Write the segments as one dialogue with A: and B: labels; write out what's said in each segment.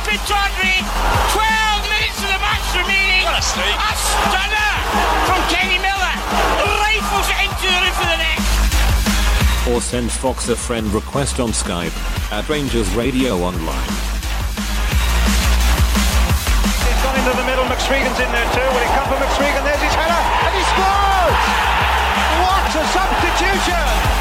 A: Pittodrie, 12 minutes of the match remaining.
B: What a sneak.
A: A stunner from Kenny Miller. Rifles it into the roof of the net.
C: Or send Fox a friend request on Skype at Rangers Radio Online.
D: He's gone into the middle, McSwegan's in there too. Will he come for McSwegan? There's his header, and he scores! What a substitution!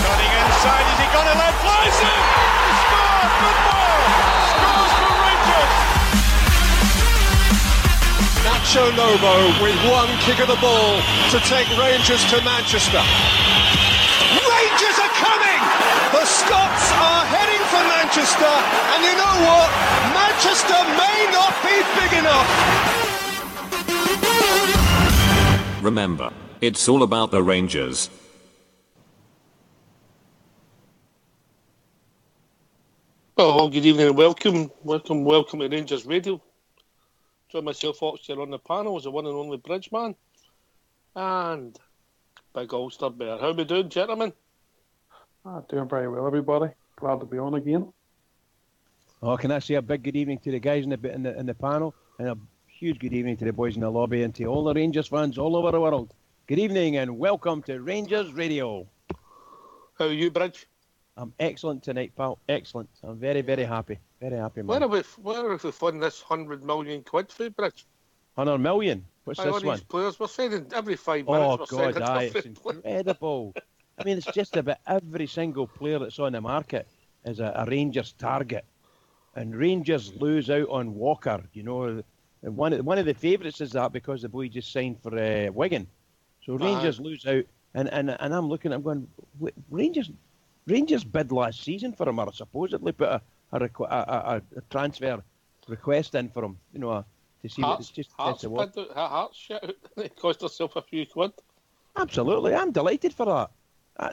D: Running inside, is he gonna let flies in? He scores! Good ball! Scores for Rangers!
E: Nacho Lobo with one kick of the ball to take Rangers to Manchester. Rangers are coming! The Scots are heading for Manchester, and you know what? Manchester may not be big enough.
C: Remember, it's all about the Rangers.
F: Oh, good evening and welcome to Rangers Radio. Join myself, Fox, here on the panel as the one and only Bridgeman and Big Ulster Bear. How we doing, gentlemen?
G: Doing very well, everybody. Glad to be on again.
H: Oh, can I say a big good evening to the guys in the panel, and a huge good evening to the boys in the lobby and to all the Rangers fans all over the world. Good evening and welcome to Rangers Radio.
F: How are you, Bridge?
H: I'm excellent tonight, pal. Excellent. I'm very, very happy. Very happy, man.
F: Where have we fund this 100 million quid for, Bridge?
H: 100 million? What's this
F: one?
H: These
F: players, we're signing every 5 minutes.
H: Oh, God, it's incredible. I mean, it's just about every single player that's on the market is a Rangers target. And Rangers lose out on Walker, you know. And one of the favourites is that because the boy just signed for Wigan. So Rangers lose out. And I'm looking, I'm going, Rangers bid last season for him, or supposedly put a transfer request in for him, you know, to see what it's just.
F: Hearts shit. It cost herself a few quid.
H: Absolutely, I'm delighted for that.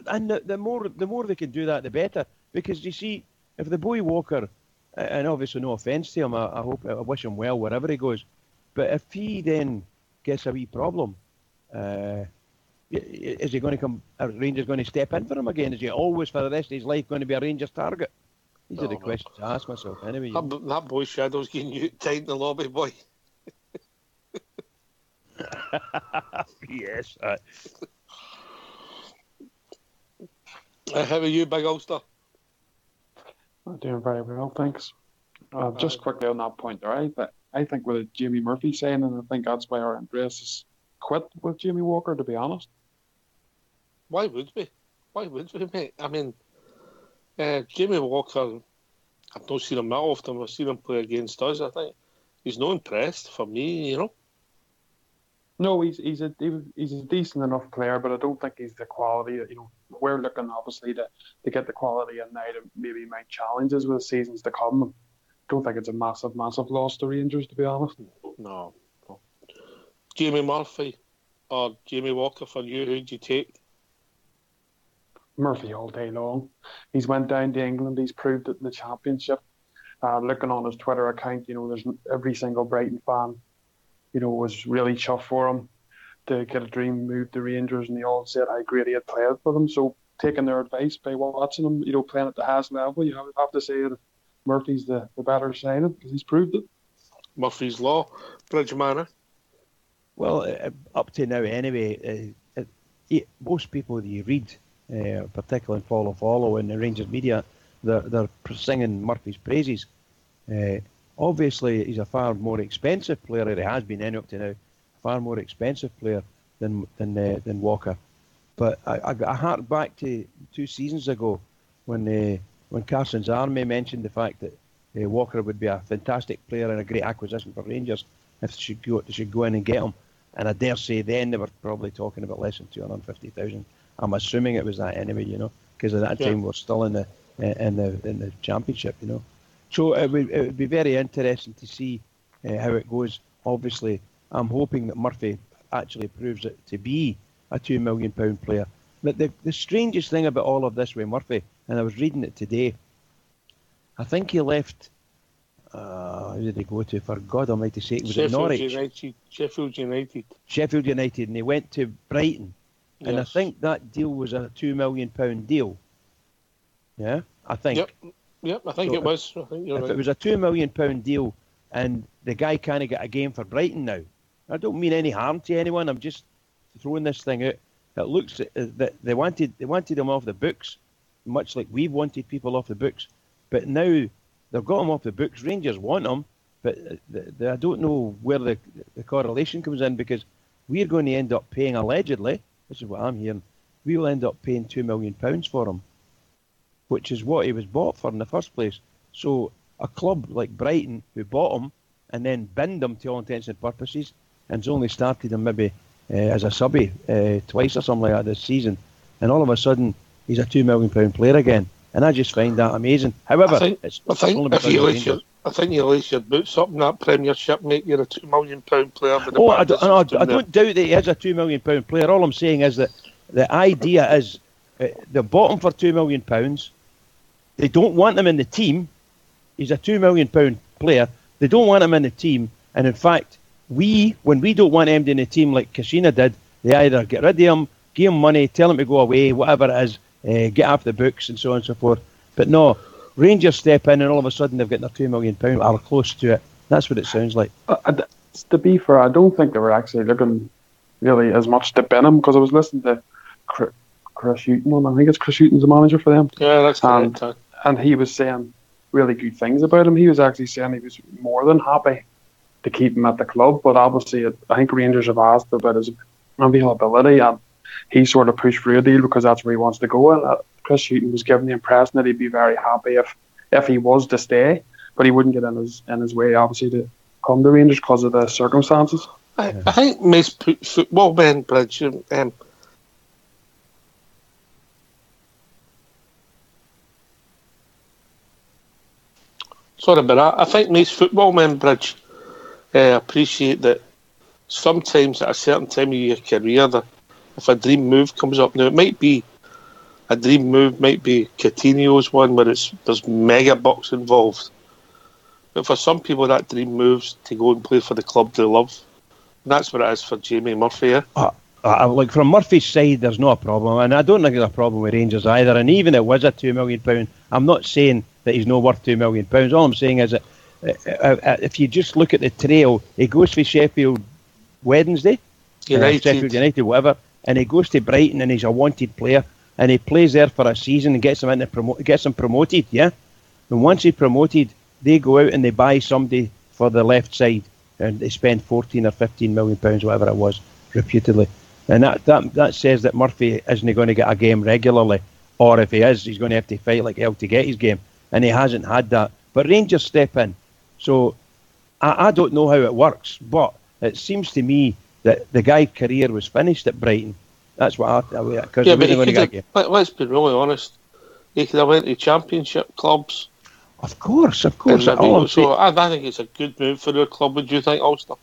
H: And the more they can do that, the better. Because you see, if the boy Walker, and obviously no offence to him, I wish him well wherever he goes. But if he then gets a wee problem, is he going to come? Are Rangers going to step in for him again? Is he always for the rest of his life going to be a Rangers target? These are the questions I ask myself. Anyway,
F: that boy Shadow's getting you tight in the lobby, boy.
H: Yes.
F: How are you, Big Ulster?
G: I'm doing very well, thanks. Just quickly on that point there, I think with Jamie Murphy saying, and I think that's why our interest is quit with Jamie Walker, to be honest.
F: Why would we, mate? I mean, Jamie Walker, I've not seen him that often. I've seen him play against us. I think he's not impressed for me, you know.
G: No, he's a decent enough player, but I don't think he's the quality. You know, we're looking obviously to get the quality in now to maybe make challenges with seasons to come. I don't think it's a massive loss to Rangers, to be honest.
F: No. Jamie Murphy or Jamie Walker for you? Who'd you take?
G: Murphy all day long. He's went down to England. He's proved it in the Championship. Looking on his Twitter account, you know, there's every single Brighton fan, you know, was really chuffed for him to get a dream move to Rangers, and they all said how great he had played for them. So taking their advice by watching him, you know, playing at the highest level, you have to say that Murphy's the better signing because he's proved it.
F: Murphy's Law, Bridgeman.
H: Well, up to now anyway, most people that you read, particularly in Follow in the Rangers media, they're singing Murphy's praises. Obviously, he's a far more expensive player, or he has been up to now, far more expensive player than Walker. But I hark back to 2 seasons ago when Carson's Army mentioned the fact that Walker would be a fantastic player and a great acquisition for Rangers if they should go in and get him. And I dare say then they were probably talking about less than 250,000. I'm assuming it was that anyway, you know, because at that time we're still in the Championship, you know. So it would be very interesting to see how it goes. Obviously, I'm hoping that Murphy actually proves it to be a £2 million player. But the strangest thing about all of this with Murphy, and I was reading it today, I think he left. Who did he go to? For God Almighty sake, was it Norwich?
F: Sheffield United.
H: Sheffield United, and he went to Brighton. and I think that deal was a £2 million deal. Yeah, I think.
F: Yep, I think it was. I think you're right.
H: If it was a £2 million deal, and the guy can't get a game for Brighton now, I don't mean any harm to anyone. I'm just throwing this thing out. It looks that they wanted him off the books, much like we've wanted people off the books. But now they've got him off the books. Rangers want him, but I don't know where the correlation comes in, because we're going to end up paying, allegedly, this is what I'm hearing, we'll end up paying £2 million for him, which is what he was bought for in the first place. So a club like Brighton, who bought him and then binned him to all intents and purposes, and has only started him maybe as a subby twice or something like that this season, and all of a sudden he's a £2 million player again, and I just find that amazing. However, I think
F: you lace your boots up in that Premiership, mate, you're a £2 million player.
H: I don't doubt that he is a £2 million player. All I'm saying is that the idea is they bought him for £2 million. They don't want him in the team. He's a £2 million player. They don't want him in the team, and in fact, when we don't want him in the team like Kashina did, they either get rid of him, give him money, tell him to go away, whatever it is, get off the books and so on and so forth. But no, Rangers step in and all of a sudden they've got their £2 million, or close to it. That's what it sounds like.
G: To be fair, I don't think they were actually looking really as much to bin him, because I was listening to Chris Hughton. I think it's Chris Hughton's the manager for them.
F: Yeah, that's correct.
G: And he was saying really good things about him. He was actually saying he was more than happy to keep him at the club, but obviously I think Rangers have asked about his availability, and he sort of pushed for a deal because that's where he wants to go. And Chris Hughton was given the impression that he'd be very happy if he was to stay, but he wouldn't get in his way, obviously, to come to Rangers because of the circumstances.
F: I think most football men, Bridge, sorry about that. I think most football men, Bridge, appreciate that sometimes at a certain time of your career, that if a dream move comes up, now it might be a dream move, might be Coutinho's one where there's mega bucks involved, but for some people that dream moves to go and play for the club they love, and that's what it is for Jamie Murphy.
H: Like from Murphy's side, there's no problem, and I don't think there's a problem with Rangers either. And even if it was a £2 million, I'm not saying that he's not worth £2 million. All I'm saying is that if you just look at the trail, he goes for Sheffield Wednesday, Sheffield United, whatever, and he goes to Brighton and he's a wanted player, and he plays there for a season and gets him promoted, yeah. And once he's promoted, they go out and they buy somebody for the left side, and they spend 14 or 15 million pounds, whatever it was, reputedly. And that says that Murphy isn't going to get a game regularly, or if he is, he's going to have to fight like hell to get his game, and he hasn't had that. But Rangers step in, so I don't know how it works, but it seems to me that the guy's career was finished at Brighton. That's what because
F: but let's be really honest, he could have went to Championship clubs.
H: Of course.
F: I think it's a good move for their club. Would you think, Ulster?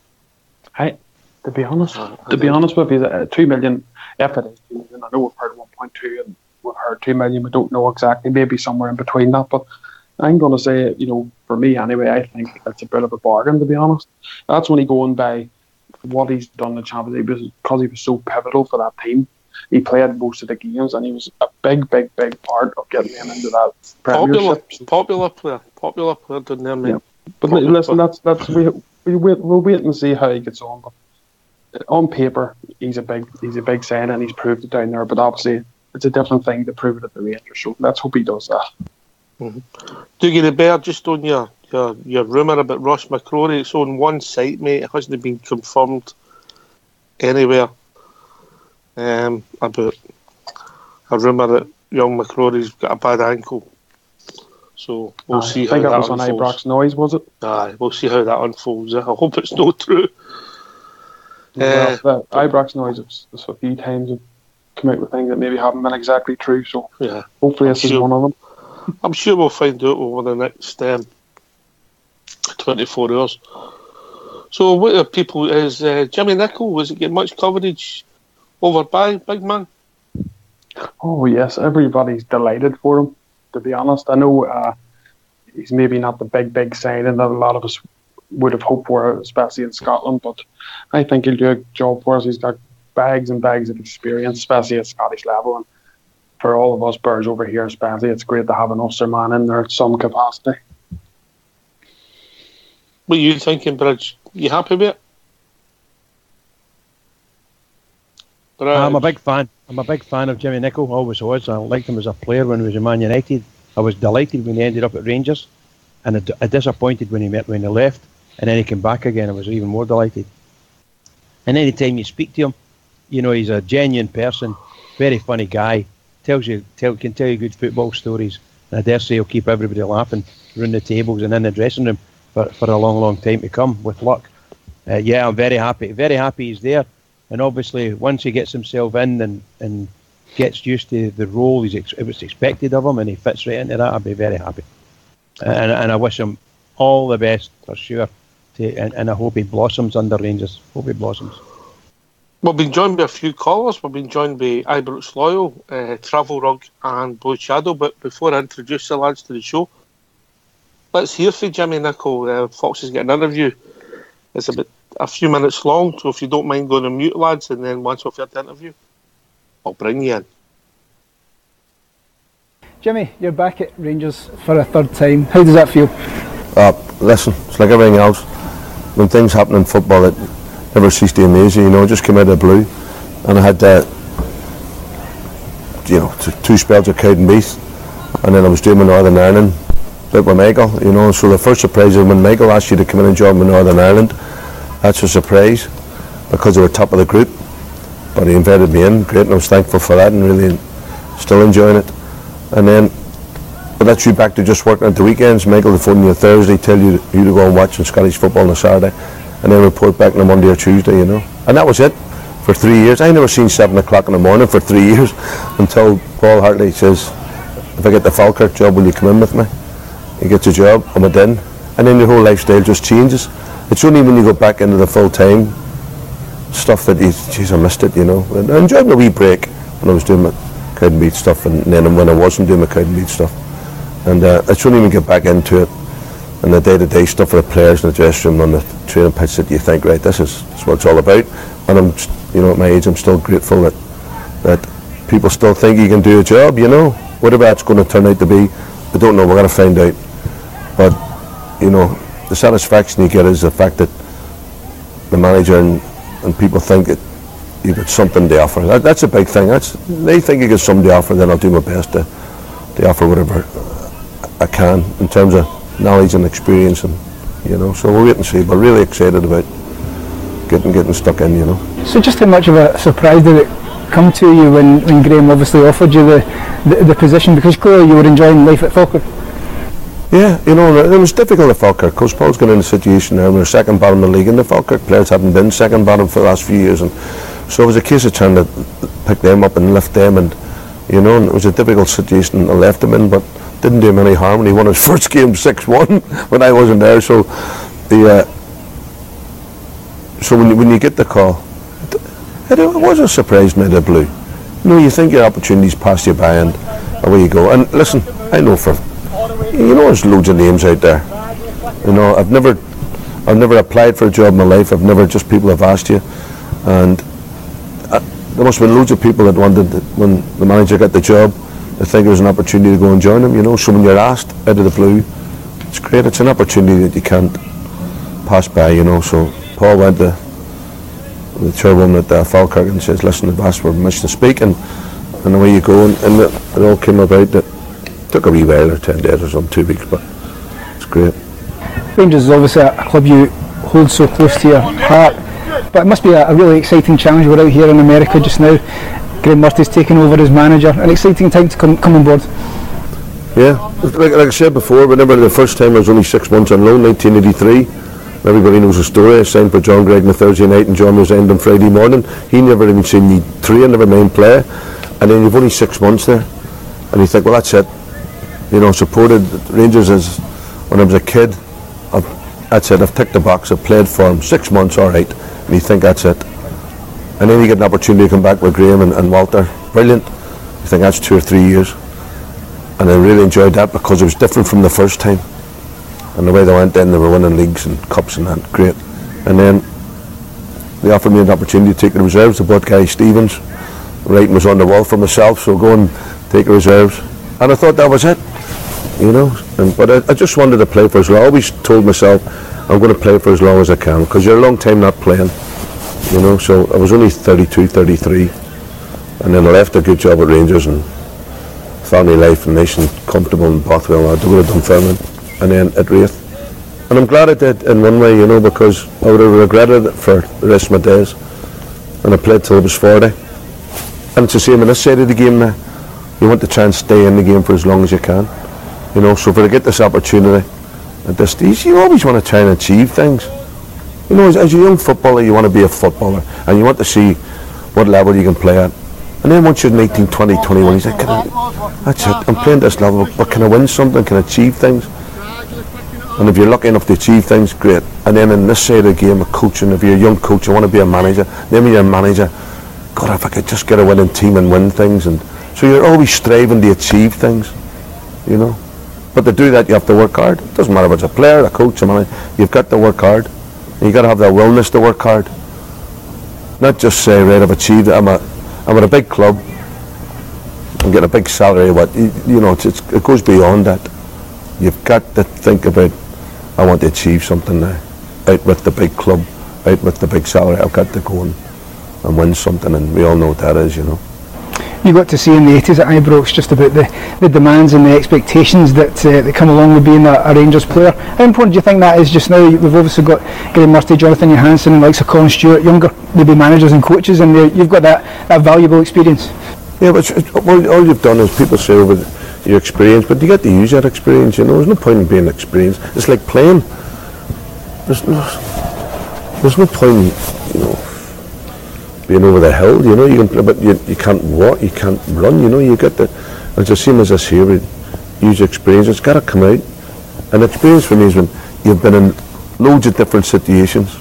G: To be honest with you, 2 million, if it is 2 million, I know we've heard 1.2 and we've heard 2 million, we don't know exactly, maybe somewhere in between that, but I'm going to say, for me anyway, I think it's a bit of a bargain, to be honest. That's only going by what he's done in the Champions League, because he was so pivotal for that team. He played most of the games, and he was a big part of getting them into that Premiership.
F: Popular player, didn't he, mate?
G: Yeah. But listen, we'll wait and see how he gets on. But on paper, he's a big sign, and he's proved it down there. But obviously, it's a different thing to prove it at the Rangers. So let's hope he does that.
F: Mm-hmm. Dougie the Bear, just on your rumour about Ross McCrory, it's on one site, mate. It hasn't been confirmed anywhere. About a rumour that young McCrory's got a bad ankle. So we'll see how that unfolds. I think it was on Ibrox Noise, was it? Aye, we'll see how that unfolds. I hope it's not true.
G: The Ibrox Noise, there's a few times have come out with things that maybe haven't been exactly true. So hopefully this is one of them.
F: I'm sure we'll find out over the next 24 hours. So what are people, is Jimmy Nicholl, was it getting much coverage over by big man?
G: Oh yes, everybody's delighted for him, to be honest. I know he's maybe not the big signing that a lot of us would have hoped for, especially in Scotland, but I think he'll do a job for us. He's got bags and bags of experience, especially at Scottish level. And for all of us birds over here, especially, it's great to have an Ulster man in there at some capacity.
F: What are you thinking, Bridge? You happy with it?
H: I'm a big fan. I'm a big fan of Jimmy Nicholl. Always was. I liked him as a player when he was in Man United. I was delighted when he ended up at Rangers, and I disappointed when he left. And then he came back again. I was even more delighted. And any time you speak to him, you know he's a genuine person, very funny guy. Can tell you good football stories. And I dare say he'll keep everybody laughing around the tables and in the dressing room for a long, long time to come. With luck. Yeah, I'm very happy. Very happy he's there. And obviously, once he gets himself in and gets used to the role it was expected of him, and he fits right into that, I'll be very happy. And I wish him all the best for sure. And I hope he blossoms under Rangers. Hope he blossoms.
F: We've been joined by a few callers. We've been joined by Ibrox Loyal, Travel Rug and Blue Shadow. But before I introduce the lads to the show, let's hear from Jimmy Nicholl. Fox has got an interview. It's about a few minutes long, so if you don't mind going on mute, lads, and then once we've had the interview, I'll bring you in.
B: Jimmy, you're back at Rangers for a third time. How does that feel?
I: Listen, it's like everything else. When things happen in football, it never ceases to amaze you. You know, it just came out of the blue, and I had two spells of Cowdenbeath, and then I was doing with Northern Ireland, bit with Michael. You know, so the first surprise is when Michael asked you to come in and join with Northern Ireland. That's a surprise because they were top of the group, but he invited me in. Great, and I was thankful for that, and really still enjoying it. And then. But that's you back to just working at the weekends. Michael will phone you on Thursday, tell you to go and watch Scottish football on a Saturday, and then report back on a Monday or Tuesday, you know. And that was it for 3 years. I never seen 7 o'clock in the morning for 3 years until Paul Hartley says, if I get the Falkirk job, will you come in with me? He gets a job, I'm in. And then your whole lifestyle just changes. It's only when you go back into the full-time stuff that I missed it, you know. And I enjoyed my wee break when I was doing my Cowdenbeath stuff, and then when I wasn't doing my Cowdenbeath stuff. And it's only when you get back into it and the day-to-day stuff for the players in the dressing room on the training pitch that you think, right, this is what it's all about. And I'm, you know, at my age, I'm still grateful that people still think you can do a job, you know. Whatever that's going to turn out to be, I don't know, we're going to find out. But, you know, the satisfaction you get is the fact that the manager and people think that you've got something to offer. That's a big thing. They think you got something to offer, then I'll do my best to offer whatever I can in terms of knowledge and experience, and you know, so we'll wait and see, but really excited about getting stuck in, you know.
B: So just how much of a surprise did it come to you when Graham obviously offered you the position, because clearly you were enjoying life at Falkirk?
I: Yeah, you know, it was difficult at Falkirk because Paul's got in a situation now, we were second bottom of the league, and the Falkirk players hadn't been second bottom for the last few years, and so it was a case of trying to pick them up and lift them, and you know, and it was a difficult situation I left him in, but didn't do him any harm, and he won his first game 6-1 when I wasn't there. So when you get the call, it was a surprise made of blue. You know, you think your opportunities pass you by, and away you go. And listen, I know there's loads of names out there. You know, I've never applied for a job in my life. Just people have asked you, and there must have been loads of people that wanted, when the manager got the job, I think it was an opportunity to go and join him, you know. So when you're asked out of the blue, it's great. It's an opportunity that you can't pass by, you know. So Paul went to the chairwoman at Falkirk and says, listen, I've asked for permission to speak, and away you go. And it all came about. That took a wee while, or 10 days or something, 2 weeks, but it's great.
B: Rangers is obviously a club you hold so close to your heart, but it must be a really exciting challenge. We're out here in America just now. Graham Murty's taken over as manager. An exciting time to come on board.
I: Yeah, like I said before, whenever the first time I was only 6 months on loan, 1983. Everybody knows the story. I signed for John Gregg on a Thursday night and John resigned on Friday morning. He never even seen me train, never mind play. And then you've only 6 months there, and you think, well, that's it. You know, supported Rangers as when I was a kid. That's it. I've ticked the box. I've played for him. 6 months, all right. And you think that's it. And then you get an opportunity to come back with Graham and Walter. Brilliant. You think that's 2 or 3 years. And I really enjoyed that because it was different from the first time. And the way they went in, they were winning leagues and cups and that. Great. And then They offered me an opportunity to take the reserves. They bought Gary Stevens. Writing was on the wall for myself, so go and take the reserves. And I thought that was it, you know. But I just wanted to play for as long. I always told myself I'm going to play for as long as I can, because you're a long time not playing, you know. So I was only 32, 33, and then I left a good job at Rangers and family life and nice and comfortable in Bothwell. I would have done Fairmont, and then at Raith. And I'm glad I did in one way, you know, because I would have regretted it for the rest of my days. And I played till I was 40. And it's the same on this side of the game now. You want to try and stay in the game for as long as you can. You know, so if I get this opportunity at this stage, you always want to try and achieve things. You know, as a young footballer, you want to be a footballer, and you want to see what level you can play at. And then once you're 19, 20, 21, you say, that's it, I'm playing this level, but can I win something, can I achieve things? And if you're lucky enough to achieve things, great. And then in this side of the game of coaching, if you're a young coach, you want to be a manager. Then when you're a manager, God, if I could just get a winning team and win things. And so you're always striving to achieve things, you know. But to do that, you have to work hard. It doesn't matter if it's a player, a coach, a manager. You've got to work hard. And you've got to have that willingness to work hard. Not just say, right, I've achieved it. I'm at a big club. I'm getting a big salary. What you know, it goes beyond that. You've got to think about, I want to achieve something now. Out with the big club, out with the big salary. I've got to go and win something, and we all know what that is, you know.
B: You got to see in the 80s at Ibrox just about the demands and the expectations that come along with being a Rangers player. How important do you think that is just now? We've obviously got Graham Murphy, Jonathan Johansson, and likes of Colin Stewart, younger maybe managers and coaches, and you've got that valuable experience.
I: Yeah, but all you've done is people say over your experience, but you get to use that experience, you know. There's no point in being experienced. It's like playing. There's no point, you know, being over the hill, you know. You can play, but you can't walk, you can't run, you know. You get the, it's the same as this here. We use experience. It's got to come out. And experience for me is when you've been in loads of different situations,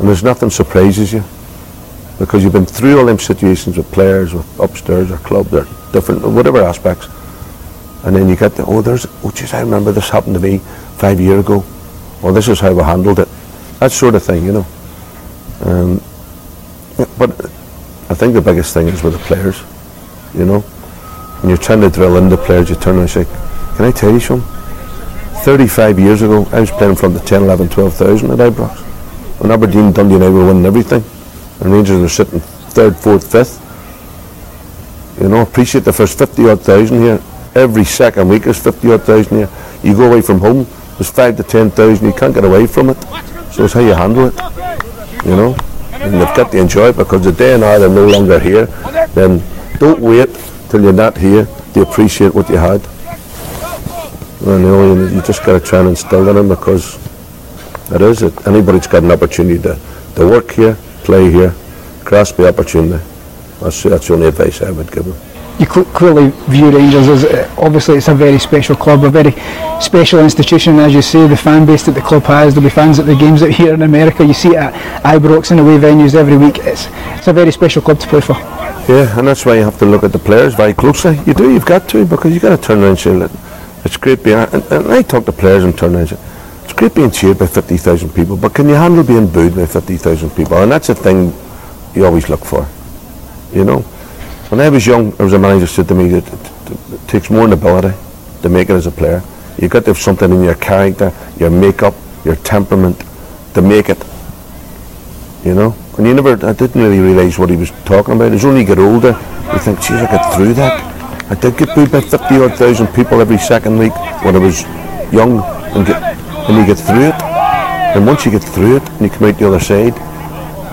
I: and there's nothing surprises you, because you've been through all them situations with players, with upstairs or club, or different, whatever aspects. And then you get the, geez, I remember this happened to me 5 years ago. Well, this is how we handled it. That sort of thing, you know. But I think the biggest thing is with the players, you know. When you're trying to drill into players, you turn around and say, can I tell you something? 35 years ago, I was playing from the 10, 11, 12,000 at Ibrox. When Aberdeen, Dundee and I were winning everything, and Rangers were sitting 3rd, 4th, 5th. You know, appreciate the first 50-odd thousand here. Every second week is 50-odd thousand here. You go away from home, there's 5 to 10,000. You can't get away from it. So it's how you handle it, you know. And they've got to enjoy it, because the day now they're no longer here. Then don't wait till you're not here to appreciate what you had. And you know, you just got to try and instill in them, because it is it. Anybody's got an opportunity to work here, play here, grasp the opportunity. That's the only advice I would give them.
B: You clearly view Rangers as, obviously it's a very special club, a very special institution, as you say. The fan base that the club has, there'll be fans at the games out here in America. You see it at Ibrox and away venues every week. It's a very special club to play for.
I: Yeah, and that's why you have to look at the players very closely. You've got to, because you've got to turn around and say, it's great being, and I talk to players and turn around and say, it's great being cheered by 50,000 people, but can you handle being booed by 50,000 people? And that's the thing you always look for, you know. When I was young, there was a manager said to me that it takes more than ability to make it as a player. You've got to have something in your character, your makeup, your temperament to make it, you know. And I didn't really realise what he was talking about. As only you get older, you think, geez, I got through that. I did get booed by 50-odd thousand people every second week when I was young, and you get through it. And once you get through it, and you come out the other side,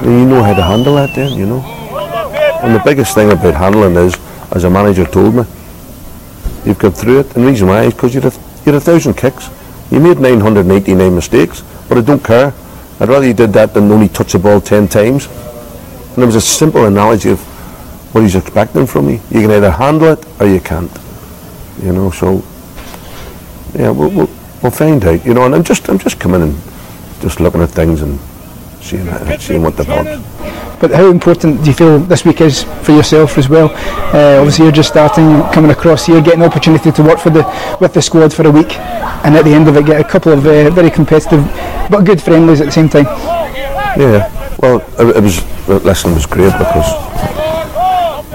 I: then you know how to handle that then, you know. And the biggest thing about handling is, as a manager told me, you've got through it. And the reason why is because you had 1,000 kicks. You made 989 mistakes, but I don't care. I'd rather you did that than only touch the ball 10 times. And it was a simple analogy of what he's expecting from you. You can either handle it or you can't. You know, so yeah, we'll find out. You know, and I'm just coming and just looking at things and seeing what develops.
B: But how important do you feel this week is for yourself as well? Obviously you're just starting, coming across here, getting an opportunity to work with the squad for a week, and at the end of it get a couple of very competitive but good friendlies at the same time.
I: Yeah, Well, it was great because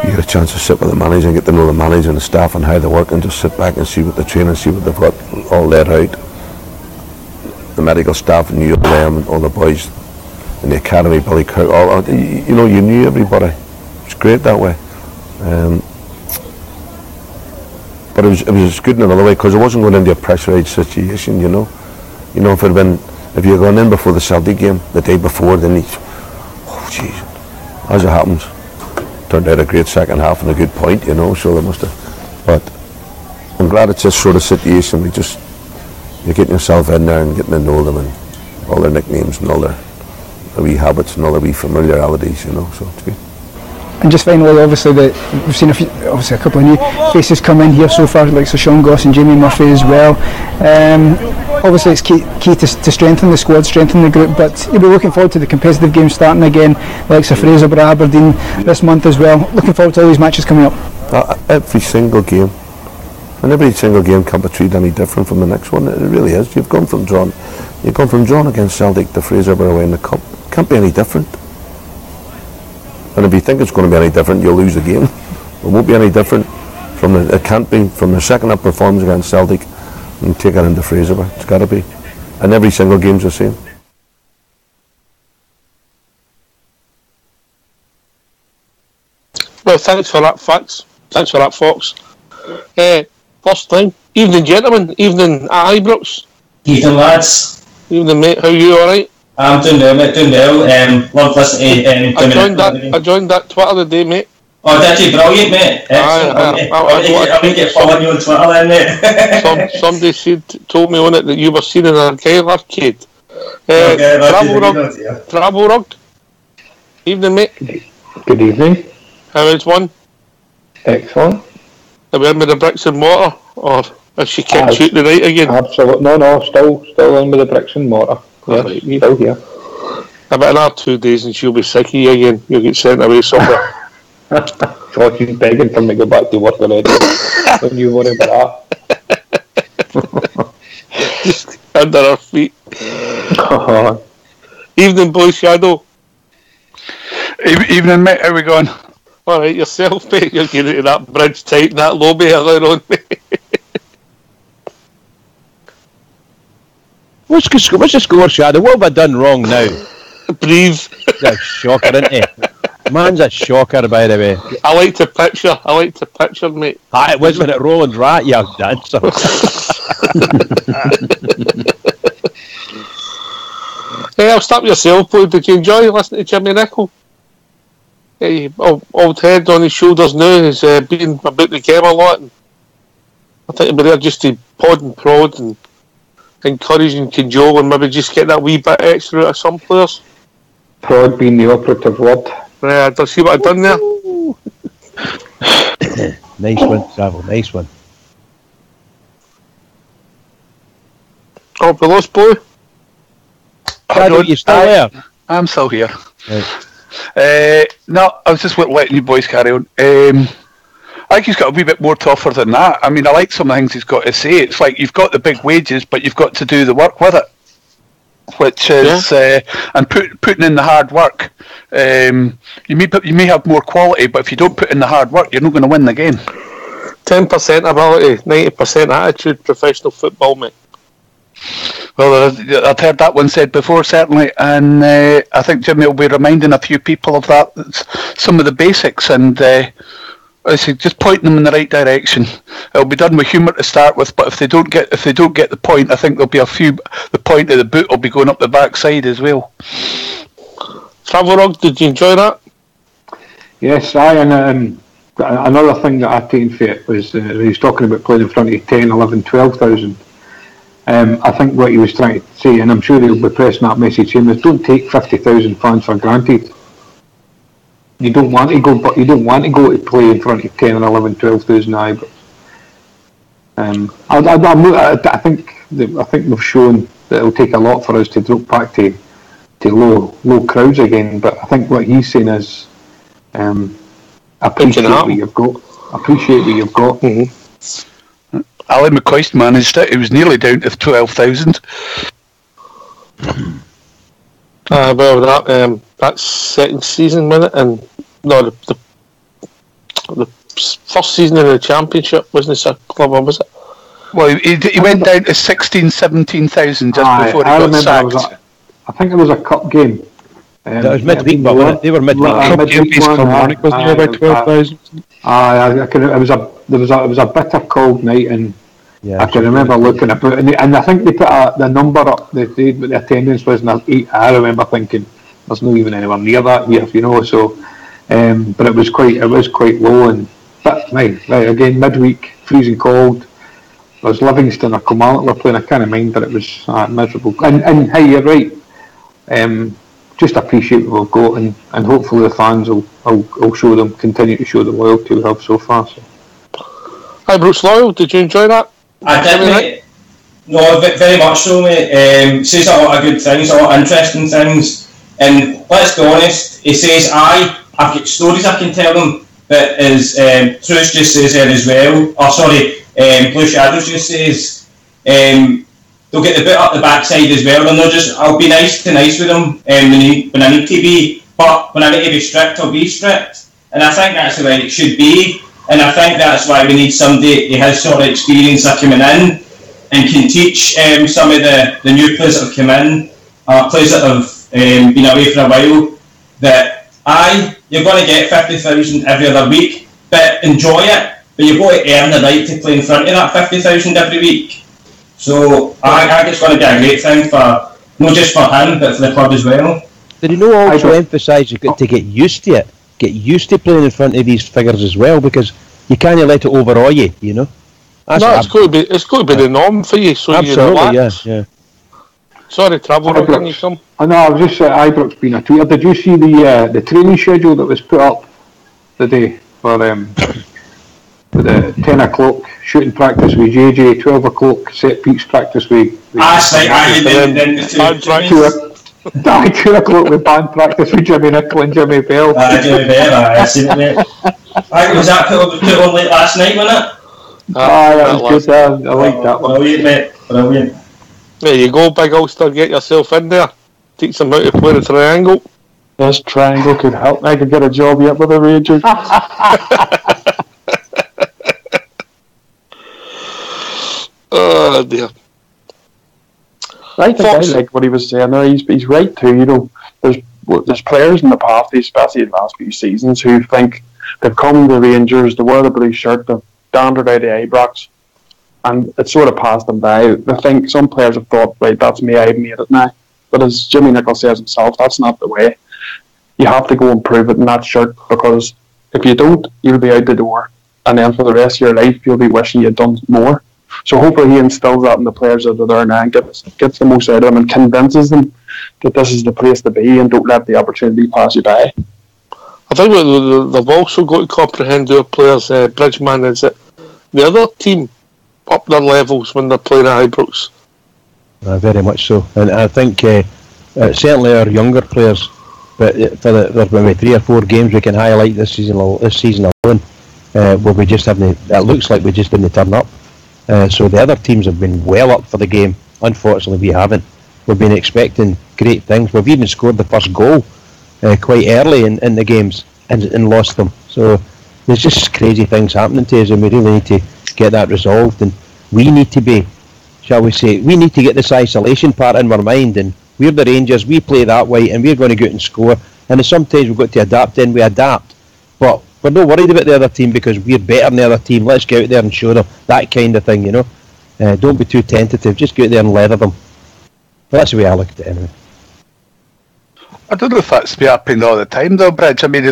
I: you get a chance to sit with the manager and get to know the manager and the staff and how they work, and just sit back and see what they train and see what they've got all laid out. The medical staff knew them and all the boys in the academy, Billy Kirk, you knew everybody. It was great that way. But it was good in another way because it wasn't going into a pressurised situation, you know. You know, if you had gone in before the Celtic game the day before, then as it happens, turned out a great second half and a good point, you know, so they must have. But I'm glad it's this sort of situation. You're getting yourself in there and getting to know them and all their nicknames and all their wee habits and all their wee familiarities, you know, so it's good.
B: And just finally, obviously, we've seen a couple of new faces come in here so far, like Sir Sean Goss and Jamie Murphy as well. Obviously, it's key to strengthen the squad, strengthen the group, but you'll be looking forward to the competitive games starting again, like Sir Fraser, Aberdeen this month as well. Looking forward to all these matches coming up.
I: Every single game, and every single game can't be treated any different from the next one. It really is. You've gone from drawn against Celtic to Fraserburgh away in the cup. It can't be any different. And if you think it's going to be any different, you'll lose the game. It won't be any different. It can't be from the second up performance against Celtic and take it into Fraserburgh. It's got to be. And every single game's the same.
F: Well, thanks for that, Fox. First time. Evening, gentlemen. Evening at Ibrox.
J: Evening, lads.
F: Evening, mate. How are you? All right?
J: I'm doing well, mate. Doing well. Love listening to.
F: I joined that Twitter today, mate.
J: Oh, did you? Brilliant, mate. I think get following you on Twitter then, mate.
F: Somebody told me on it that you were seen in a Gael arcade. Travel Rug. Evening, mate.
K: Good evening.
F: How is one?
K: Excellent.
F: Are we in with the bricks and mortar, or has she kicked shoot the night again?
K: Absolutely. No, still in with the bricks and mortar. Yeah, still here.
F: About another 2 days and she'll be sick of you again. You'll get sent away somewhere.
K: So she's begging for me to go back to work already. Don't you worry about that.
F: Just under her feet. Evening, boy Shadow.
L: Evening, mate. How we going?
F: Alright, yourself, mate. You're getting into that bridge tight and that lobby earlier on, mate.
H: What's the score, Shadow? What have I done wrong now?
F: Breathe.
H: That's a shocker, isn't he? Man's a shocker, by the way.
F: I like to picture, mate.
H: It was when it Roland Rat, you dancer.
F: Hey, I'll stop yourself, boy. Did you enjoy listening to Jimmy Nicholl? Hey, old head on his shoulders now. He's been about the game a lot. And I think he'll be there just to pod and prod and encourage and cajole and maybe just get that wee bit extra out of some players.
K: Prod being the operative word.
F: Yeah, I see what I've done there.
H: Nice one, Travel. Nice one.
F: Oh, we lost, boy.
H: Shadow, you still there?
L: I'm still here.
H: Right.
L: No, I was just letting you boys carry on. I think he's got a wee bit more to offer than that. I mean, I like some of the things he's got to say. It's like you've got the big wages, but you've got to do the work with it, which is and putting in the hard work. You may have more quality, but if you don't put in the hard work, you're not going to win the game.
F: 10% ability, 90% attitude, professional football, mate.
L: Well, I've heard that one said before, certainly, and I think Jimmy will be reminding a few people of that. Some of the basics, and I say just pointing them in the right direction. It'll be done with humour to start with, but if they don't get the point, I think there'll be the point of the boot will be going up the backside as well.
F: Travel Rug, did you enjoy that?
K: Yes, and another thing that I taken for it was he was talking about playing in front of 10, 11, 12,000. I think what he was trying to say, and I'm sure he'll be pressing that message in, is don't take 50,000 fans for granted. You don't want to go, but you don't want to go to play in front of 10 and 11, 12,000 Ibrox. I think we've shown that it'll take a lot for us to drop back to low crowds again. But I think what he's saying is appreciate what you've got.
F: Mm-hmm.
L: Alan McCoist managed it. It was nearly down to 12,000.
F: Well, that that second season, wasn't it? And no, the first season in the Championship wasn't it a club, or was it?
L: Well, he went down to 17,000 just before he got sacked.
K: I think it was a cup game.
H: That was midweek, but they were midweek.
K: Midweek Kilmarnock was near about 12,000. It was a bitter cold night, and I can remember looking about, and I think they put the number up. The attendance was in 8. I remember thinking, there's not even anywhere near that here, you know. So, but it was quite low, but right again, midweek, freezing cold. It was Livingston or Kilmarnock were playing. I can't mind that it was miserable. And hey, you're right. Just appreciate what we've got, and hopefully the fans will show them, continue to show the loyalty we have so far. So.
F: Ibrox Loyal, did you enjoy that?
J: I did, mate. No, very much so, mate. Says a lot of good things, a lot of interesting things. And let's be honest, he says, I've got stories I can tell them, but as Truce just says there as well, Blue Shadows just says, they'll get the bit up the backside as well. I'll be nice with them when I need to be, but when I need to be strict, I'll be strict. And I think that's the way it should be. And I think that's why we need somebody who has sort of experience of coming in and can teach some of the new players that have come in, players that have been away for a while, that you're going to get 50,000 every other week, but enjoy it. But you've got to earn the right to play in front of that 50,000 every week. So I think it's going to be a great thing for not just for him, but for the club as well.
H: Did you know also emphasise you've got to get used to it? Get used to playing in front of these figures as well, because you can't let it overawe you, you know.
F: It's got to be the norm for you, so
H: absolutely,
F: you relax.
H: Yeah.
F: Sorry, Travel, can you come?
K: I know, I was just Ibrox being a tweeter. Did you see the training schedule that was put up today for the 10 o'clock shooting practice with JJ, 12 o'clock set piece practice with 2 o'clock with band practice with Jimmy Nicholl and Jimmy Bell.
J: Jimmy Bell, I seen it, mate. Was that put on late last night, wasn't it?
K: That was good. I like that one.
J: Brilliant, mate. Brilliant.
F: There you go, Big Ulster. Get yourself in there. Teach them how to play the triangle.
G: This triangle could help. I could get a job yet with the Rangers.
F: Oh dear.
G: I think I like what he was saying there. He's right too. You know, there's players in the past, especially in the last few seasons, who think they've come to the Rangers, they wear the blue shirt, they've dandered out the Ibrox, and it sort of passed them by. I think some players have thought, right, that's me, I've made it now. But as Jimmy Nicholl says himself, that's not the way. You have to go and prove it in that shirt, because if you don't, you'll be out the door, and then for the rest of your life, you'll be wishing you'd done more. So hopefully he instills that in the players that are there now and gets the most out of them and convinces them that this is the place to be and don't let the opportunity pass you by.
F: I think what they've also got to comprehend their players, Bridgman, is that the other team up their levels when they're playing at Ibrox.
H: Very much so. And I think certainly our younger players, but there's maybe 3 or 4 games we can highlight this season alone, where we just haven't, it looks like we just didn't turn up. So the other teams have been well up for the game. Unfortunately, we haven't. We've been expecting great things. We've even scored the first goal quite early in the games and lost them. So there's just crazy things happening to us, and we really need to get that resolved. And we need to be, shall we say, we need to get this isolation part in our mind. And we're the Rangers. We play that way, and we're going to go out and score. And sometimes we've got to adapt. And we adapt, but we're not worried about the other team because we're better than the other team. Let's go out there and show them that kind of thing, you know. Don't be too tentative. Just go out there and leather them. Well, that's the way I look at it anyway.
L: I don't know if that's been happening all the time though, Bridge. I mean,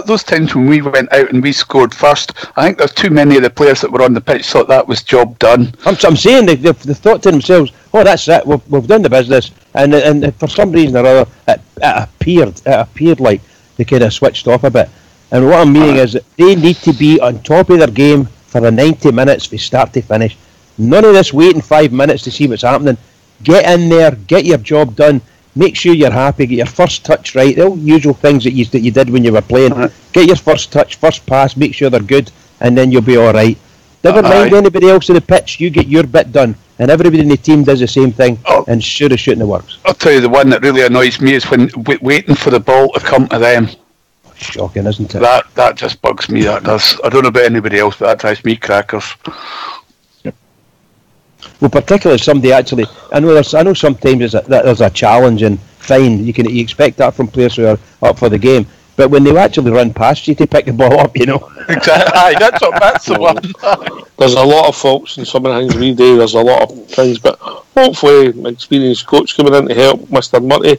L: those times when we went out and we scored first, I think there's too many of the players that were on the pitch thought that was job done.
H: I'm saying they thought to themselves, oh, that's it, we've done the business, and for some reason or other, it appeared like they kind of switched off a bit. And what I'm meaning is that they need to be on top of their game for the 90 minutes from start to finish. None of this waiting 5 minutes to see what's happening. Get in there, get your job done, make sure you're happy, get your first touch right, the usual things that you did when you were playing. Get your first touch, first pass, make sure they're good, and then you'll be alright. Never mind anybody else in the pitch, you get your bit done, and everybody in the team does the same thing, and sure as shooting it works.
L: I'll tell you, the one that really annoys me is when waiting for the ball to come to them.
H: Shocking, isn't it?
L: That just bugs me. That does. I don't know about anybody else, but that drives me crackers.
H: Well, particularly somebody actually. I know sometimes there's a challenge, and fine, you expect that from players who are up for the game. But when they actually run past you to pick the ball up,
L: Exactly. That's the one.
F: There's a lot of faults in some of the things we do. There's a lot of things, but hopefully, my experienced coach coming in to help Mr. Murray,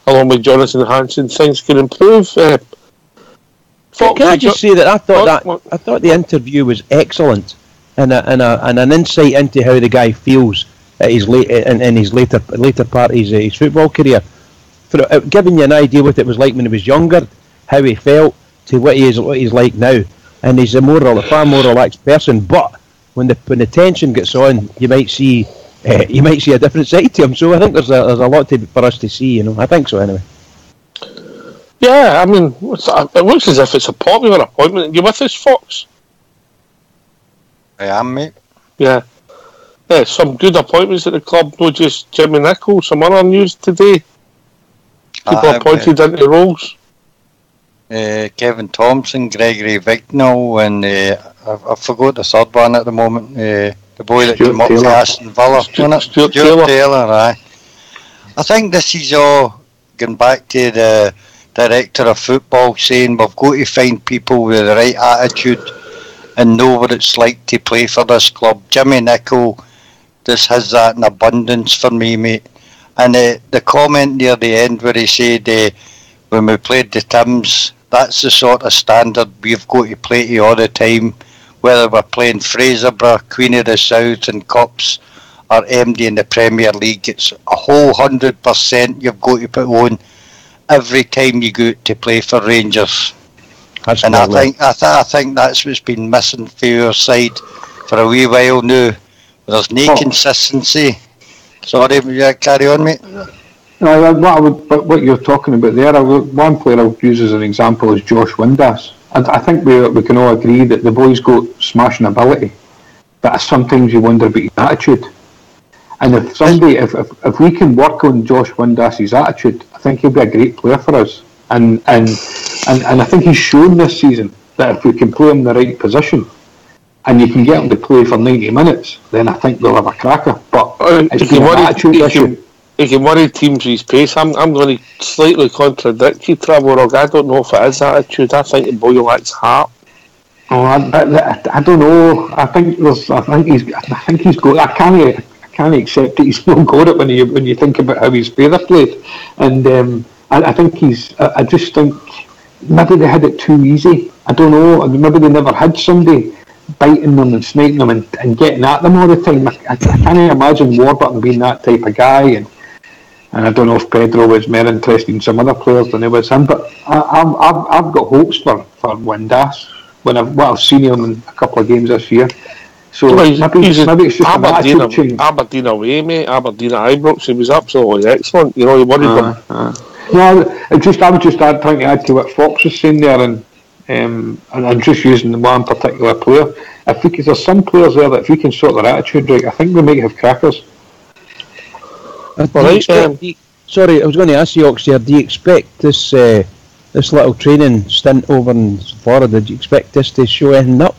F: along with Jonathan Hansen, things can improve.
H: Can I just say that I thought the interview was excellent, and an insight into how the guy feels at his in his later part of his football career. For giving you an idea what it was like when he was younger, how he felt, to what he's like now, and he's far more relaxed person. But when the tension gets on, you might see a different side to him. So I think there's a lot for us to see. I think so anyway.
F: Yeah, I mean, it looks as if it's a popular appointment. You with us, Fox?
M: I am, mate.
F: Yeah, some good appointments at the club. Not just Jimmy Nicholl. Some other news today. People appointed into roles.
M: Kevin Thompson, Gregory Vignall, and I forgot the third one at the moment. The boy that came up to Aston Villa. Stuart Taylor. Aye. I think this is all going back to the director of football saying we've got to find people with the right attitude and know what it's like to play for this club. Jimmy Nicholl just has that in abundance for me, mate. And the comment near the end where he said when we played the Tims, that's the sort of standard we've got to play to all the time, whether we're playing Fraserburgh, Queen of the South and Cups or MD in the Premier League. It's a whole 100% you've got to put on every time you go out to play for Rangers.
H: That's
M: and I think that's what's been missing for your side for a wee while now. There's no consistency. Sorry, carry on, mate.
K: No, what you're talking about there, one player I would use as an example is Josh Windass. I think we can all agree that the boy's got smashing ability, but sometimes you wonder about his attitude. And if we can work on Josh Windass's attitude, I think he'll be a great player for us. And I think he's shown this season that if we can play him in the right position, and you can get him to play for 90 minutes, then I think we'll have a cracker. But it's been an attitude issue.
F: He can worry teams with his pace. I'm going to slightly contradict you, Travorog. I don't know if it is attitude. I think the boy lacks heart.
K: Oh, I don't know. I think he's got. I can't accept that he's not got it when you think about how his father played. And I think I just think maybe they had it too easy. I don't know. Maybe they never had somebody biting them and snaking them and getting at them all the time. I can't imagine Warburton being that type of guy, and I don't know if Pedro was more interested in some other players than it was him, but I've got hopes for Windass what I've seen him in a couple of games this year. So maybe it's just
F: Aberdeen away, mate. Aberdeen at Ibrox, he was absolutely excellent. He worried them.
K: No, I was just trying to add to what Fox was saying there, and I'm just using the one particular player. There's some players there that if we can sort their attitude right, I think we might have crackers.
H: Sorry, I was going to ask you, Oxy, do you expect this little training stint over in Florida? Do you expect this to show anything up?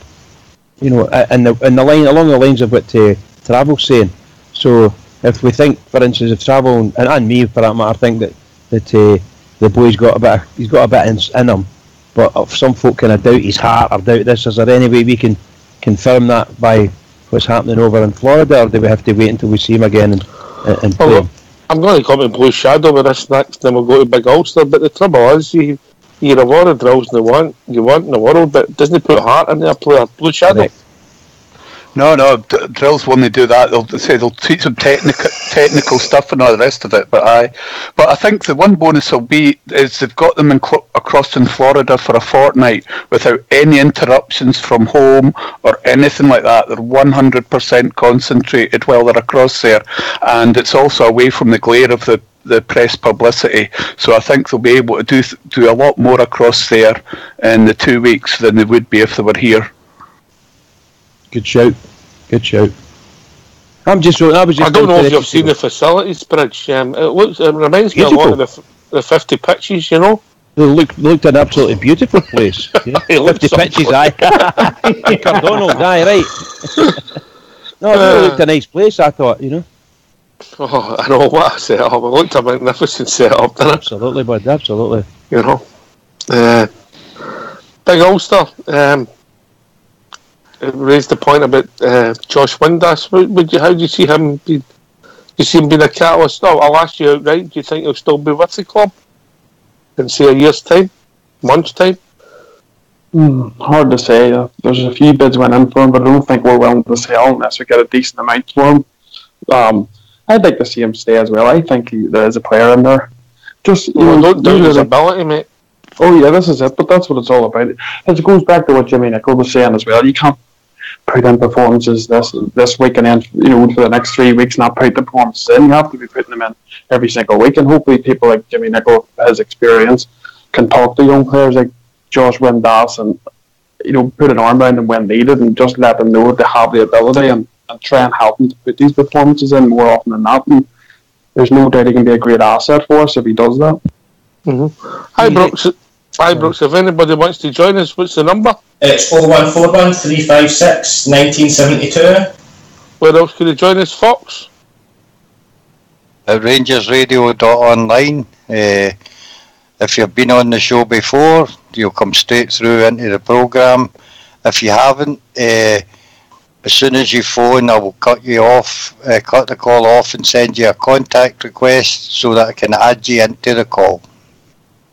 H: In the line along the lines of what Travel's saying. So if we think, for instance, if Travel and me for that matter think that the boy's got a bit in him, but if some folk kind of doubt his heart or doubt this, is there any way we can confirm that by what's happening over in Florida, or do we have to wait until we see him again and play him?
F: I'm going to come in Blue Shadow with this next, then we'll go to Big Ulster. But the trouble is, you have a lot of drills you want in the world, but doesn't put heart into a player. Blue Shadow.
L: Right. No, drills when they do that, they'll teach them technical stuff and all the rest of it. But I think the one bonus will be is they've got them across in Florida for a fortnight without any interruptions from home or anything like that. They're 100% concentrated while they're across there, and it's also away from the glare of the press publicity. So I think they'll be able to do a lot more across there in the 2 weeks than they would be if they were here.
H: Good shout. I was just
F: I don't know if you've seen the facilities, Bridge. It reminds me a lot of the 50 pitches, you know.
H: They looked an absolutely beautiful place. You know? 50 pitches, aye. Cardonald, aye, right. No, it looked a nice place, I thought, you know.
F: Oh, I know what I set up. It looked a magnificent setup, didn't it?
H: Absolutely, bud, absolutely.
F: You know. Big Ulster, raised the point about Josh Windass. How do you see him? You see him being a catalyst? I'll ask you outright. Do you think he'll still be with the club in, say, a year's time, month's time?
G: Hard to say. There's a few bids went in for him, but I don't think we're willing to sell unless we get a decent amount for him. I'd like to see him stay as well. I think there is a player in there. Just
F: don't doubt his ability, mate.
G: Oh yeah, this is it. But that's what it's all about. It goes back to what Jimmy Nicholl was saying as well. You can't put in performances this week and then for the next 3 weeks not put the performances in. You have to be putting them in every single week, and hopefully people like Jimmy Nicholl, his experience, can talk to young players like Josh Windass and put an arm around them when needed and just let them know they have the ability and try and help them to put these performances in more often than not. And there's no doubt he can be a great asset for us if he does that.
F: Hi Brooks, if anybody wants to join us, what's the number?
J: It's 0141 356 1972.
F: Where else can you join us, Fox?
M: At rangersradio.online. If you've been on the show before, you'll come straight through into the programme. If you haven't, as soon as you phone, I will cut the call off and send you a contact request so that I can add you into the call.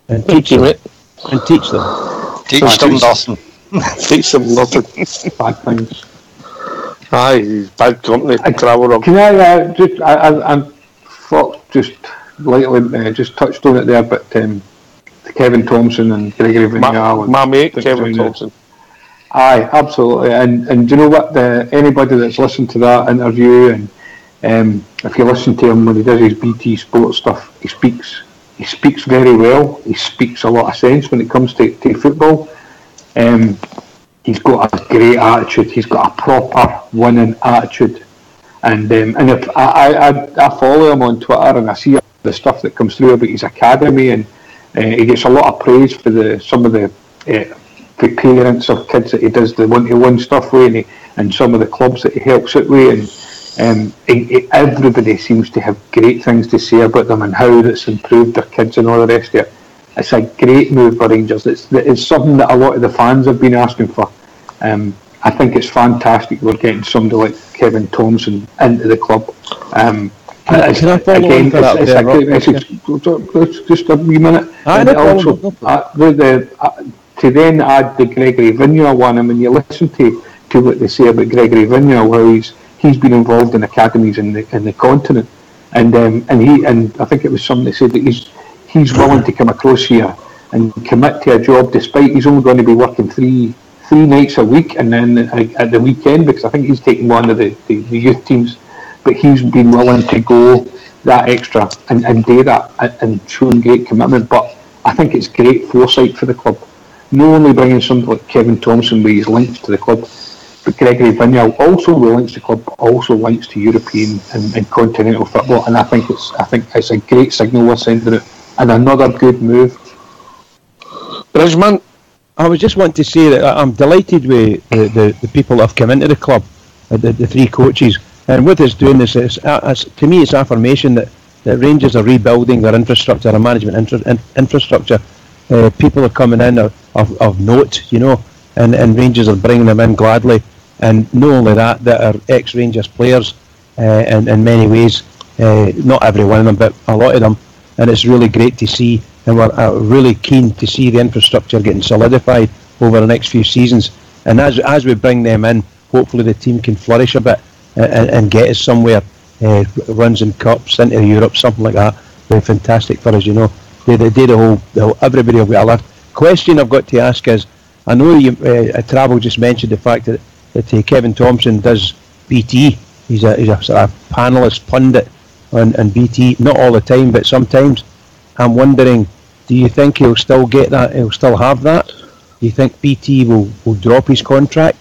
H: And teach them. And teach them.
M: Teach them nothing.
F: Teach them nothing.
K: Bad things.
F: Aye, bad company.
K: Can I and Fox just lightly just touched on it there, but Kevin Thompson and Gregory Vigneault.
F: My mate, Kevin Thompson.
K: Aye, absolutely. And do you know what? Anybody that's listened to that interview, and if you listen to him when he does his BT Sports stuff, he speaks very well. He speaks a lot of sense when it comes to football. He's got a great attitude. He's got a proper winning attitude. And if I follow him on Twitter and I see the stuff that comes through about his academy, and he gets a lot of praise for some of the parents of kids that he does the one-to-one stuff with, and some of the clubs that he helps out with, and everybody seems to have great things to say about them and how that's improved their kids and all the rest of it. It's a great move for Rangers. It's something that a lot of the fans have been asking for. I think it's fantastic we're getting somebody like Kevin Thompson into the club.
H: Can I follow on for that?
K: Just a wee minute. And also, to then add the Gregory Vigneault one, and when you listen to what they say about Gregory Vigneault, how he's been involved in academies in the continent, and I think it was somebody that said that he's willing to come across here and commit to a job despite he's only going to be working three nights a week, and then at the weekend, because I think he's taking one of the youth teams, but he's been willing to go that extra and do that and showing great commitment. But I think it's great foresight for the club. Not only bringing somebody like Kevin Thompson with his links to the club, but Gregory Vigneault also with links to the club, also links to European and continental football, and I think it's a great signal we're sending it, and another good move.
F: Bridgman,
H: I was just wanting to say that I'm delighted with the people that have come into the club, the three coaches, and what it's doing is to me it's affirmation that Rangers are rebuilding their infrastructure, their management infrastructure. People are coming in of note, and Rangers are bringing them in gladly. And not only that are ex-Rangers players in many ways, not every one of them, but a lot of them. And it's really great to see, and we're really keen to see the infrastructure getting solidified over the next few seasons. And as we bring them in, hopefully the team can flourish a bit and get us somewhere, runs in cups, into Europe, something like that. They're fantastic for us, They did the whole everybody will get alert. Question I've got to ask is, I know Travel just mentioned the fact that Kevin Thompson does BT. He's a sort of panelist pundit on BT, not all the time, but sometimes. I'm wondering, do you think he'll still get that? He'll still have that? Do you think BT will drop his contract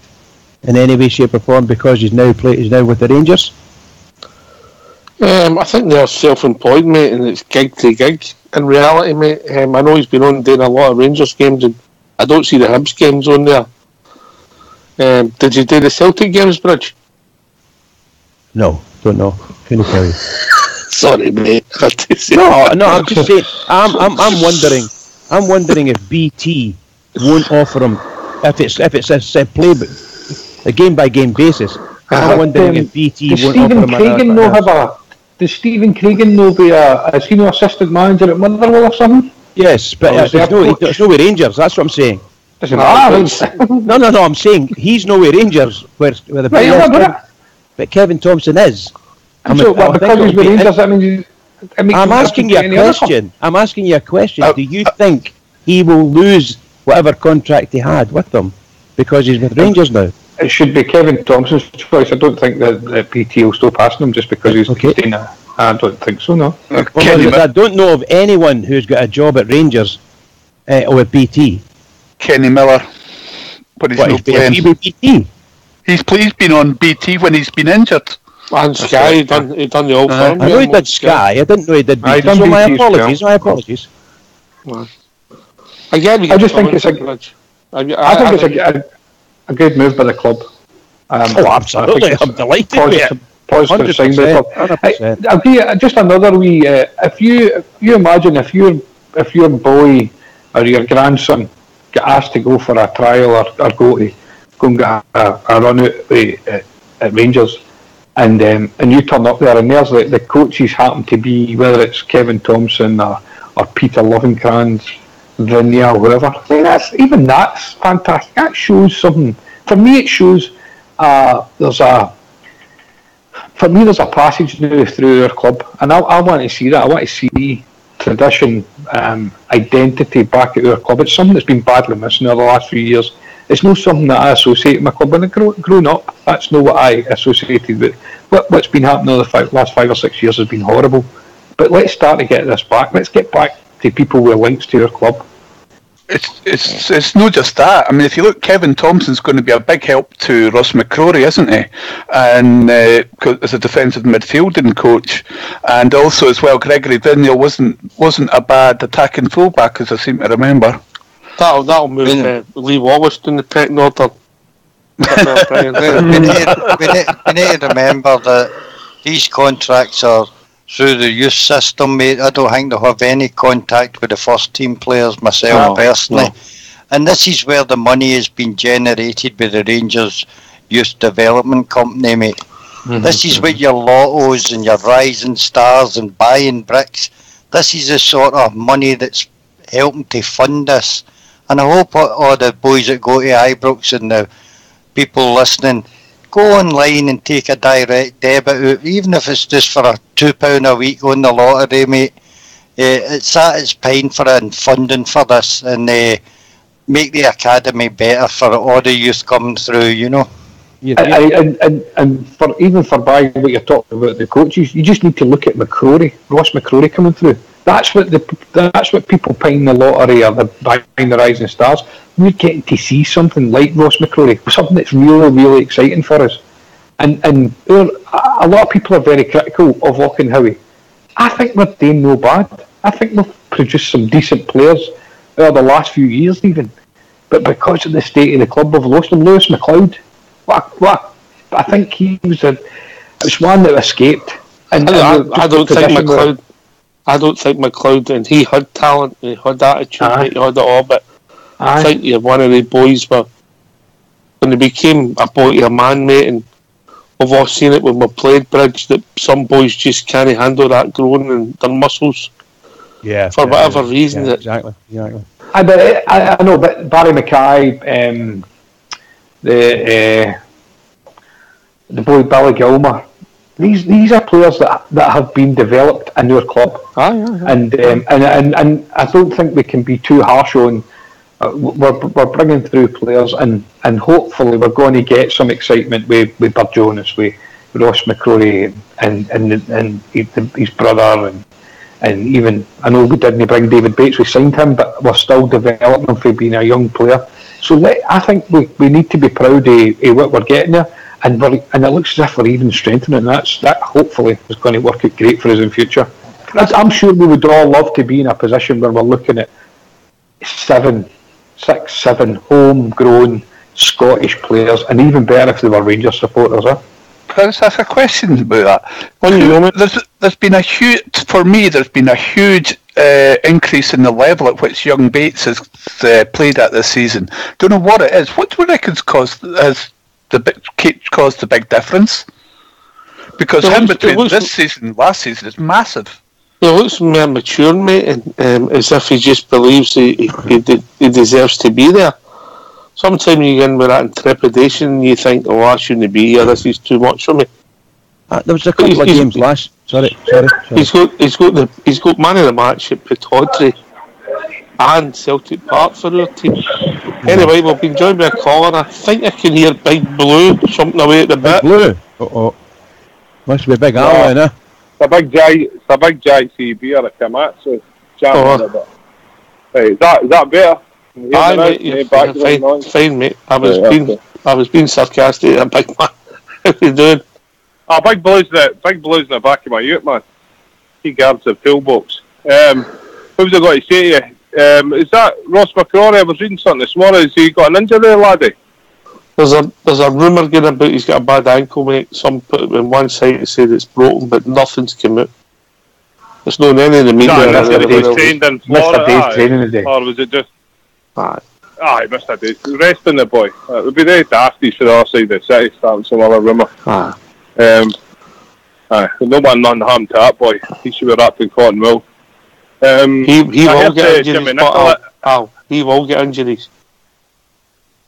H: in any way, shape or form because he's now with the Rangers?
F: I think they're self-employed, mate, and it's gig to gig. In reality, mate, I know he's been on doing a lot of Rangers games, and I don't see the Hibs games on there. Did you do the Celtic games, Bridge?
H: No, don't know. Couldn't tell you.
F: Sorry, mate.
H: No, I'm just saying. I'm wondering if BT won't offer him if it's a playbook, a game by game basis. I'm wondering if BT won't offer him
K: Does Stephen Craigan be a senior assistant manager at Motherwell or something?
H: Yes, but there's no with Rangers. That's what I'm saying. No. I'm saying he's no with Rangers where the but Kevin Thompson is.
K: Because he's with Rangers, that means
H: I'm asking you a question. Do you think he will lose whatever contract he had with them because he's with Rangers now?
K: It should be Kevin Thompson's choice. I don't think that PT will still pass him just because he's staying there. I don't think so, no.
H: I don't know of anyone who's got a job at Rangers or with BT.
L: Kenny Miller, but he's not playing. He's been on BT when he's been injured.
F: And Sky, he done the old firm.
H: I know he did Sky. I didn't know he did BT. So my apologies.
F: Again,
K: I just think it's a good move by the club.
H: Absolutely! I'm delighted with it.
K: Positive sign by the club. I'll give you just another wee. If you imagine if your boy or your grandson get asked to go for a trial or go and get a run out at Rangers, and you turn up there and there's the coaches happen to be whether it's Kevin Thompson or Peter Lovenkrands, Vinia, or whoever. I mean, that's fantastic. That shows something. For me, it shows there's a passage now through our club, and I want to see that. I want to see tradition, identity back at our club. It's something that's been badly missing over the last few years. It's not something that I associate with my club. When I grown up, that's not what I associated with. What's been happening over the last 5 or 6 years has been horrible. But let's start to get this back. Let's get back to people with links to our club.
L: It's not just that. I mean, if you look, Kevin Thompson's going to be a big help to Ross McCrory, isn't he? And as a defensive midfielding coach, and also as well, Gregory Daniel wasn't a bad attacking fullback, as I seem to remember.
F: That'll move Lee Wallace in the pecking order.
M: we need to remember that these contracts are through the youth system, mate. I don't think they'll have any contact with the first team players myself personally. No. And this is where the money has been generated by the Rangers Youth Development Company, mate. Mm-hmm. This is with your lottos and your rising stars and buying bricks. This is the sort of money that's helping to fund this. And I hope all the boys that go to Ibrox and the people listening go online and take a direct debit out, even if it's just for £2 a week on the lottery, mate. It's satisfying for and funding for this, and make the academy better for all the youth coming through, you know.
K: And for buying what you're talking about, the coaches, you just need to look at Ross McCrory coming through. That's what people buying the lottery or buying the Rising Stars. We're getting to see something like Ross McCrory, something that's really, really exciting for us. And a lot of people are very critical of Lachlan Howie. I think we're doing no bad. I think we've produced some decent players over the last few years even. But because of the state of the club, we've lost him. Lewis McLeod. What? I think he was it was one that escaped. And
F: I don't think McLeod. I don't think McLeod, and he had talent, he had attitude, he had it all, but I think you're one of the boys where when they became a boy to a man, mate, and we've all seen it when we played Bridge, that some boys just can't handle that growing and their muscles.
H: Yeah.
F: For whatever reason.
H: Yeah, exactly.
K: I know, but Barry Mackay, the boy Billy Gilmer, these are players that have been developed in our club, and I don't think we can be too harsh on. We're bringing through players, and hopefully we're going to get some excitement with Bud Jonas, with Ross McCrory, and his brother, and even I know we didn't bring David Bates. We signed him, but we're still developing him for being a young player. So I think we need to be proud of what we're getting there. and it looks as if we're even strengthening. That hopefully is going to work out great for us in future. I'm sure we would all love to be in a position where we're looking at 6, 7 homegrown Scottish players, and even better if they were Rangers supporters.
L: That's a question about that. There's been a huge increase in the level at which young Bates has played at this season. Don't know what it is. What do you reckon's caused the big difference? Because him between this season and last season is massive.
F: He looks more mature, mate, and as if he just believes he deserves to be there. Sometimes you get in with that trepidation and you think, oh, I shouldn't be here, this is too much for me.
H: There was a couple of games last... Sorry.
F: He's got man of the match at Pittodrie and Celtic Park for our team. Anyway, we've been joined by a caller. I think I can hear Big Blue jumping away at the bit.
H: Blue? Must be Big Alan, eh?
N: It's a big JCB or a Komatsu jamming a bit. Hey, is that better?
F: Aye, mate, you're fine, mate. I was being sarcastic at Big Man. How you doing?
N: Big Blue's in the back of my ute, man. He guards the pillbox. What was I going to say to you? Is that Ross McCrory? I was reading something this morning. Has he got an injury, laddie?
F: There's a rumour going about he's got a bad ankle, mate. Some put it on one side to say that it's broken, but nothing's come out. There's no any of the media.
N: He's trained in Florida, or was it just? Aye, missed a day. Resting the boy. It would be very nasty for the other side of the city, starting some other rumour. No one none happened to that boy. He should be wrapped in cotton wool.
F: He will get injuries. He will get injuries.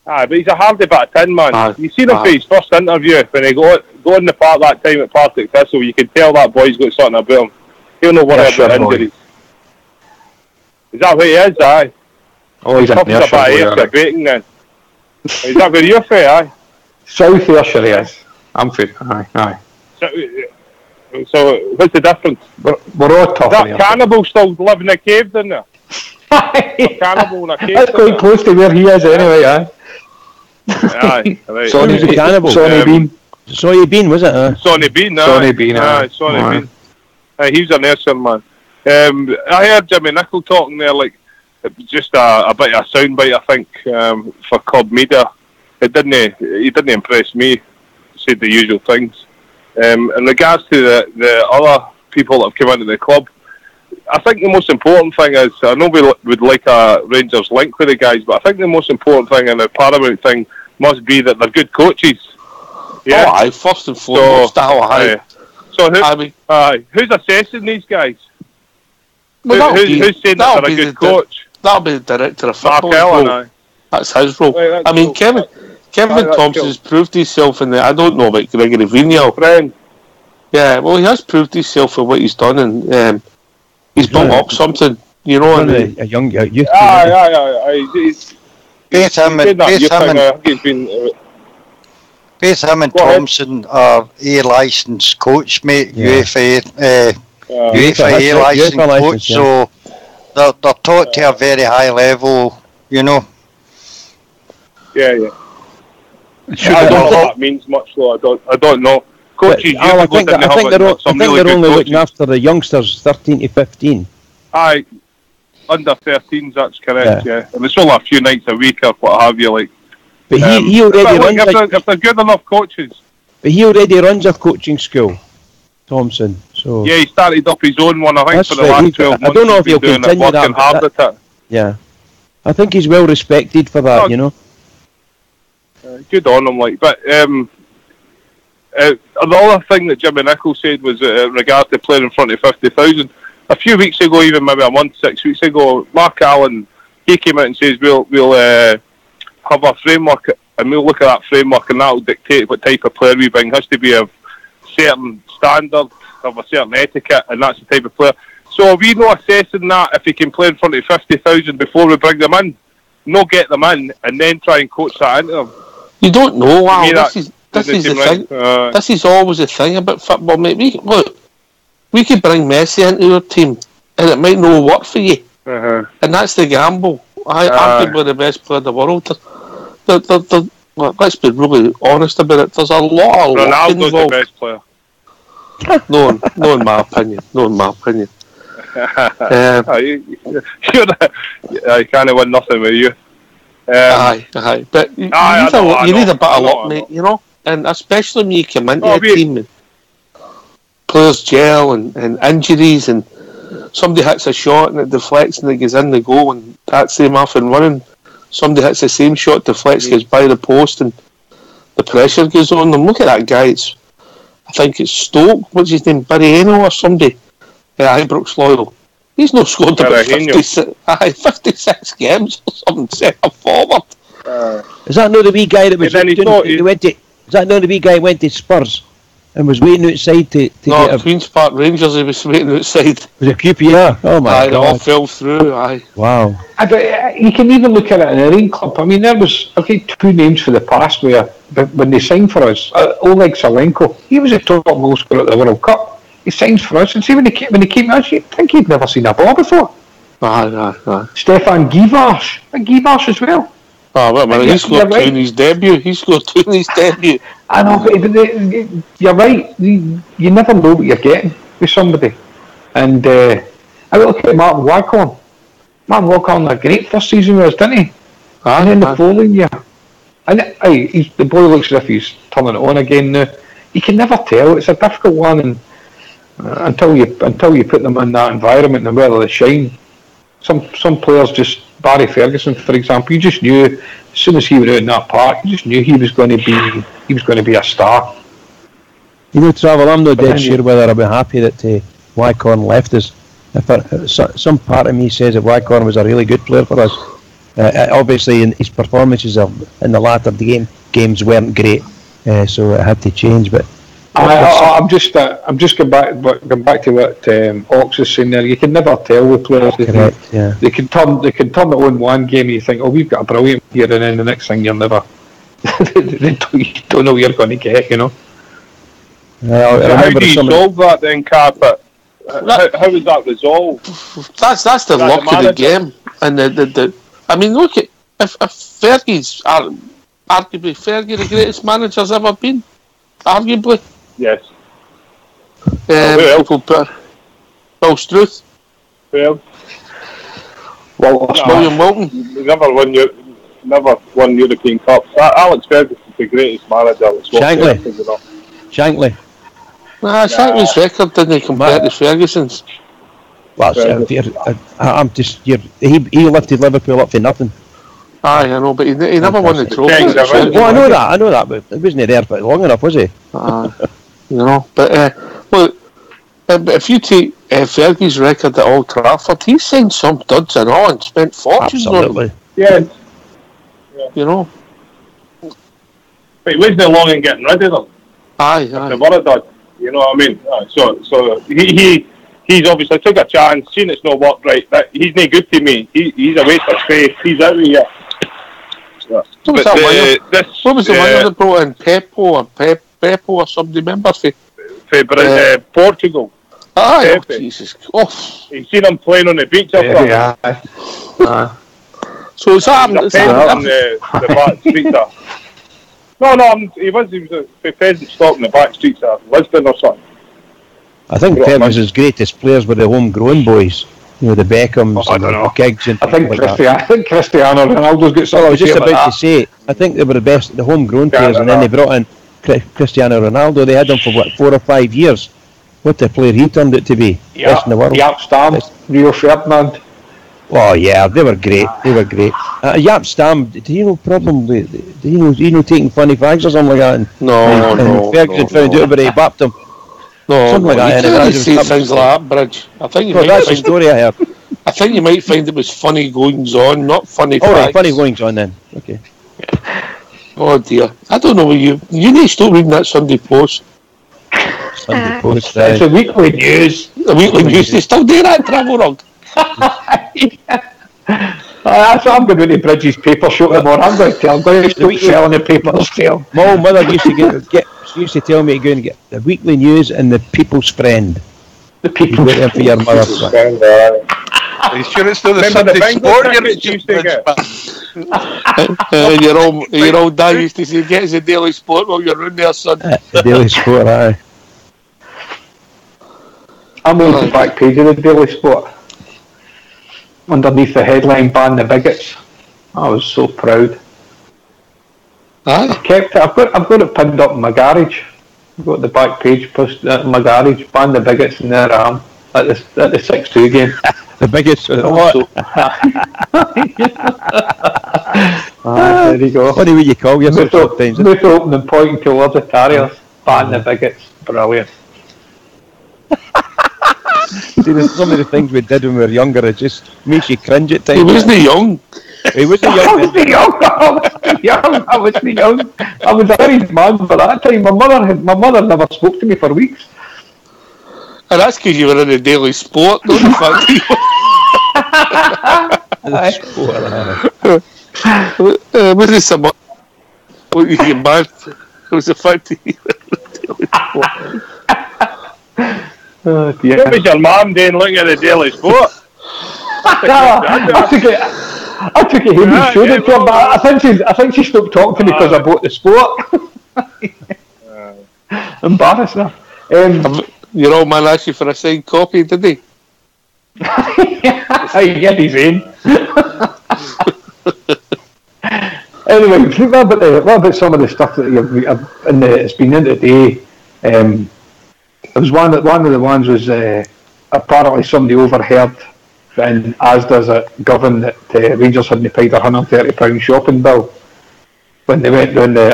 N: But he's a hardy bit of tin, man. You seen him for his first interview when he go in the park that time at Partick Thistle. You can tell that boy's got something about him. He'll know what about injuries. Is that what he is? Aye.
K: Oh, he's a nursery boy.
N: Bacon, then. Is that where you're from, aye?
K: South Ayrshire he is. I'm from, aye.
N: So, what's the difference?
K: We're all tough.
N: Is that cannibal still live in a cave, doesn't there? Cannibal in a cave.
K: That's quite close to where he is anyway, aye.
N: Aye, right.
H: Sonny's a cannibal.
K: Sonny Bean.
H: Sonny Bean, was it?
N: Sonny Bean, aye.
K: Sonny Bean, aye.
N: Sonny Bean. He was a nursery man. I heard Jimmy Nicholl talking there, like, it was just a bit of a soundbite, I think, for club media. He didn't impress me. Said the usual things. In regards to the other people that have come into the club, I think the most important thing is, I know we would like a Rangers link with the guys, but I think the most important thing and the paramount thing must be that they're good coaches. Yeah?
F: Oh, aye, first and foremost.
N: Who's assessing these guys?
F: Well,
N: who's saying that they're a good coach?
F: That'll be the director of football. That's his role.
N: Right,
F: I mean, Kevin Thompson has proved himself in the... I don't know about Gregory Vigneault.
N: Friend.
F: Yeah, well, he has proved himself for what he's done, and he's built up something, you know.
H: A young youth.
N: Aye.
M: Both him and Thompson are A-licensed coach, mate. UEFA A-licensed coach, so they're taught to a very high level, you know.
N: Yeah. I don't know what that means much, though. I don't know. Coaches,
H: I think they're only looking after the youngsters, 13 to 15.
N: Aye, under 13s, that's correct. Yeah, and it's only a few nights a week or what have you, like.
H: But he already runs.
N: If they're good enough coaches.
H: But he already runs a coaching school, Thompson. So
N: yeah, he started up his own one. I think for the last 12 months.
H: I don't know if he'll continue that.
N: Hard at it.
H: Yeah, I think he's well respected for that. You know.
N: Good on him, like. But the other thing that Jimmy Nicholl said was in regard to playing in front of 50,000. A few weeks ago, even maybe a month, 6 weeks ago, Mark Allen, he came out and says we'll have a framework and we'll look at that framework and that'll dictate what type of player we bring. It has to be of certain standard, of a certain etiquette, and that's the type of player. So are we not assessing that if he can play in front of 50,000 before we bring them in? Not get them in and then try and coach that into them?
F: You don't know, Wow. This is the thing. This is always the thing about football, mate. We could bring Messi into our team and it might not work for you. And that's the gamble. Arguably the best player in the world. let's be really honest about it. There's a lot of luck
N: Ronaldo's
F: involved.
N: the best player.
F: No, in my opinion.
N: You can't win nothing with you.
F: Aye. But you need a bit of luck, mate, you know? And especially when you come into a team and players gel and injuries and somebody hits a shot and it deflects and it goes in the goal and that's them off and running. Somebody hits the same shot, deflects, goes by the post and the pressure goes on them. Look at that guy. I think it's Stoke. What's his name? Barry Eno or somebody? Yeah, Ibrox Loyal. He's not scored about 56 games or something. Centre forward.
H: Is that not the wee guy that was Is that not the wee guy who went to Spurs and was waiting outside to get a...
F: Queen's Park Rangers, he was waiting outside.
H: Was it QPR? Oh my God.
F: They all fell through, aye.
H: Wow.
K: You can even look at it in a rain club. I mean, I've got two names for the past where, when they signed for us, Oleg Salenko, he was a top goal scorer at the World Cup. He signs for us, and see when he came out, I think he'd never seen a ball before.
F: Aye.
K: Stefan Givas as well.
F: Oh, wait a minute, he scored two in his debut.
K: I know, but you're right. You never know what you're getting with somebody. And I look at Martin Waghorn. Martin Waghorn had a great first season with us, didn't he? And then the following year. And the boy looks as if he's turning it on again now. You can never tell. It's a difficult one, and until you put them in that environment and whether they shine. Some players just, Barry Ferguson, for example, you just knew as soon as he went out in that park, you just knew he was going to be a star.
H: You know, Travel, I'm not dead sure whether I'll be happy that Waghorn left us. Some part of me says that Waghorn was a really good player for us. Obviously, his performances in the latter games weren't great, so it had to change. But
K: I'm just going back to what Ox is saying there. You can never tell with players.
H: Correct, yeah.
K: They can turn it on one game and you think, oh, we've got a brilliant here, and then the next thing you're never. You don't know what you're going to get, you know.
N: How do you solve that then, Carpet? How is that resolved?
F: That's the luck of the game, and the I mean, look at if Fergie's arguably Fergie the greatest manager's ever been, arguably.
N: Yes.
F: People put Bill Struth.
N: William
F: Wilton.
N: Never won European Cups. Alex Ferguson's the greatest manager.
H: Shankly.
F: Shankly's record didn't compare to Ferguson's.
H: Well, I'm just he lifted Liverpool up for nothing.
F: Aye, I know, but he never won the trophy.
H: Well, I know that, but he wasn't there for long enough, was he?
F: You know, but look, if you take Fergie's record at Old Trafford, he signed some duds and all and spent fortunes on them.
N: Yeah.
F: You know.
N: But he wasn't long in getting rid of them.
F: Aye.
N: They were done. You know what I mean? So he's obviously took a chance, seen it's not worked right. But he's no good to me. He's a waste of space. He's out of here.
F: What was the one that brought in Pepo or somebody, remember? For
N: Portugal.
F: Aye, Jesus.
N: You've seen him playing on the beach up there.
F: Yeah. So is that
N: on the back streets there? No, he was a pheasant stock in the back streets of Lisbon or something.
H: I think Ferguson's greatest players were the homegrown boys. You know, the Beckhams and the Giggs and
K: I think Cristiano Ronaldo's got something.
H: I was just about to say, I think they were the homegrown players, and then they brought in Cristiano Ronaldo. They had him for 4 or 5 years. What a player he turned out to be. Best in the world.
K: Jaap Stam, Rio Ferdinand.
H: Oh yeah, they were great. Jaap Stam, did he no problem with? Did he no taking funny fags or something like that? And Ferguson found out about it, he bapped him. Something like that.
F: You can't say things like that, Bridge. I think
H: that's the story I heard.
F: I think you might find it was funny goings on, not funny.
H: All right, funny goings on then. Okay.
F: Oh dear, I don't know what you need to stop reading that Sunday Post.
H: Sunday Post.
K: It's a weekly news.
F: The weekly news. They still do that, Travel Rug.
K: I'm going to Bridges' paper show tomorrow. I'm going to stop selling the papers to him.
H: My old mother used to tell me to go and get the weekly news and the People's Friend.
K: The People's
H: Friend for your mother.
L: Are you sure it's still the Sunday Sport?
F: your old dad used to say, "Get us a Daily Sport while you're around there, son."
H: The Daily Sport, aye.
K: I'm on the back page of the Daily Sport. Underneath the headline, "Ban the bigots." I was so proud.
F: Aye.
K: I've got it pinned up in my garage. I've got the back page posted in my garage. "Ban the bigots," and there I am at the 6-2 game.
H: The biggest.
K: There you go.
H: Funny what you call yourself sometimes.
K: Smooth opening pointing towards the Terriers. "Ban the bigots." Brilliant.
H: See, there's some of the things we did when we were younger, it just makes you cringe at times.
F: He wasn't young.
H: He wasn't young.
K: I wasn't young. I was a married man by that time. My mother never spoke to me for weeks.
F: And that's because you were in the Daily Sport, don't you? Was it some? What you get mad? It was a fact that you were in the Daily Sport.
K: Oh, dear.
N: What was your mum doing looking at the Daily Sport?
K: I took it home and showed it to her, but I think she stopped talking to me because I bought the Sport. Embarrassed her.
F: Your old man asked you for a signed copy, did he?
K: Yeah, he's in. Anyway, what about some of the stuff that it's been in today? It was one of the ones was apparently somebody overheard in Asda's at Govan that Rangers hadn't paid a £130 shopping bill when the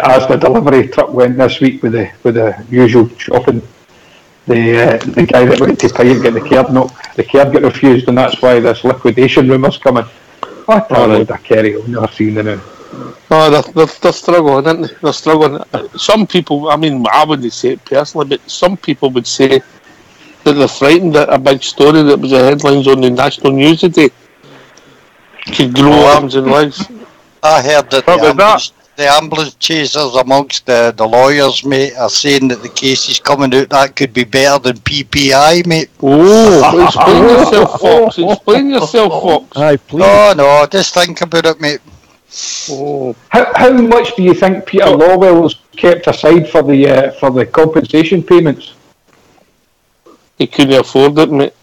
K: Asda delivery truck went this week with the usual shopping. The guy that went to pay and get the card got refused, and that's why this liquidation rumour's coming. What a load of carry I've never seen them now.
F: Oh, they're struggling, aren't they? They're struggling. Some people, I mean, I wouldn't say it personally, but some people would say that they're frightened that a big story that was the headlines on the national news today could grow arms and legs.
M: I heard that the ambulance chasers amongst the lawyers, mate, are saying that the case is coming out that could be better than PPI, mate.
F: Oh, explain yourself, Fox. Explain yourself, Fox.
H: Aye, please.
M: Oh, no, just think about it, mate.
F: Oh.
K: How much do you think Peter Lawwell's kept aside for the compensation payments?
F: He couldn't afford it, mate.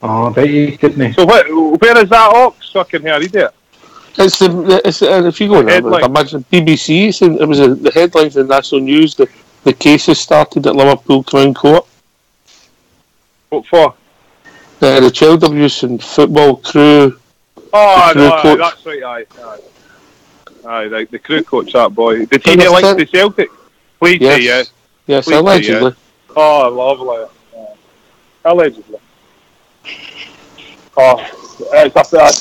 K: Oh, I bet he couldn't.
N: So where is that Ox? So I can hear it.
F: It's if you go on, imagine BBC. It was the headlines in the national news. The case has started at Liverpool Crown Court.
N: What for?
F: The child abuse and football crew.
N: Oh, no, that's right. Aye, the crew coach, that boy. Did he link to Celtic? Please say yes.
F: Yes, allegedly.
N: Yes. Oh, lovely. Allegedly. Oh, it's a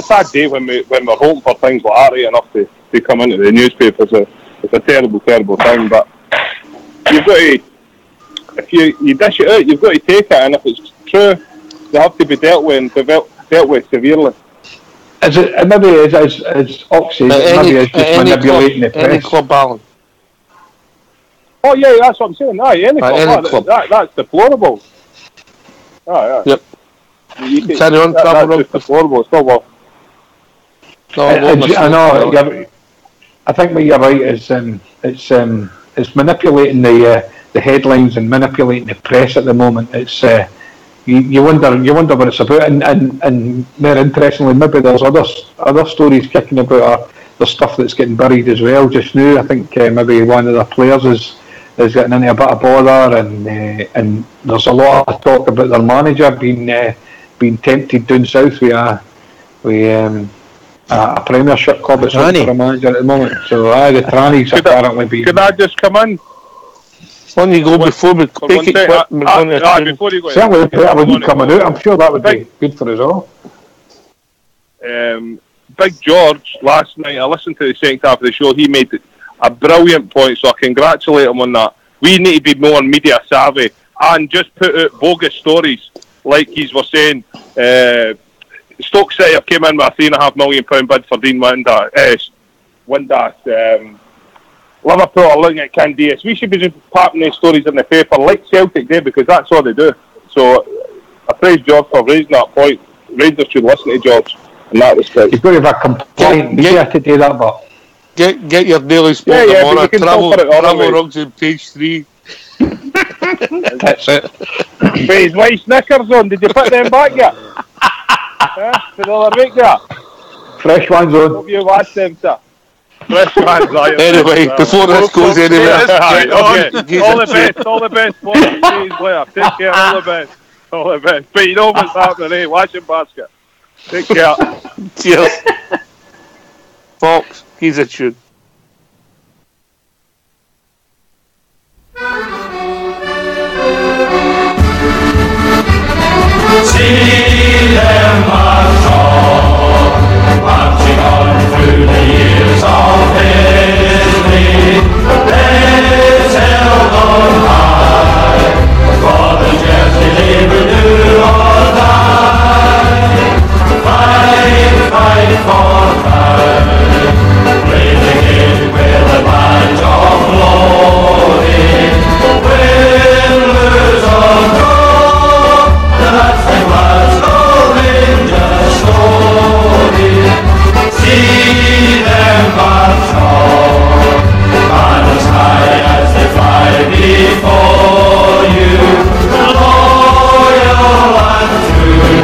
N: sad day when we're hoping for things like that enough to come into the newspapers. It's a terrible, terrible thing. But you've got to, if you dish it out, you've got to take it, and if it's true, they have to be dealt with and dealt with severely.
K: Is it maybe as Oxy? Maybe it's just manipulating the press.
F: Any club, Alan.
N: Oh yeah, that's what I'm saying. Aye, any club. That's deplorable. Aye.
F: Yep. Carry on,
N: that's deplorable. It's not worth.
K: I know. I think what you're right is it's manipulating the headlines and manipulating the press at the moment. It's you wonder what it's about, and more interestingly, maybe there's other stories kicking about the stuff that's getting buried as well just now. I think maybe one of the players is getting into a bit of bother, and there's a lot of talk about their manager being tempted down south with a Premiership club that's looking for a manager at the moment. So the trannies apparently being.
N: Could I just come in?
F: When you go before we take it quick,
N: before you go.
K: Certainly I wouldn't coming out. I'm sure that would be good for us all.
N: Big George last night, I listened to the second half of the show. He made a brilliant point, so I congratulate him on that. We need to be more media savvy and just put out bogus stories like he was saying. Stoke City have came in with a £3.5 million bid for Dean Windass. Liverpool are looking at Candias. We should be just popping these stories in the paper like Celtic did, because that's all they do. So I praise George for raising that point. Rangers should listen to George. in that respect.
K: You've got to have a compliant media to do that, but
F: Get your Daily Sport tomorrow. Travel rugs in page 3.
K: That's it.
N: Wait, his white Snickers on. Did you put them back yet? For the other week there?
K: Fresh ones on.
N: Hope you watched them, sir. Fresh ones, right?
F: Anyway, before this goes anywhere,
N: all the best. Player. Take care, all the best. But you know what's happening, eh? Washing basket. Take care.
F: Cheers. Fox, he's a tune.
O: See them march on, marching on through the years of history. They sailed on high, for the jersey they will do or die. Fight for pride, brave the gate with a badge of glory. Win, lose or draw, that's the Glasgow Rangers story. See them march on, banners high as they fly before you. Loyal and true,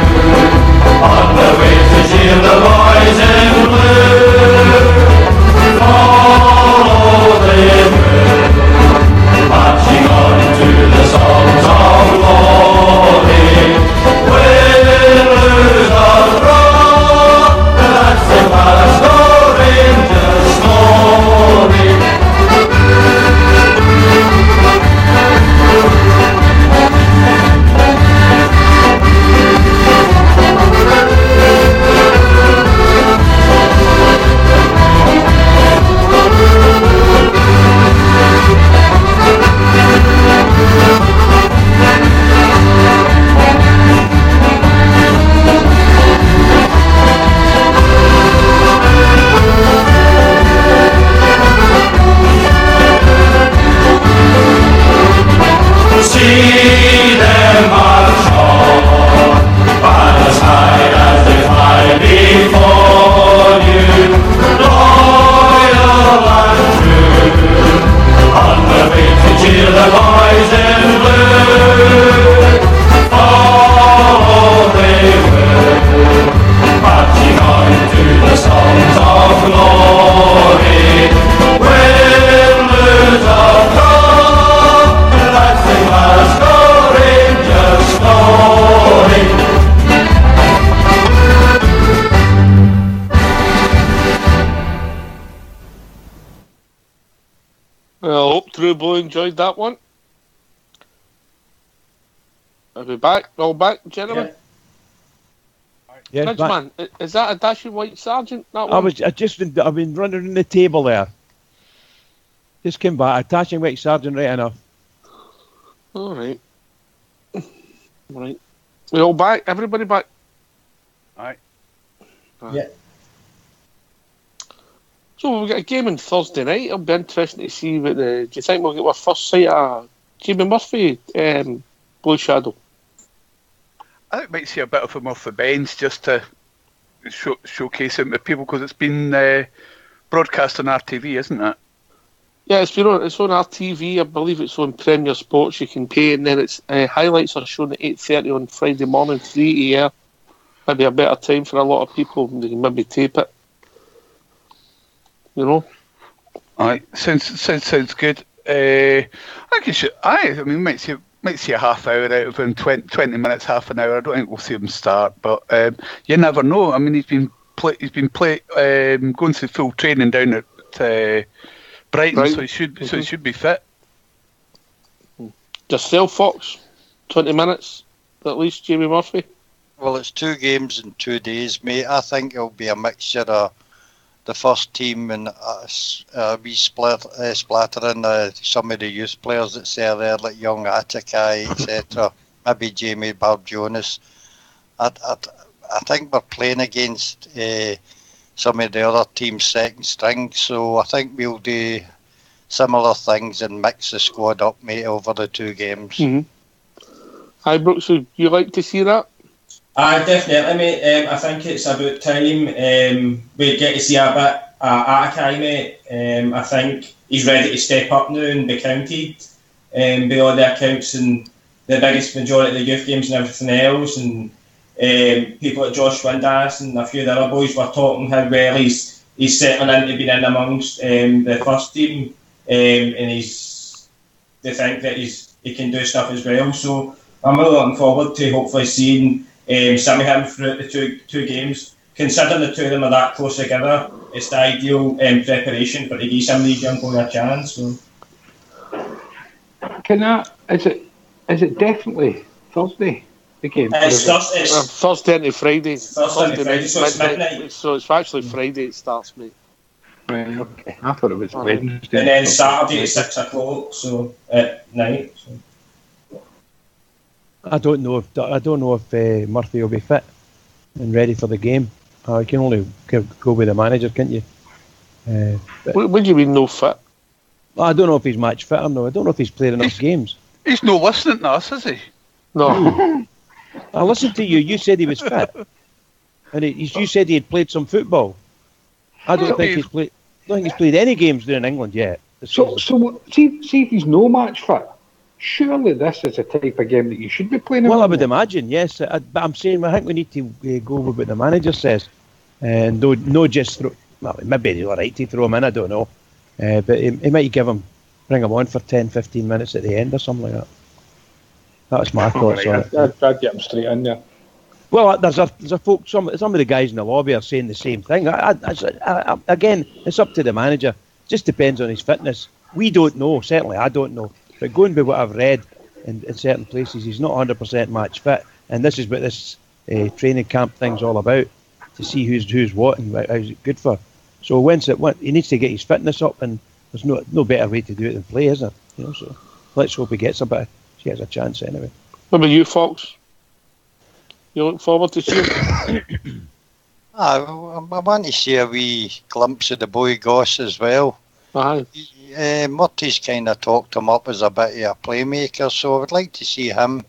O: on the way to cheer the boys in blue. Follow the moon, marching on to the songs of glory. Win, lose or draw, that's the Glasgow Rangers story. See them march on, banners high as they fly before you. Loyal and true, on the way to cheer the boys in blue. Follow they will, marching on to the songs of glory. Win, lose or draw, that's the Glasgow Rangers story.
F: Well, I hope True Blue enjoyed that one. Are we back? All back, gentlemen?
H: Yeah,
F: Bridgeman, is that a dashing white sergeant? That one?
H: I've been running on the table there. Just came back. Attaching white sergeant, right enough.
F: All right. Right. We all back? Everybody back?
L: Aye.
F: Yeah. So we've got a game on Thursday night. It'll be interesting to see what do you think we'll get our first sight of Jamie Murphy, Blue Shadow?
L: I think we might see a bit of him off the bench just to showcase him to people because it's been broadcast on RTV, isn't it?
F: Yeah, it's on RTV. I believe it's on Premier Sports. You can pay, and then it's highlights are shown at 8:30 on Friday morning, 3 a.m. Maybe a better time for a lot of people. They can maybe tape it. You know.
L: Aye, sounds good. I think it should. I mean, might see a half hour out of him, 20 minutes, half an hour. I don't think we'll see him start, but you never know. I mean, he's been going through full training down at Brighton, so he should be fit.
F: Yourself, Fox, 20 minutes at least, Jamie Murphy.
M: Well, it's 2 games in 2 days, mate. I think it'll be a mixture of the first team and we splattering some of the youth players that's there, like young Atakai, etc. Maybe Jamie Bob Jonas. I think we're playing against some of the other team's second string, so I think we'll do similar things and mix the squad up, mate, over the 2 games.
F: Mm-hmm. Hi, Brooks, would you like to see that?
J: Definitely, mate. I think it's about time we get to see a bit of Atakai, mate. I think he's ready to step up now and be counted by all the accounts and the biggest majority of the youth games and everything else. And people like Josh Windass and a few of the other boys were talking how well he's settling into being in amongst the first team, and they think that he can do stuff as well. So I'm really looking forward to hopefully seeing some of him throughout the two games. Considering the two of them are that close together, it's the ideal preparation for to give some of these young boys a chance. So.
K: Is it definitely Thursday? The game?
F: It's Thursday into Friday.
J: Thursday into Friday, so it's midnight.
F: So it's actually Friday it starts, mate.
K: Right, okay. I thought it was Wednesday.
J: And then Saturday at 6 o'clock, so at night. So.
H: I don't know if Murphy will be fit and ready for the game. You can only go with the manager, can't you?
F: What do you mean no fit?
H: I don't know if he's match fit or no. I don't know if he's played enough games.
L: He's no listening to us, is he?
F: No.
H: I listened to you. You said he was fit, and you said he had played some football. I don't think he's played. I don't think he's played any games there in England yet.
K: So see if he's no match fit. Surely this is a type of game that you should be playing.
H: Well, I would imagine, yes. But I'm saying I think we need to go with what the manager says, and no just throw. Well, maybe he's all right to throw him in. I don't know, but he might bring him on for 10-15 minutes at the end or something like that. That's my thoughts on it.
K: I'd get him straight in there.
H: Well, there's a folk. Some of the guys in the lobby are saying the same thing. Again, it's up to the manager. It just depends on his fitness. We don't know. Certainly, I don't know. But going by what I've read in certain places, he's not 100% match fit. And this is what this training camp thing's all about, to see who's what and how's it good for. So he needs to get his fitness up, and there's no better way to do it than play, is there? So let's hope he gets a chance anyway.
F: What about you, Fox? You look forward to seeing?
M: I want to see a wee glimpse of the boy Goss as well. Murty's kind of talked him up as a bit of a playmaker, so I would like to see him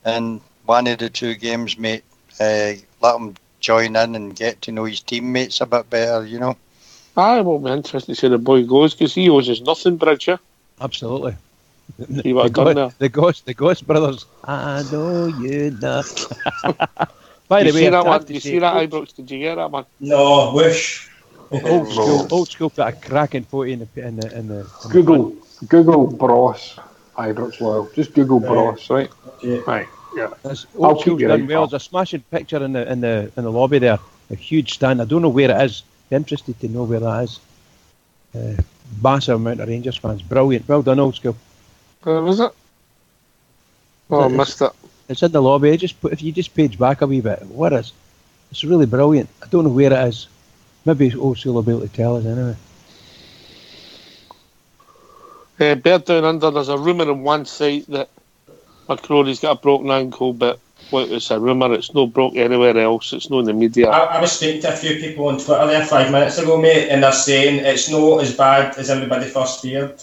M: in one of the two games, mate. Let him join in and get to know his teammates a bit better,
F: I won't be interested to see the boy goes, because he owes us nothing, Bridger.
H: Absolutely.
F: See what I've done there?
H: The Ghost brothers. I know you know. By the way,
F: you see that, Ibrox? Did you get that one?
J: No, wish.
H: Old school put a cracking photo in the
K: Google Bros Ibrox Loyal. Just Google Bros, right?
J: Yeah.
K: Right. Yeah.
H: Old school's done well. There's a smashing picture in the lobby there. A huge stand. I don't know where it is. Be interested to know where that is. Massive amount of Rangers fans. Brilliant. Well done, Old School.
F: Was it? Oh, I missed it.
H: It's in the lobby. If you just page back a wee bit, where is? It's really brilliant. I don't know where it is. Maybe Old School will be able to tell us anyway.
F: Bird Down Under, there's a rumour on one site that McCrory's got a broken ankle, but it's a rumour. It's not broke anywhere else. It's not in the media.
J: I was speaking to a few people on Twitter there 5 minutes ago, mate, and they're saying it's not as bad as everybody first feared.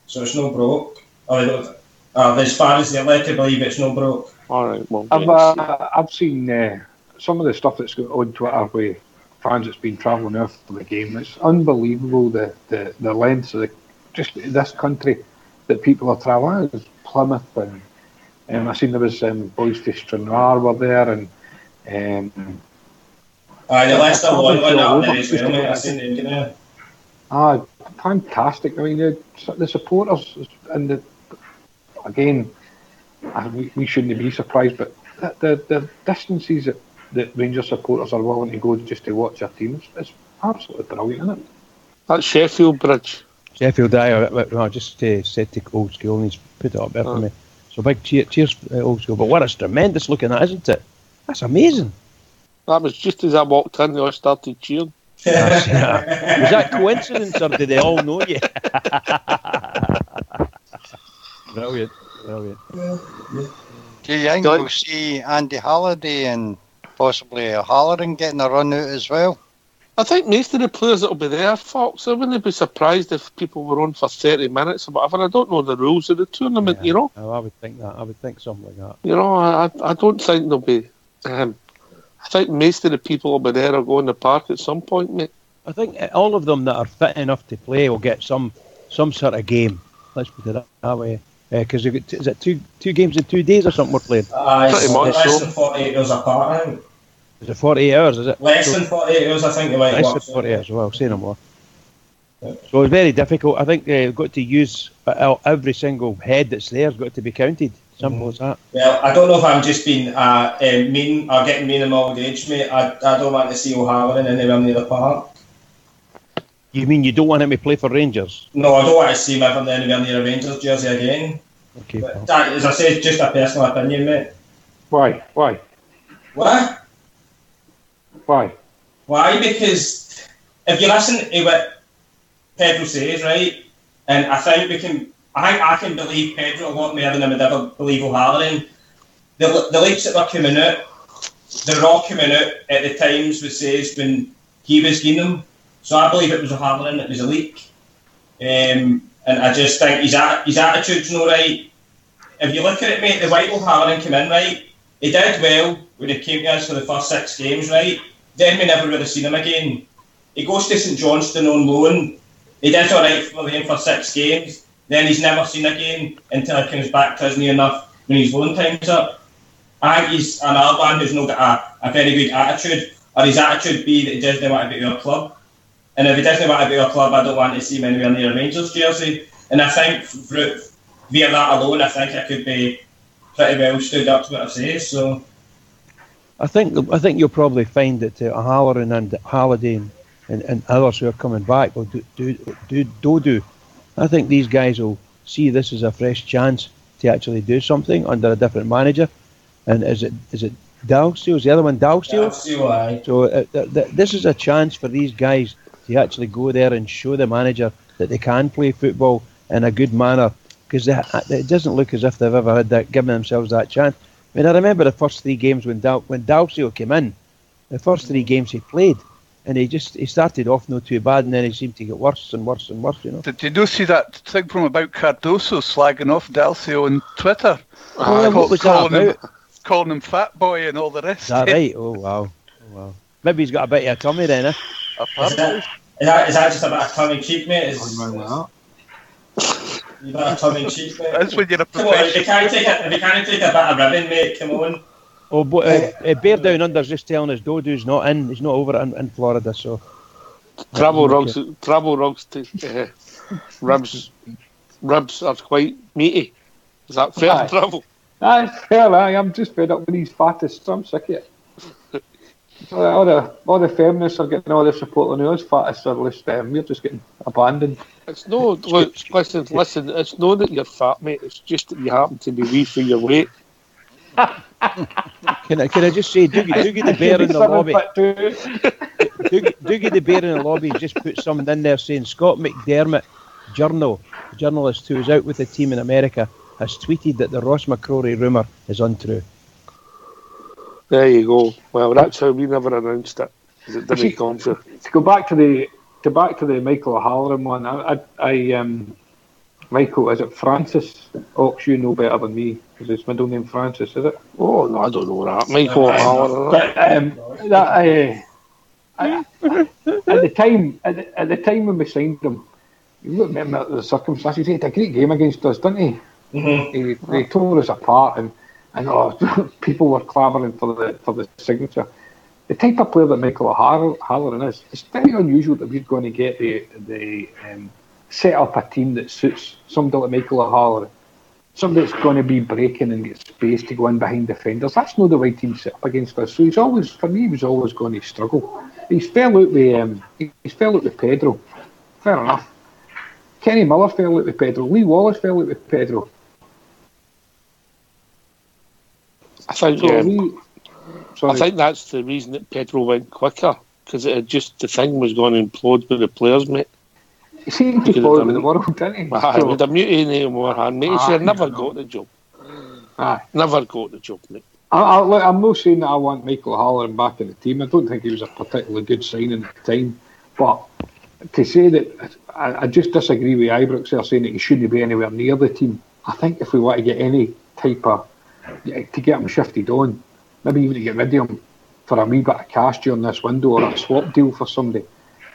J: So it's not broke. As far as they're led to believe, it's not broke.
F: All right. Well,
K: I've seen some of the stuff that's got on Twitter with fans that's been travelling out for the game. It's unbelievable the lengths of just this country that people are travelling. It's Plymouth and I seen there was boys from Stranraer were there and
J: the Leicester one went up there as well, mate. I seen them getting there.
K: Fantastic. I mean the supporters and again we shouldn't be surprised, but the distances that Rangers supporters are willing to go just to watch their team is absolutely brilliant, isn't it?
F: That's Sheffield Bridge.
H: Sheffield, I just said to Old School and he's put it up there for me. So big cheers Old School. But what it's tremendous looking at, isn't it? That's amazing.
F: That was just as I walked in, they all started cheering.
H: Was that coincidence or did they all know you? Brilliant.
M: Do you think we'll see Andy Halliday and possibly Halloran getting a run out as well?
F: I think most of the players that will be there, Fox, I wouldn't be surprised if people were on for 30 minutes or whatever. I don't know the rules of the tournament,
H: I would think that. I would think something like that.
F: I don't think they'll be I think most of the people over there are going to the park at some point, mate.
H: I think all of them that are fit enough to play will get some sort of game. Let's put it that way. Because is it two games in 2 days or something we're playing?
J: Pretty much less than 48 hours apart, I think.
H: Is it 48 hours, is it?
J: Less than 48 hours, I think it might
H: Less
J: work.
H: than 48 hours, well, say no more. So it's very difficult. I think they've got to use every single head that's there has got to be counted. Simple as that.
J: Well, I don't know if I'm just being mean or getting mean in my old age, mate. I don't want to see O'Halloran anywhere near the park.
H: You mean you don't want him to play for Rangers?
J: No, I don't want to see him ever anywhere near a Rangers jersey again.
H: Okay.
J: But that, as I say, it's just a personal opinion, mate.
K: Why? Why?
J: What?
K: Why?
J: Why? Because if you listen to what Pedro says, right, and I think I can believe Pedro a lot more than I would ever believe O'Halloran. The leaks that were coming out, they were all coming out at the times we says when he was getting them. So I believe it was O'Halloran that was a leak. And I just think his attitude's not right. If you look at it, mate, the White O'Halloran came in, right, he did well when he came to us for the first 6 games, right? Then we never really seen him again. He goes to St Johnstone on loan. He did alright for them for 6 games. Then he's never seen again until he comes back to us near enough when his loan time's up. I think he's another one who's not got a very good attitude, or his attitude be that he doesn't want to be our club. And if he doesn't want to be our club, I don't want to see him anywhere near a Rangers jersey. And I think via that alone, I think I could be pretty well stood up to what I say. So
H: I think you'll probably find that O'Halloran and Halliday and others who are coming back will do. I think these guys will see this as a fresh chance to actually do something under a different manager. And is it Dalziel? Is the other one Dalziel?
J: Dalziel, aye.
H: So this is a chance for these guys to actually go there and show the manager that they can play football in a good manner, because it doesn't look as if they've ever had that, given themselves that chance. I mean, I remember the first 3 games when Dalziel came in, the first 3 games he played, and he started off not too bad, and then he seemed to get worse and worse and worse, you know.
L: Did you see that thing from about Cardoso slagging off Dalziel on Twitter?
H: What was that about?
L: Calling him fat boy and all the rest.
H: Is that right? Oh wow. Maybe he's got a bit of a tummy then, eh?
J: Is that just a bit of tongue in cheek, mate? You got a tongue in cheek, mate.
L: That's when you're a professional.
J: Come on, if you can't take a bit of ribbon, mate, come on.
H: Oh, but Bear Down Under's just telling us Dodu's not in. He's not over in Florida, so.
F: Travel rugs. Ribs are quite meaty. Is that fair,
K: Aye.
F: Travel?
K: That's fair, I'm just fed up with these fattists. I'm sick of it. All the feminists are getting all the support on us. Fattists are we're just getting abandoned.
F: It's no, look, listen. It's not that you're fat, mate. It's just that you happen to be wee for your weight.
H: Can I just say, Doogie the Bear in the lobby. Doogie the Bear in the lobby just put something in there saying Scott McDermott, journalist who is out with the team in America, has tweeted that the Ross McCrory rumour is untrue.
F: There you go. Well, that's how we never announced it. It didn't come to.
K: To go back to the Michael O'Halloran one, Michael, is it Francis? Ox, you know better than me, because his middle name Francis, is it?
F: Oh no, I don't know that. Michael O'Halloran.
K: At the time when we signed him, you remember the circumstances. He had a great game against us, didn't he?
J: Mm-hmm.
K: He tore us apart, and people were clamouring for the signature. The type of player that Michael O'Halloran is, it's very unusual that we're going to get the set up a team that suits somebody like Michael O'Halloran. Somebody that's going to be breaking and get space to go in behind defenders. That's not the right team set up against us. So he was always going to struggle. He's fell out with Pedro. Fair enough. Kenny Miller fell out with Pedro. Lee Wallace fell out with Pedro.
F: I think that's the reason that Pedro went quicker, because the thing was going to implode with the players, mate.
K: He seemed to fall with the world, didn't he?
F: With a mutiny in one hand, mate. He never got the job. Never got the job, mate.
K: I'm not saying that I want Michael O'Halloran back in the team. I don't think he was a particularly good signing at the time. But to say that, I just disagree with Ibrox there saying that he shouldn't be anywhere near the team. I think if we want to get any type of, to get him shifted on, maybe even to get rid of him, for a wee bit of cash during this window or a swap deal for somebody.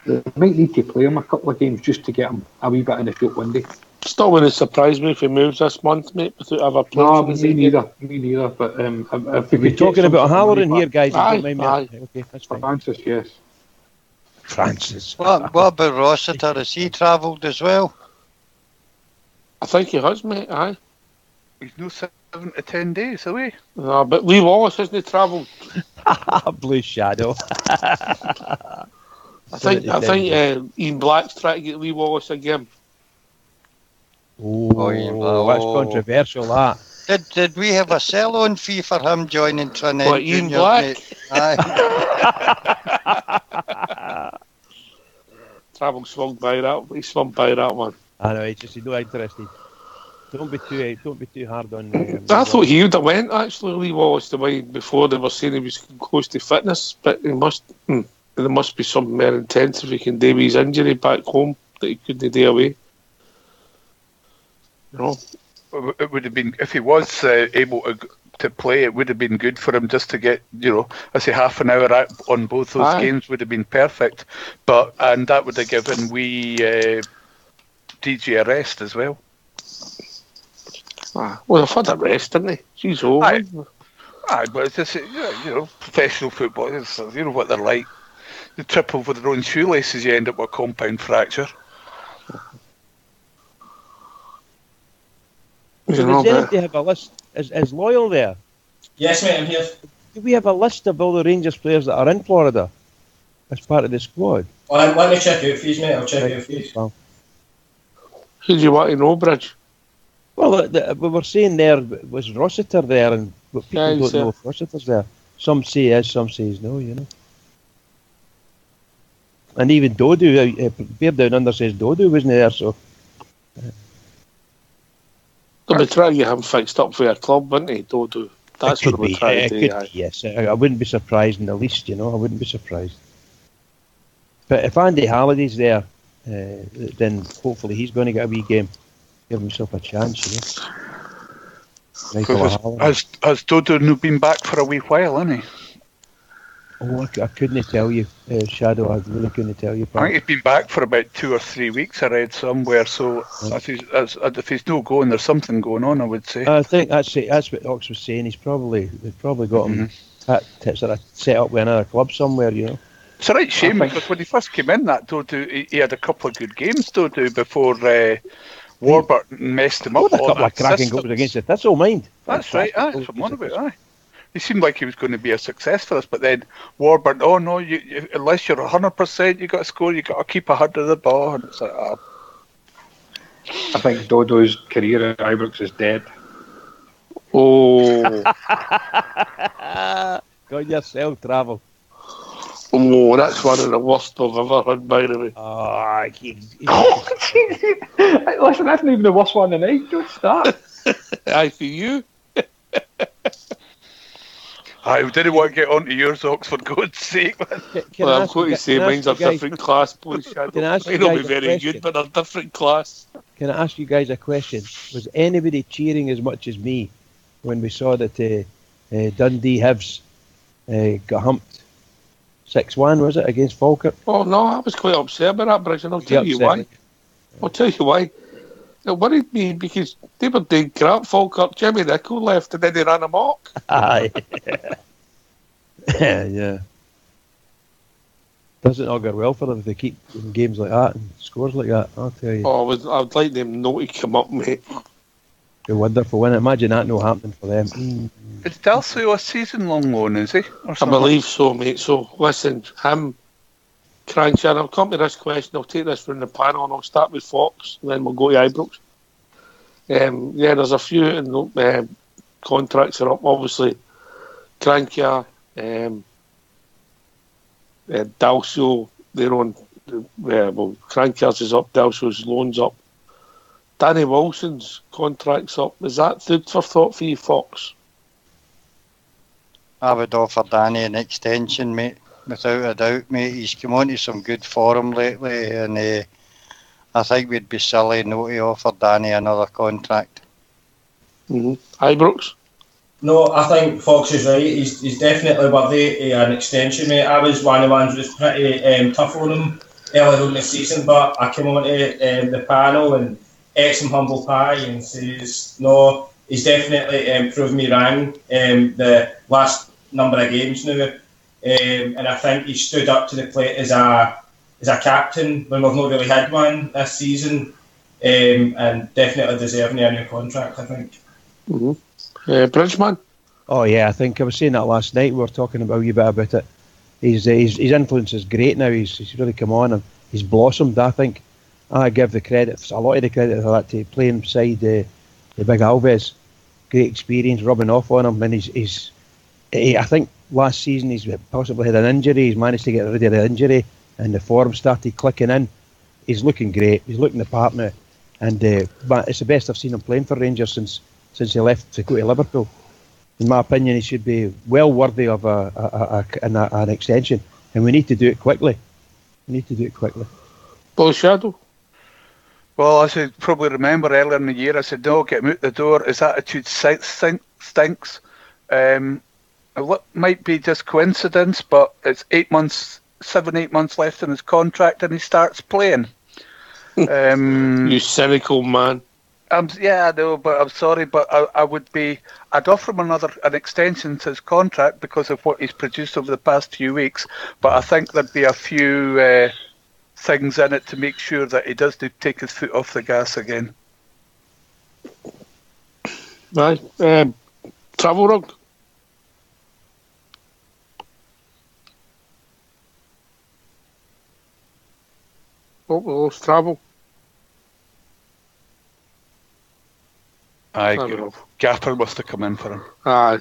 K: They might need to play him a couple of games just to get him a wee bit in the field window.
F: Still wouldn't surprise me if he moves this month, mate, without ever playing
K: No,
F: for us
K: me
F: again.
K: neither. But if
H: We're talking about Halloran here, guys.
F: Aye,
H: Don't mind me.
F: aye.
H: Okay, that's fine.
K: Francis, yes.
H: Francis.
M: What about Rossiter? Has he travelled as well?
F: I think he has, mate, aye.
L: He's no 7 to 10 days away.
F: No, but Lee Wallace hasn't travelled.
H: Blue Shadow.
F: I think Ian Black's trying to get Lee Wallace again.
H: Oh, that's controversial, that.
M: Did we have a sell-on fee for him joining Trinidad?
F: What, Ian
M: Juniors,
F: Black?
M: mate? Aye.
F: Travel swung by that. He swung by that one.
H: I know, he's not interested. Don't be too hard on.
F: I thought he would have went actually, Lee Wallace, the way before they were saying he was close to fitness, but there must be something more intensive he can do with his injury back home that he couldn't do away. You know,
L: It would have been, if he was able to play, it would have been good for him just to get, I say half an hour out on both those games would have been perfect. And that would have given DJ a rest as well.
F: Well, they've had a rest, didn't they? She's over.
L: Aye, but it's just, professional footballers, you know what they're like. You trip over their own shoelaces, you end up with a compound fracture.
H: So does anybody have a list? Is Loyal there?
J: Yes, mate, I'm here.
H: Do we have a list of all the Rangers players that are in Florida as part of the squad?
J: Well, let me check out for you, mate. I'll check out for you.
H: Well,
F: who do you want to know, Bridge?
H: Well, we were saying there, was Rossiter there, and people don't know if Rossiter's there. Some say yes, some say no, And even Dodu, Bear Down Under says Dodu wasn't there, so...
F: They'll be trying to get him fixed up for your club, wouldn't he, Dodu? That's what we're trying to do,
H: yes. I wouldn't be surprised in the least, I wouldn't be surprised. But if Andy Halliday's there, then hopefully he's going to get a wee game. Give himself a chance,
L: Has Dodo been back for a wee while, hasn't he?
H: Oh, I couldn't tell you, Shadow. I really couldn't tell you.
L: I think he's been back for about 2 or 3 weeks. I read somewhere. So if he's no going, there's something going on, I would say.
H: I think that's what Ox was saying. They've probably got him sort of set up with another club somewhere,
L: It's a right shame because when he first came in, that Dodo, he had a couple of good games, Dodo, before Warburton messed him up.
H: A couple of cracking goals against the Thistle, mind.
L: That's right. That's what I'm on about. Aye. He seemed like he was going to be a success for us, but then Warburton, oh no, you, unless you're 100%, you got to score, you got to keep ahead of the ball, and it's like,
K: I think Dodo's career at Ibrox is dead.
F: Oh.
H: Got yourself travel.
F: Oh, that's one of the worst I've ever heard, by the way.
K: Listen, that's not even the worst one tonight. Don't start.
F: Aye, for you.
L: I didn't want to get onto yours, Ox, for God's sake, man.
F: Well, I'm going to say mine's a different class, please, Shadow.
H: Can I ask you
F: Mine will
H: guys
F: be
H: a
F: very
H: question?
F: good, but they're different class.
H: Can I ask you guys a question? Was anybody cheering as much as me when we saw that Dundee Hibs got humped 6-1, was it, against Falkirk?
F: Oh, no, I was quite upset about that, Bridge, and I'll tell you why. I'll tell you why. It worried me because they were doing crap. Falkirk, Jimmy Nicholl left and then they ran amok.
H: Aye. Yeah. Doesn't augur well for them if they keep in games like that and scores like that, I'll tell you.
F: Oh, I would like them not to come up, mate.
H: Be wonderful, wouldn't it? Imagine that not happening for them.
L: Is Dalsey a season-long loan, is he?
F: I believe so, mate. So, listen, him, Cranshaw, I'll come to this question. I'll take this from the panel and I'll start with Fox and then we'll go to Ibrox. Yeah, there's a few and contracts are up, obviously. Cranshaw, Dalsey, they're on. Well, Crankers is up, Dalsey's loan's up. Danny Wilson's contract's up. Is that food for thought for you, Fox?
M: I would offer Danny an extension, mate. Without a doubt, mate. He's come on to some good form lately, and I think we'd be silly not to offer Danny another contract.
F: Ibrox?
J: No, I think Fox is right. He's definitely worthy of an extension, mate. I was one of the ones who was pretty tough on him earlier on the season, but I came on to the panel and ate some humble pie and says, no, he's definitely proved me wrong the last number of games now. And I think he stood up to the plate as a captain when we've not really had one this season, and definitely deserving a new contract, I think.
F: Bridgman?
H: Oh yeah, I think I was saying that last night. We were talking about a wee bit about it. His influence is great now. He's really come on and he's blossomed. I think I give a lot of the credit for that to playing beside the big Alves. Great experience, rubbing off on him, and I think last season he's possibly had an injury. He's managed to get rid of the injury, and the form started clicking in. He's looking great. He's looking the part now, and but it's the best I've seen him playing for Rangers since he left to go to Liverpool. In my opinion, he should be well worthy of an extension, and we need to do it quickly.
F: Paul Shadow?
L: Well, as you probably remember earlier in the year, I said, no, get him out the door. His attitude stinks. It might be just coincidence, but it's 8 months left in his contract and he starts playing.
F: You cynical man.
L: Yeah, I know, but I'm sorry, but I'd offer him an extension to his contract because of what he's produced over the past few weeks, but I think there'd be a few things in it to make sure that he does take his foot off the gas again.
F: Right. Travel rug? Oh, we lost Travel.
L: Aye, Gaffer must have come in for him.
F: Aye.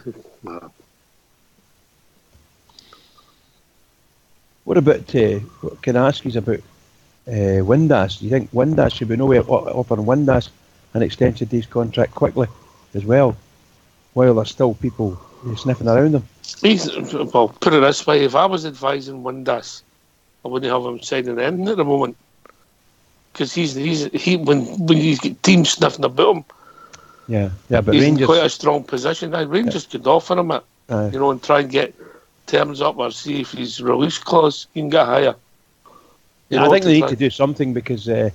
H: What about, can I ask you about Windass? Do you think Windass should be no way offering Windass an extension to his contract quickly as well, while there's still people sniffing around him?
F: Well, put it this way, if I was advising Windass, I wouldn't have him signing anything at the moment. Because when he's got teams sniffing about him,
H: but
F: he's
H: Rangers
F: in quite a strong position. Rangers could offer him it, and try and get terms up or see if his release clause can get higher.
H: I think they need to do something because, it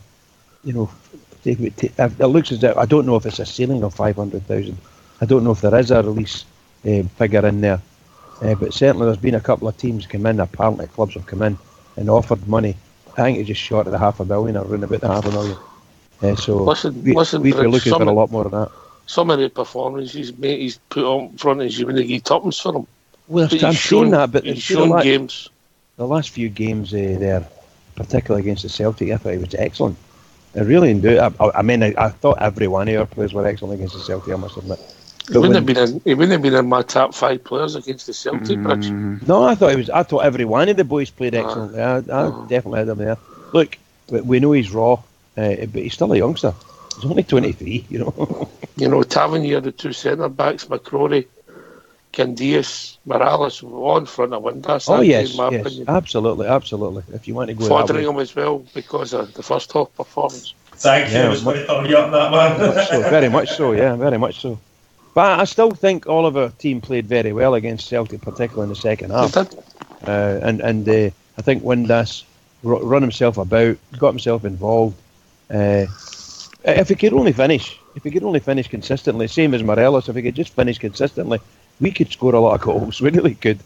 H: looks as though, I don't know if it's a ceiling of 500,000. I don't know if there is a release figure in there, but certainly there's been a couple of teams come in. Apparently, clubs have come in and offered money. I think it's just short of the $500,000 or around about the $500,000. So we'd be looking for a lot more of that.
F: Some of the performances he's put on front is you wouldn't get tuppence for him.
H: Well, I'm saying that, but
F: he's shown games.
H: The last few games there, particularly against the Celtic, I thought he was excellent. I really do. I thought every one of our players were excellent against the Celtic, I must admit.
F: He wouldn't have been in my top 5 players against the Celtic match.
H: No, I thought every one of the boys played excellently. I definitely had him there. Look, we know he's raw, but he's still a youngster. He's only 23,
F: Tavernier, the 2 centre backs, McCrory, Candias, Morales, on front of Windass.
H: Oh yes, absolutely. If you want to go
F: Foderingham as well because of the first half performance.
J: Thank you. I was going to turn you up that man.
H: Very much so. But I still think all of our team played very well against Celtic, particularly in the second half. And I think Windass run himself about, got himself involved. If he could only finish consistently, same as Morelos, if he could just finish consistently, we could score a lot of goals. We really could.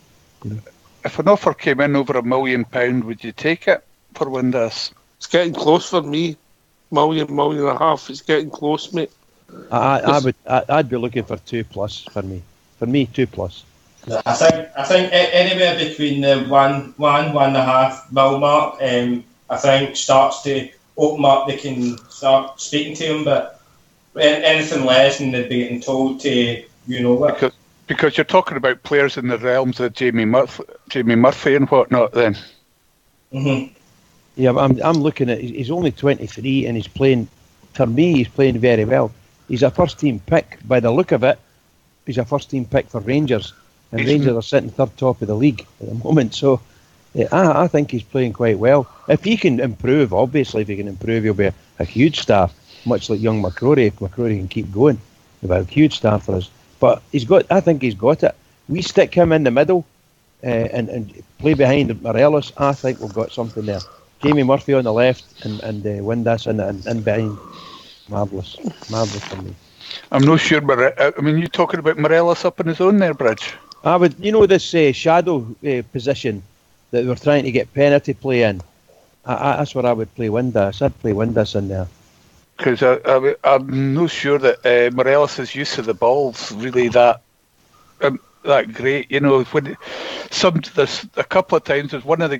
L: If an offer came in over £1 million, would you take it for Windass?
F: It's getting close for me. $1.5 million. It's getting close, mate.
H: I'd be looking for 2+ for me. For me, 2+.
J: I think anywhere between the 1.5 mil mark, I think starts to open up. They can start speaking to him, but anything less, and they'd be getting told to what.
L: Because you're talking about players in the realms of Jamie Murphy and whatnot. Then.
J: Mm-hmm.
H: Yeah, but I'm looking at. He's only 23 and he's playing. For me, he's playing very well. He's a first-team pick. By the look of it, he's a first-team pick for Rangers. And Rangers are sitting third top of the league at the moment. So I think he's playing quite well. If he can improve, obviously, if he can improve, he'll be a huge star, much like young McCrory. If McCrory can keep going, he'll be a huge star for us. But I think he's got it. We stick him in the middle and play behind Morelos. I think we've got something there. Jamie Murphy on the left and Windass and behind. Marvellous for me.
L: I'm not sure, I mean, you're talking about Morelos up on his own there, Bridge?
H: I would, this shadow position that we're trying to get penalty play in. That's where I would play Windass. I'd play Windass in there.
L: Because I'm not sure that Morelos' use of the ball's really that great. There's a couple of times. There's one of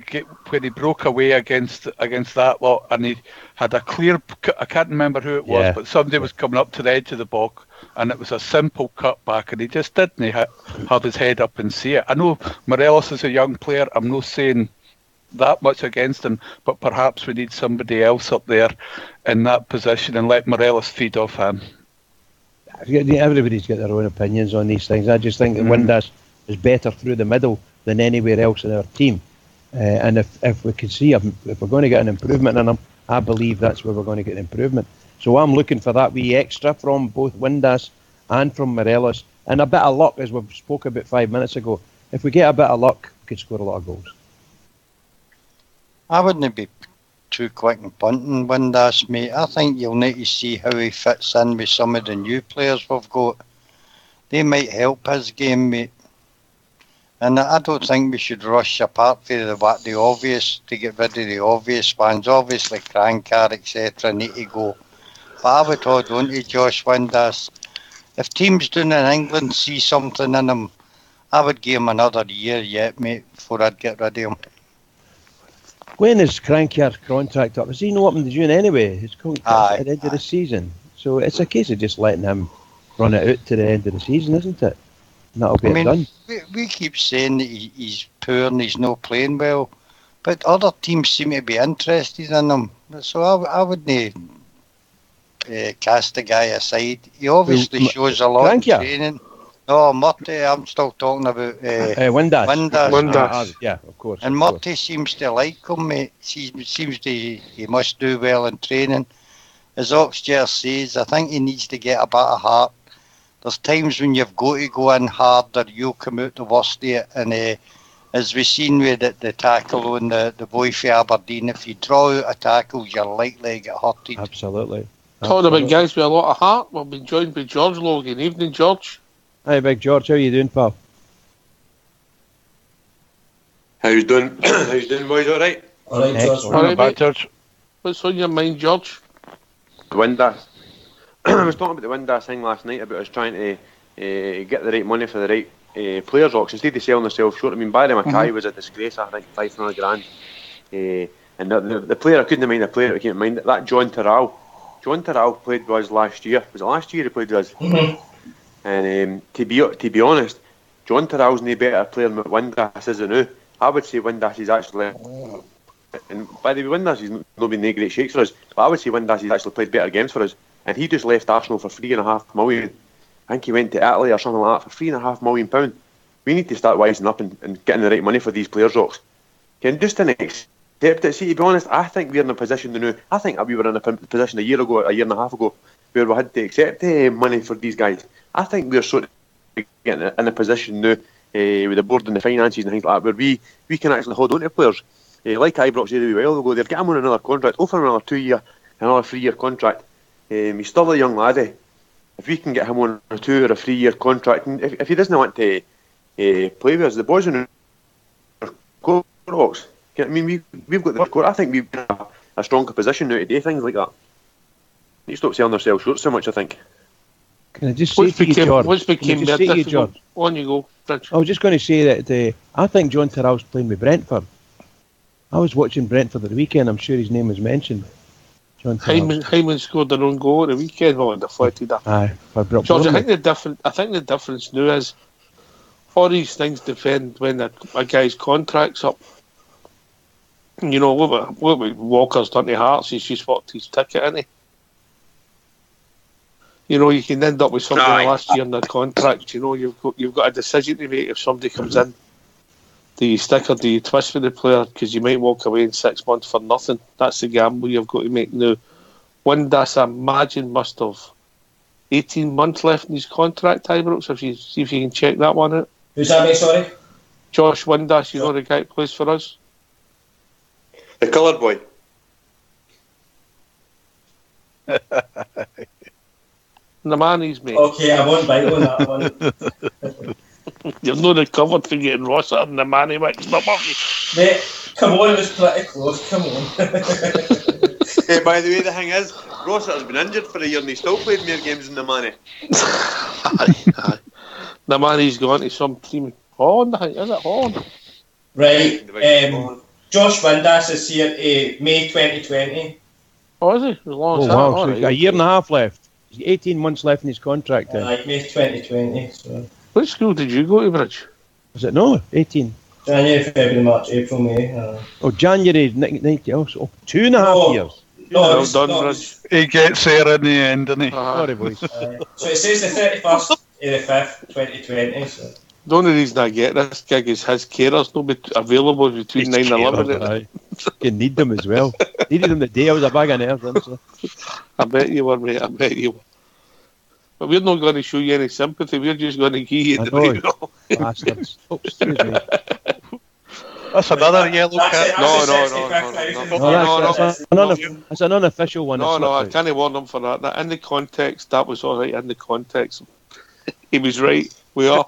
L: when he broke away against that lot, and he had a clear. I can't remember who it was, but somebody was coming up to the edge of the box, and it was a simple cut back, and he just didn't have his head up and see it. I know Morelos is a young player. I'm not saying that much against him, but perhaps we need somebody else up there in that position and let Morelos feed off him.
H: Everybody's got their own opinions on these things. I just think that Windass is better through the middle than anywhere else in our team. And if we can see if we're going to get an improvement in him, I believe that's where we're going to get an improvement. So I'm looking for that wee extra from both Windass and from Morelos, and a bit of luck, as we spoke about 5 minutes ago. If we get a bit of luck, we could score a lot of goals.
M: I wouldn't be too quick in punting Windass, mate. I think you'll need to see how he fits in with some of the new players we've got. They might help his game, mate. And I don't think we should rush apart for the obvious, to get rid of the obvious ones. Obviously, Crankar, etc. need to go. But I would hold on to Josh Windass. If teams down in England see something in him, I would give him another year yet, mate, before I'd get rid of him.
H: When is Crankyard's contract up? Is he not up in June anyway? His contract at the end of the season. So it's a case of just letting him run it out to the end of the season, isn't it? And that'll be done.
M: We keep saying that he's poor and he's not playing well, but other teams seem to be interested in him. So I wouldn't cast the guy aside. He obviously shows a lot of training. No, Murty, I'm still talking about
H: Windass. Yeah, of course.
M: And Murty seems to like him, mate. He must do well in training. As Oxger says, I think he needs to get a bit of heart. There's times when you've got to go in hard or you'll come out the worst of it. And as we've seen with the tackle on the boy for Aberdeen, if you draw out a tackle, you're likely to get hurted.
H: Absolutely.
F: Talking about guys with a lot of heart, we've been joined by George Logan. Evening, George.
H: Hi, Big George. How are you doing, pal?
P: How you doing? How you doing, boys? All right?
F: All right, George. All right, George. What's on your mind, George?
P: The Windass. I was talking about the Windass thing last night about us trying to get the right money for the right players auction instead of selling themselves short. I mean, Barry Mackay was a disgrace. I think $500,000. And the player, I couldn't mind the player that came to mind. That John Terrell. John Terrell played with us last year. Was it last year he played with us? And to be honest, John Terrell's no better player than Windass is now. I would say Windass is actually, and by the way, Windass has not been no great shakes for us, but I would say Windass has actually played better games for us. And he just left Arsenal for $3.5 million. I think he went to Italy or something like that for £3.5 million. We need to start wising up and getting the right money for these players, Rocks. Can just accept it. See, to be honest, I think we're in a position now. I think we were in a position a year and a half ago, where we had to accept money for these guys. I think we're sort of getting in a position now with the board and the finances and things like that, where we can actually hold on to players. Like Ibrox said a while ago, they've got him on another contract, offer him another 2-year, another 3-year contract. He's still a young laddie. If we can get him on a 2 or a 3-year contract, and if he doesn't want to play with us, the boys in the court box. I mean, we've got the court. I think we've got a stronger position now to do things like that. We need to stop selling ourselves short so much, I think.
H: Can I just say to you, George?
F: What's became their difficult? On you go, Rich.
H: I was just going to say that I think John Terrell's playing with Brentford. I was watching Brentford at the weekend. I'm sure his name was mentioned. John
F: Hyman scored their own goal at the weekend. Well, deflected that.
H: Aye,
F: George, I think the difference now is all these things depend when a guy's contract's up. You know, what Walker's done to Hearts, he's just fucked his ticket, isn't he? You know, you can end up with something last year in their contract. You know, you've got a decision to make if somebody comes in. Do you stick or do you twist for the player? Because you might walk away in 6 months for nothing. That's the gamble you've got to make now. Windass, I imagine, must have 18 months left in his contract, Ibrox. See if you can check that one out.
J: Who's that, mate? Sorry?
F: Josh Windass, you know the guy that plays for us?
P: The coloured boy.
F: The man he's mate.
J: Okay, I won't bite on that one.
F: You're not recovered for getting Ross and the man he mixed up.
J: Mate, come on, it was pretty close, come on.
P: Hey, by the way, the thing is, Rossiter has been injured for a year and he still played more games than the Manny.
F: Aye. The man he's gone to some team. Holland, I think, is it Holland?
J: Right, Josh Windass is here May 2020.
F: Oh, is he? As long as that.
H: Wow,
F: All
H: so
F: right.
H: a year and a half left. He's 18 months left in his contract.
J: Like May 2020. So.
F: What school did you go to, Bridge?
H: Was it no? 18.
J: January, February, March, April, May.
H: Oh, January 90. Oh, so 2.5 years.
J: No,
F: well
J: it's
F: done,
J: not.
F: Bridge.
L: He gets there in the end, doesn't he?
H: Sorry, boys.
J: So it says the 31st of the 5th, 2020. So.
F: The only reason I get this gig is his carers not be available between 9 and 11.
H: You need them as well. Needed them the day I was a bag of nerves. So.
F: I bet you were, mate. I bet you were. But we're not going to show you any sympathy. We're just going to give you the right.
H: Bastards. Oh, excuse me.
L: That's another yellow card.
H: That's an unofficial one.
F: No, I can't warn them for that. In the context, that was all right. In the context, he was right. We are.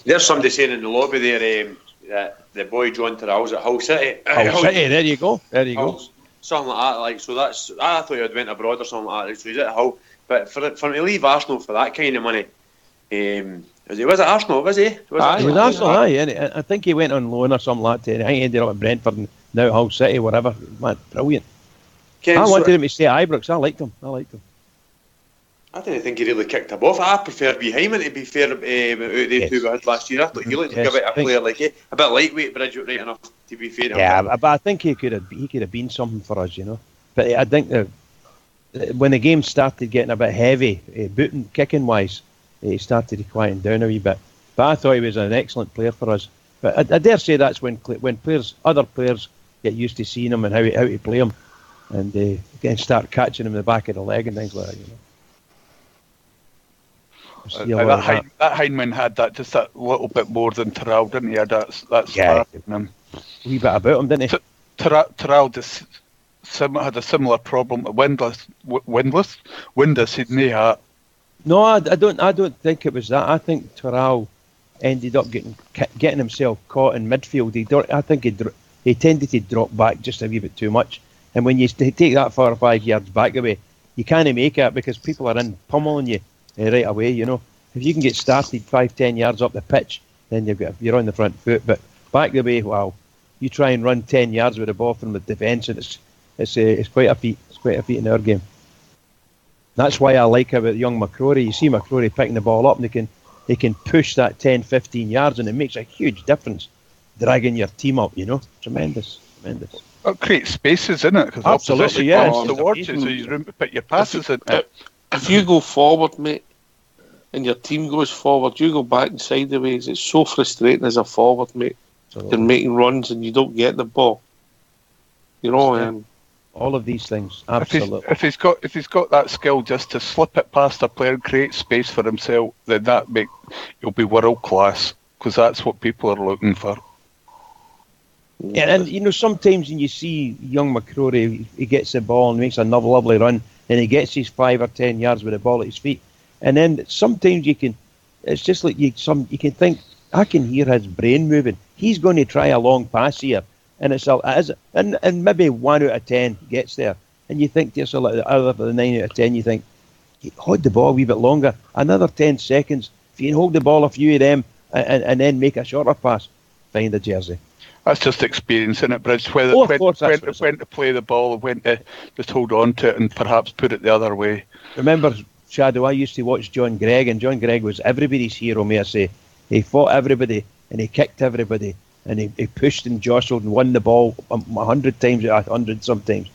P: There's somebody saying in the lobby there that the boy John Terrell's at Hull City.
H: Hull City, there you go. There you go.
P: Something like that. Like, so that's. I thought he had went abroad or something like that. So he's at Hull. But for him to leave Arsenal for that kind of money, was it Arsenal? Was he?
H: It was Arsenal. Aye. I think he went on loan or something like that. I think he ended up at Brentford and now Hull City, whatever. Man, brilliant. I wanted him to stay at Ibrox. I liked him.
P: I didn't think he really kicked him off. I preferred Hyman, to be fair, out the two we had last year. I thought he looked like a player like a bit lightweight, Bridget, right enough, to be fair.
H: Yeah, but I think he could have been something for us, you know. But I think when the game started getting a bit heavy, booting, kicking wise, he started to quieten down a wee bit. But I thought he was an excellent player for us. But I dare say that's when other players get used to seeing him and how to play him, and again start catching him in the back of the leg and things like that, you know.
L: That Heinemann had that just a little bit more than Terrell, didn't he? That's
H: yeah, a wee bit about him, didn't he?
L: Terrell just had a similar problem at Windlass, didn't he?
H: No, I don't think it was that. I think Terrell ended up getting himself caught in midfield. I think he tended to drop back just a wee bit too much. And when you take that 4 or 5 yards back away, you can't make it because people are in pummeling you right away, you know. If you can get started 5-10 yards up the pitch, then you're on the front foot. But back the way, wow, you try and run 10 yards with the ball from the defence, and it's quite a feat. It's quite a feat in our game. That's why I like about young McCrory. You see McCrory picking the ball up, and they can push that 10-15 yards, and it makes a huge difference, dragging your team up. You know, tremendous.
L: It creates spaces, isn't it? Because
H: absolutely, yeah.
L: Towards you, so you room to put your passes in.
F: If you go forward, mate, and your team goes forward, you go back and sideways. It's so frustrating as a forward, mate. Absolutely. You're making runs and you don't get the ball. You know,
H: all of these things. Absolutely.
L: If he's got that skill just to slip it past a player and create space for himself, then he'll be world class, because that's what people are looking for.
H: Yeah, and you know, sometimes when you see young McCrory, he gets the ball and makes a lovely run, and he gets his 5 or 10 yards with the ball at his feet, and then sometimes it's just like you can think, I can hear his brain moving. He's going to try a long pass here, and and maybe 1 out of 10 gets there, and you think to yourself, other than 9 out of 10, you think, hold the ball a wee bit longer, another 10 seconds. If you can hold the ball a few of them, and then make a shorter pass, find the jersey.
L: That's just experience, isn't it, Bridge? When to play the ball, when to just hold on to it and perhaps put it the other way.
H: Remember, Shadow, I used to watch John Gregg, and John Gregg was everybody's hero, may I say. He fought everybody, and he kicked everybody, and he pushed and jostled and won the ball 100 times, 100 sometimes.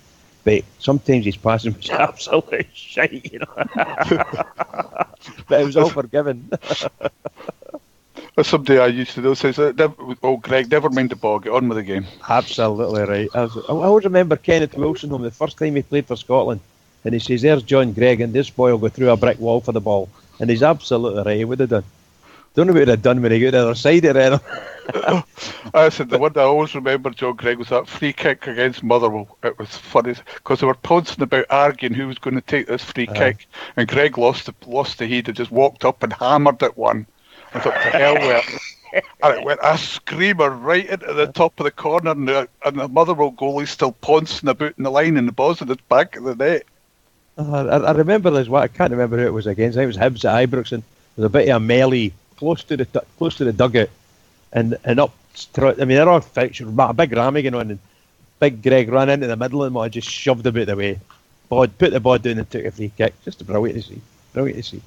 H: But sometimes his passing was absolutely shite, you know. But it was all forgiven.
L: Somebody I used to know says, Greg, never mind the ball, get on with the game.
H: Absolutely right. I always remember Kenneth Wilson the first time he played for Scotland, and he says, "There's John Gregg, and this boy will go through a brick wall for the ball." And he's absolutely right. He would have done. Don't know what he'd have done when he got to the other side of it.
L: I said the one I always remember, John Gregg, was that free kick against Motherwell. It was funny because they were constantly about arguing who was going to take this free kick, and Gregg lost the heat and just walked up and hammered it one. I thought, to hell with it. And it went a screamer right into the top of the corner, and the Motherwell goalie still pouncing about in the line, and the ball's in the back of the net.
H: I remember this. I can't remember who it was against. I think it was Hibs at Ibrox, and there was a bit of a melee close to the dugout, and up. I mean, they're all fixture, a big rammy going on, and big Greg ran into the middle, and I just shoved him out the way. Put the ball down and took a free kick. Just brilliant to see. Brilliant to see.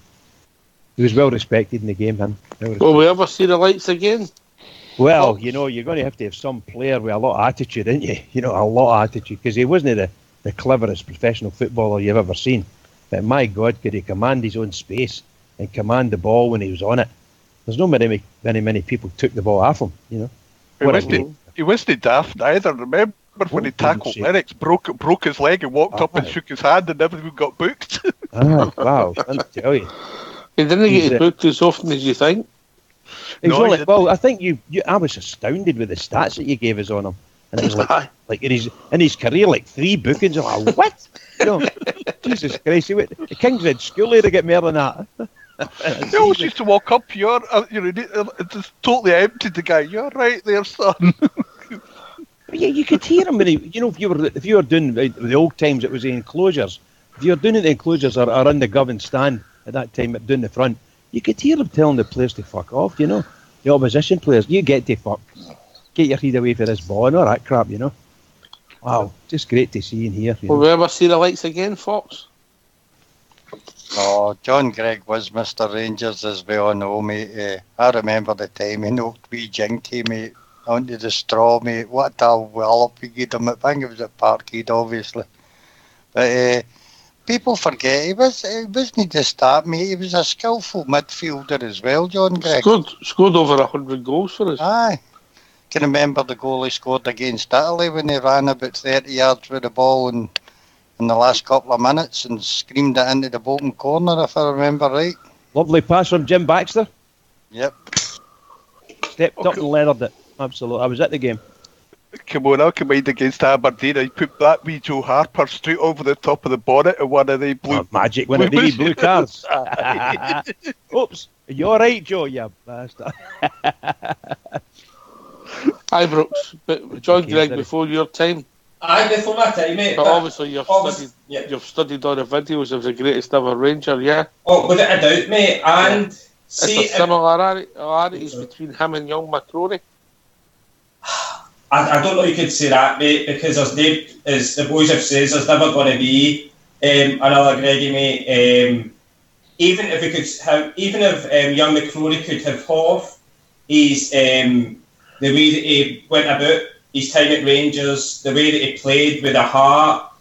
H: He was well respected in the game, him.
F: Will we ever see the lights again?
H: Well, you know, you're going to have some player with a lot of attitude, aren't you? You know, a lot of attitude, because he wasn't the cleverest professional footballer you've ever seen. But my God, could he command his own space and command the ball when he was on it? There's no many people took the ball off him, you know.
L: He wasn't daft either. Remember when he tackled Lennox, broke his leg and walked up and shook his hand, and everyone got booked.
H: Wow, I tell you.
F: He didn't get booked as often as you think.
H: No, well, I think I was astounded with the stats that you gave us on him, and it was like in his career, like 3 bookings. I'm like, what? You know, Jesus Christ! The Kingshead school here to get more than that.
L: He always used to walk up. It's just totally empty. The guy, you're right there, son.
H: Yeah, you could hear him when he, you know, if you were doing the old times, it was the enclosures. If you were doing it in the enclosures or in the government stand at that time, down the front, you could hear him telling the players to fuck off. You know, the opposition players, you get to fuck, get your head away for this ball and all that crap. You know. Wow, just great to see and hear.
F: Will we ever see the lights again, Fox?
M: Oh, John Gregg was Mr. Rangers, as we all know, mate. I remember the time he knocked wee Jinky, mate, onto the straw, mate. What a wallop he gave him. I think it was at Parkhead, obviously. But people forget, he wasn't just that, mate. He was a skillful midfielder as well, John Gregg.
F: Scored over 100 goals for us.
M: Aye. Can remember the goal he scored against Italy when he ran about 30 yards with the ball in the last couple of minutes and screamed it into the bottom corner, if I remember right.
H: Lovely pass from Jim Baxter.
M: Yep.
H: Stepped up and leathered it. Absolutely. I was at the game.
L: Come on, I'll come against Aberdeen. I put that wee Joe Harper straight over the top of the bonnet and one of the blue...
H: magic, when it did blue cards. Oops. Are you all right, Joe, you bastard?
F: Ibrox, but John Gregg, before your time.
J: Aye, before my time, mate.
F: But obviously you've studied all the videos of the greatest ever Ranger, yeah?
J: Oh, without a doubt, mate. And
F: see, it's a similarities between him and young McCrory.
J: I don't know if you could say that, mate, because as the boys have said, there's never going to be another Greggy, mate. Even if young McCrory could have half his the way that he went about his time at Rangers, the way that he played with a heart,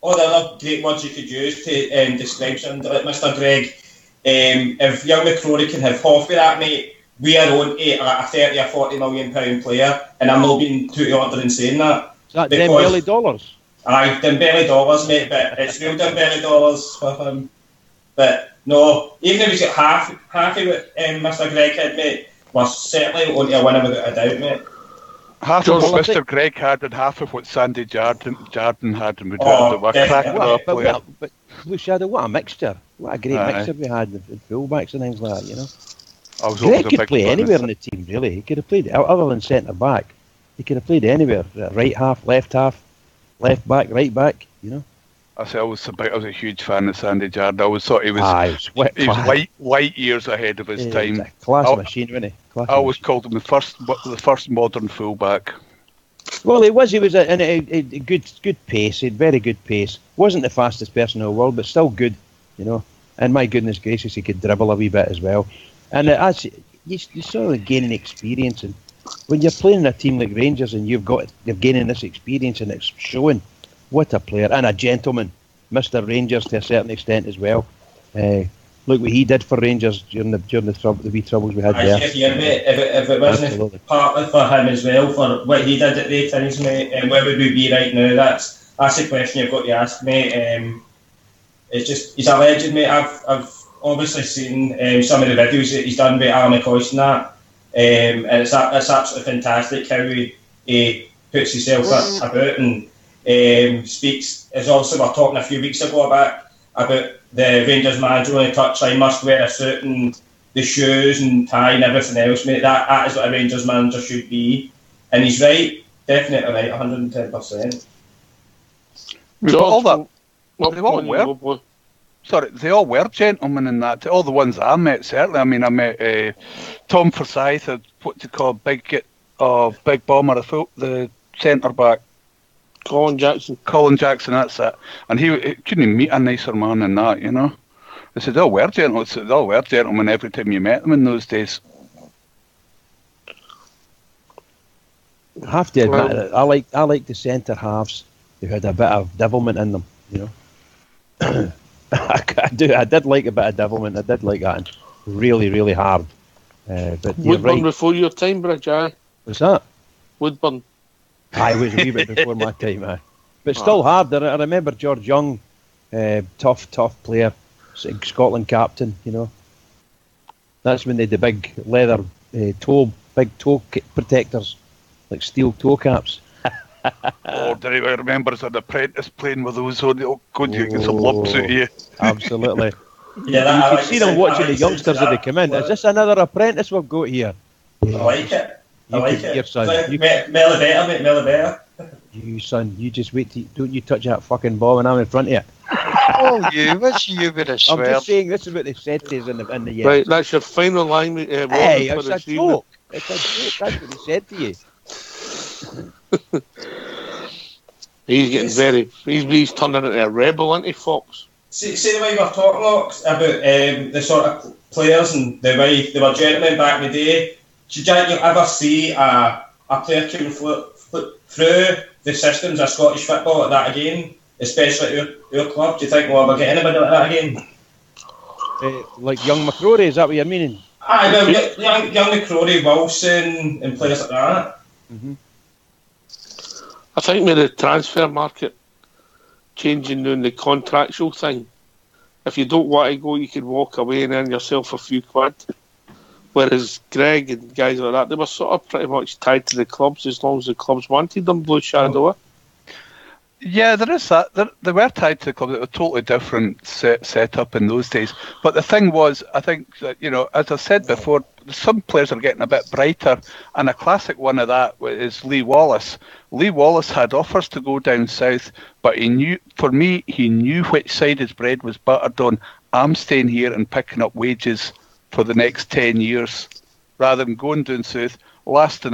J: all the other great words you could use to describe something like Mr. Gregg. If young McCrory can have half of that, mate, we are on a 30 or 40 million pound player, and I'm not being too ordered in saying that.
H: Is that Dembele dollars?
J: Aye, Dembele dollars, mate, but it's real Dembele dollars for him. But no, even if he's got half of what Mr. Gregg had, mate, we're certainly on to a winner without a doubt, mate.
L: Half of what Mr. Gregg had and half of what Sandy Jardine had, and we'd have a cracking up player.
H: But Blue Shadow, what a mixture. What a great mixture we had in full-backs and things like that, you know. Gregg could play anywhere in the team, really. He could have played, other than centre-back, he could have played anywhere. Right half, left back, right back, you know.
L: I was a huge fan of Sandy Jardine. I always thought he was light years ahead of his time.
H: A class machine, wasn't he?
L: I always called him the first modern fullback.
H: Well, he was a good pace. He had very good pace. Wasn't the fastest person in the world, but still good, you know. And my goodness gracious, he could dribble a wee bit as well. And as you sort of gaining experience, and when you're playing in a team like Rangers and you're gaining this experience and it's showing. What a player and a gentleman, Mr. Rangers to a certain extent as well. Look what he did for Rangers during the wee troubles we had there.
J: Here, mate, if it wasn't partly for him as well, for what he did at the times, mate, and where would we be right now? That's That's the question you've got to ask, mate. It's just, he's a legend, mate. I've obviously seen some of the videos that he's done with Alan McCoist and that, and it's absolutely fantastic how he puts himself about and speaks. As also we were talking a few weeks ago about the Rangers manager on the touchline must wear a suit and the shoes and tie and everything else, mate. That is what a Rangers manager should be, and he's right, definitely right, 110%.
L: We've got all that. They all were gentlemen in that. All the ones I met, certainly. I mean, I met Tom Forsyth, what they call Big Bomber, the centre back.
F: Colin Jackson,
L: that's it. And he couldn't meet a nicer man than that, you know. They said they all were gentlemen every time you met them in those days.
H: I have to admit, I like the centre halves who had a bit of devilment in them, you know. I did like a bit of devilment. I did like that really, really hard. But
F: Woodburn before your time, Bridge, aye?
H: What's that?
F: Woodburn.
H: I was a wee bit before my time, aye. But still hard. I remember George Young, tough player, Scotland captain, you know. That's when they had the big leather toe protectors, like steel toe caps.
L: Oh, do I remember as an apprentice playing with those on? Oh, God, you get some lumps out of you.
H: Absolutely.
J: Yeah,
H: you can see them watching the youngsters as they come in. Is this another apprentice we've got here?
J: I like it.
H: Your son.
J: Melibeta, mate, Melibeta.
H: You son, you just wait don't you touch that fucking ball when I'm in front of you.
M: Oh, which you would have swear.
H: I'm just saying, this is what they said to us in the
F: Right, that's your final line.
H: Hey, it's a joke. It's a joke. That's what they said to you.
F: He's getting he's turning into a rebel, isn't he, Fox?
J: See the way we're talking, Locks, about the sort of players and the way they were gentlemen back in the day. Did you ever see a player come through the systems of Scottish football like that again, especially at our club? Do you think we'll ever get anybody like that again?
H: Like young McCrory, is that what you're meaning?
J: Young McCrory, Wilson, and players like that.
H: Mm-hmm.
F: I think with the transfer market changing doing the contractual thing, if you don't want to go, you could walk away and earn yourself a few quid. Whereas Greg and guys like that, they were sort of pretty much tied to the clubs as long as the clubs wanted them, Blue Shadow.
L: Yeah, there is that. They were tied to the club. It was a totally different setup in those days. But the thing was, I think that, you know, as I said before, some players are getting a bit brighter, and a classic one of that is Lee Wallace. Lee Wallace had offers to go down south, but he knew which side his bread was buttered on. I'm staying here and picking up wages for the next 10 years, rather than going down south, lasting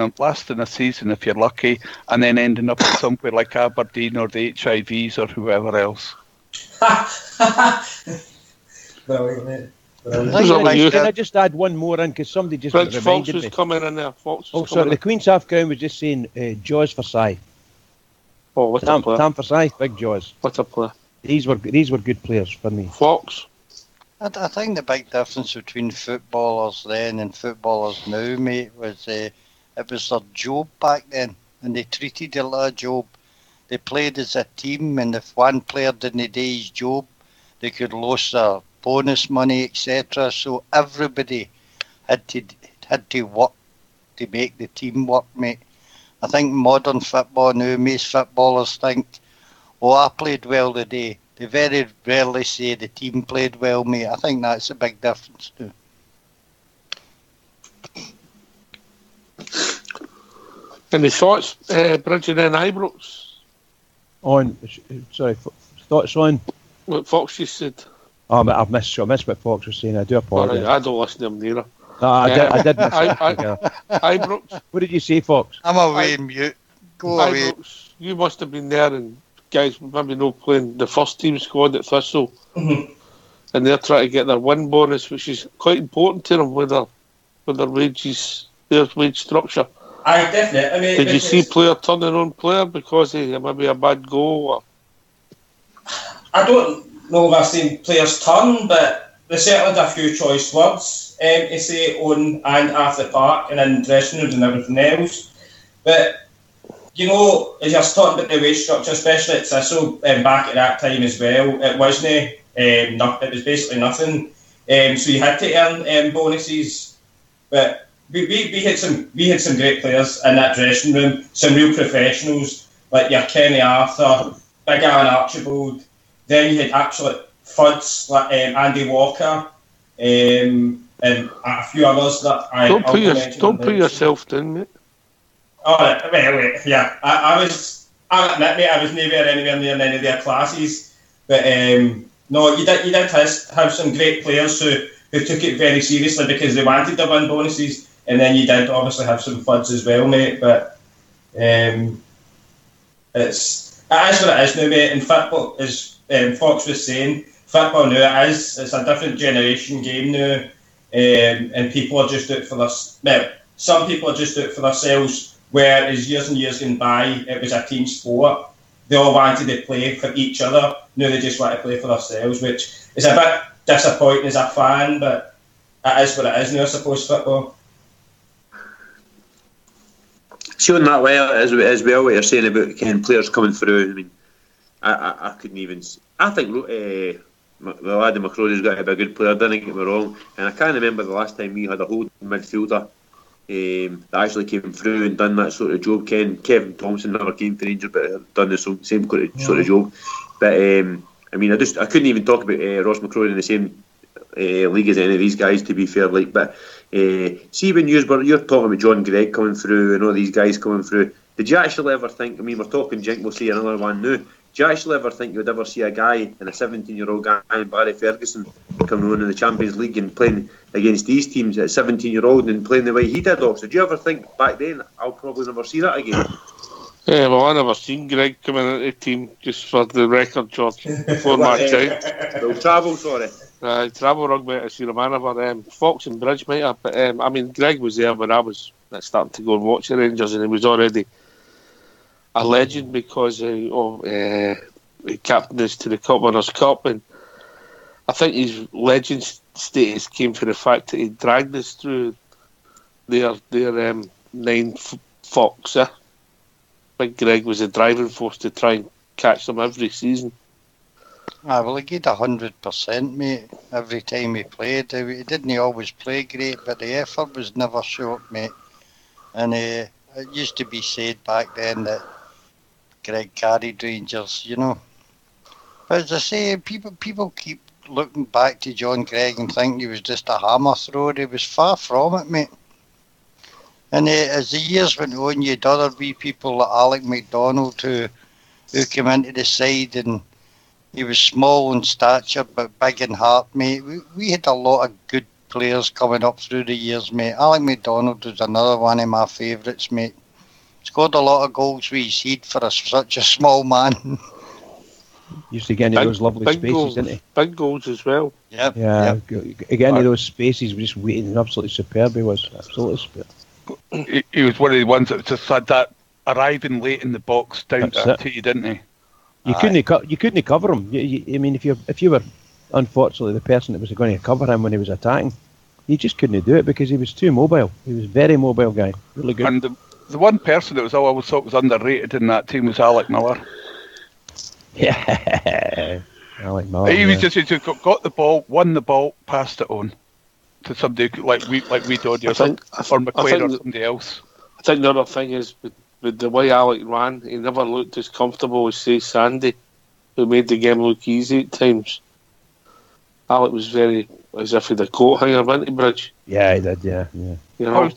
L: a season if you're lucky, and then ending up somewhere like Aberdeen or the HIVs or whoever else.
J: Brilliant, mate.
H: Can I just add one more in, because somebody just reminded
F: Fox was
H: me.
F: coming in there.
H: The Queen's Half Crown was just saying Jaws Forsyth.
F: Oh, what's a player?
H: Tam Forsyth, big Jaws.
F: What's a player?
H: These were good players for me.
F: Fox.
M: I think the big difference between footballers then and footballers now, mate, was it was their job back then, and they treated it like a job. They played as a team, and if one player didn't do his job, they could lose their bonus money, etc. So everybody had to work to make the team work, mate. I think modern football now, most footballers think, oh, I played well today. They very rarely say the team played well, mate. I think that's a big difference too.
F: Any thoughts, Bridget and Ibrox?
H: Thoughts on?
F: What Fox just said.
H: Oh, I missed what Fox was saying. I do apologise.
F: I don't listen to him neither.
H: No, I did miss it.
F: Ibrox.
H: What did you say, Fox?
M: I'm away mute. Go away.
F: Ibrox, you must have been there, and guys maybe not playing the first team squad at Thistle, and they're trying to get their win bonus, which is quite important to them with their wages, their wage structure.
J: I definitely. I mean,
F: did you see player turning on player because he maybe a bad goal? Or?
J: I don't know if I've seen players turn, but they certainly had a few choice words to say on and after the park and in dressing rooms and everything else. But you know, as you're talking about the wage structure, especially at Thistle, back at that time as well, it wasn't, it was basically nothing. So you had to earn bonuses, but we had some great players in that dressing room, some real professionals like your Kenny Arthur, Big Alan Archibald. Then you had actually Fuds like Andy Walker, and a few others that
F: don't put yourself down, mate.
J: Oh, well, yeah. I'll admit, mate, I was never anywhere near any of their classes, but no, you did have some great players who took it very seriously because they wanted to win bonuses. And then you did obviously have some Fuds as well, mate. But it is what it is now, mate. In football, as Fox was saying, football now it's a different generation game now, and people are just out for this. Well, some people are just out for themselves. Whereas years and years gone by, it was a team sport. They all wanted to play for each other. Now they just want to play for themselves, which is a bit disappointing as a fan. But it is what it is now, I suppose, football.
P: See on that way as well what you're saying about players coming through. I mean, I couldn't even. I think the lad in McCrory's got to be a good player. Didn't get me wrong, and I can't remember the last time we had a holding midfielder that actually came through and done that sort of job. Kevin Thompson never came to Rangers, but done the same sort of job. But I mean, I couldn't even talk about Ross McCrory in the same league as any of these guys, to be fair. Like, but see, when you're talking about John Gregg coming through and all these guys coming through, did you actually ever think? I mean, we're talking Jink. We'll see another one now. Do you actually ever think you would ever see a guy, and a 17-year-old guy, Barry Ferguson, coming on in the Champions League and playing against these teams at 17-year-old and playing the way he did? Also, did you ever think back then I'll probably never see that again?
F: Yeah, well, I never seen Greg coming into the team, just for the record, George, before my time.
P: Well, travel, sorry.
F: Travel rugby at Sierra Manor, Fox and Bridge might have, but I mean, Greg was there when I was starting to go and watch the Rangers, and he was already a legend because he captained us to the Cup Winners' Cup, and I think his legend status came from the fact that he dragged us through their 9 Fox. Big Greg was a driving force to try and catch them every season.
M: Well, he gave 100%, mate, every time he played. He didn't always play great, but the effort was never short, mate. And it used to be said back then that Greg carried Rangers, you know. But as I say, people keep looking back to John Gregg and think he was just a hammer thrower. He was far from it, mate. And as the years went on, you had other wee people like Alec MacDonald who came into the side, and he was small in stature but big in heart, mate. We had a lot of good players coming up through the years, mate. Alec MacDonald was another one of my favourites, mate. Scored a lot of goals with his head for such a small man.
H: Used to get into those lovely spaces,
F: goals,
H: didn't he?
F: Big goals as well.
M: Yep.
H: Yeah, again, into those spaces, just waiting, absolutely superb. He was absolutely superb.
L: He was one of the ones that just had that arriving late in the box down to you, didn't he?
H: You couldn't cover him. I mean, if you were unfortunately the person that was going to cover him when he was attacking, you just couldn't do it because he was too mobile. He was a very mobile guy, really good.
L: And the one person that I always thought was underrated in that team was Alec Miller.
H: Yeah, Alec Miller.
L: He was just got the ball, won the ball, passed it on to somebody like we did, or McQuaid or somebody else.
F: I think the other thing is with the way Alec ran, he never looked as comfortable as, say, Sandy, who made the game look easy at times. Alec was very as if he'd a coat hanger went to Bridge.
H: Yeah, he did. Yeah.
F: You know?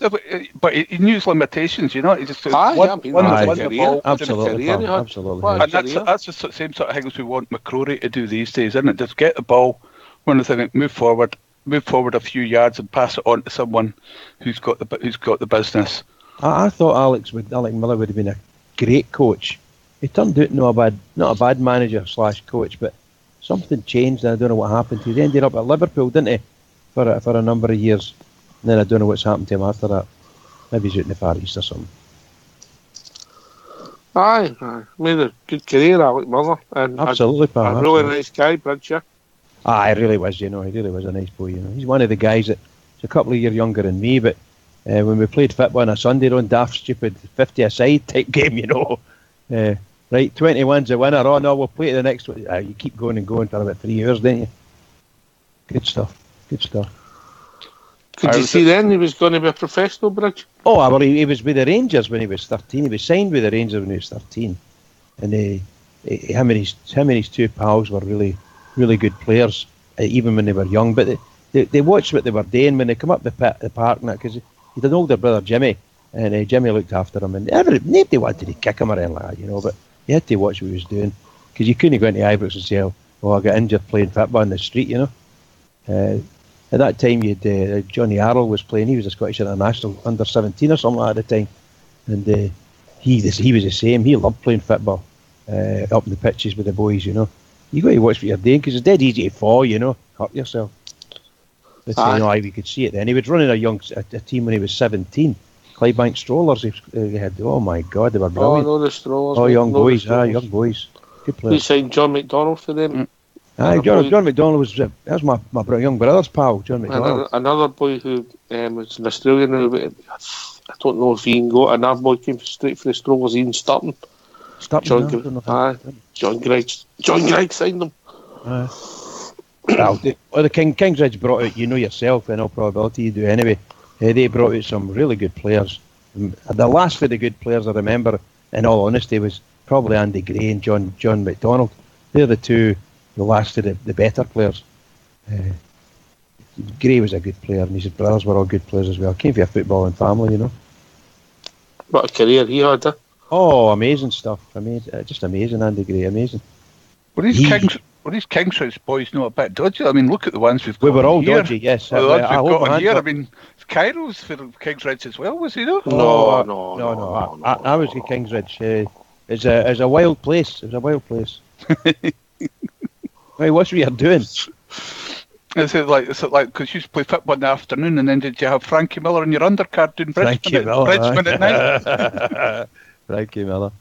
L: But he knew his limitations. You know, he just
H: absolutely.
L: Absolutely. And that's the same sort of things we want McCrory to do these days, isn't it? Just get the ball, run the thing, move forward a few yards, and pass it on to someone who's got the business.
H: I thought Alec Miller would have been a great coach. He turned out not a bad manager / coach, but something changed, and I don't know what happened to him. He ended up at Liverpool, didn't he, for a number of years. And then I don't know what's happened to him after that. Maybe he's out in the Far East or something.
F: Aye, made a good career, Alec Miller, and
H: absolutely, pal.
F: A really nice guy, Bridge.
H: He really was. He really was a nice boy. He's one of the guys that's a couple of years younger than me, but when we played football on a Sunday, on daft, stupid 50-a-side type game, you know. Right, 21's the winner. Oh no, we'll play to the next one. You keep going and going for about 3 hours, don't you? Good stuff.
F: Could you see then he was going to be a professional, Bridge?
H: Oh, well, he was with the Rangers when he was 13. He was signed with the Rangers when he was 13. And him and his two pals were really, really good players, even when they were young. But they watched what they were doing when they come up the park and that, because he had an older brother, Jimmy, and Jimmy looked after him. And nobody wanted to kick him or anything like that, you know, but you had to watch what he was doing, because you couldn't go into Ibrox and say, oh, I got injured playing football in the street, you know. At that time, Johnny Arrell was playing. He was a Scottish international under 17 or something like that at the time, and he was the same. He loved playing football up in the pitches with the boys. You know, you got to watch what you're doing, because it's dead easy to fall. You know, hurt yourself. But you know, we could see it then. He was running a team when he was 17. Clydebank Strollers. He had, oh my God, they were brilliant.
F: Oh, no, the Strollers.
H: Oh, young boys. Young boys. Good players.
F: He signed John McDonnell for them.
H: John McDonnell was my young brother's pal, John McDonnell.
F: Another boy who was an Australian now, but I don't know if Ian got another boy came straight for the Strollers, Ian Sturton. John Gregg signed him.
H: Well, the Kingsridge brought out, you know yourself, in all probability you do anyway, they brought out some really good players. The last of the good players I remember, in all honesty, was probably Andy Gray and John McDonald. They're the last of the better players. Gray was a good player, and his brothers were all good players as well. Came from a footballing family, you know.
F: What a career he had,
H: Oh, amazing stuff. Just amazing, Andy Gray, amazing.
L: Were these Kingsridge boys not a bit dodgy? I mean, look at the ones we've got.
H: We were all
L: here.
H: dodgy, yes.
L: The ones we've got on here. I mean, Cairo's for Kingsridge as well, was he though?
H: No. I was at Kingsridge. It's a wild place. It's a wild place. Hey, what's what you're doing?
L: Is it like because you used to play football in the afternoon, and then did you have Frankie Miller in your undercard doing Bridgeman at night?
H: Frankie Miller.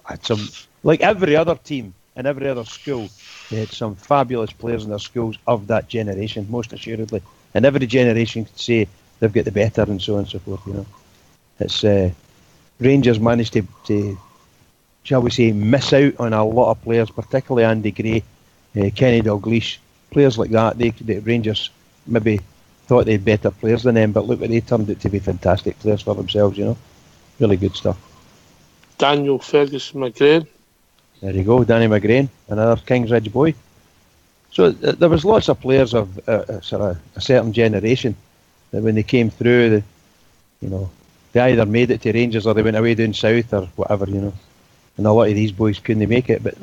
H: Had some, like every other team and every other school, they had some fabulous players in their schools of that generation, most assuredly. And every generation could say they've got the better and so on and so forth. You know, it's Rangers managed to shall we say, miss out on a lot of players, particularly Andy Gray, Kenny Dalglish, players like that. The Rangers maybe thought they had better players than them, but look, they turned out to be fantastic players for themselves, you know. Really good stuff.
F: Daniel Ferguson McGrain.
H: There you go, Danny McGrain, another Kingsridge boy. So there was lots of players of sort of a certain generation that when they came through, they either made it to Rangers or they went away down south or whatever, you know. And a lot of these boys couldn't make it, but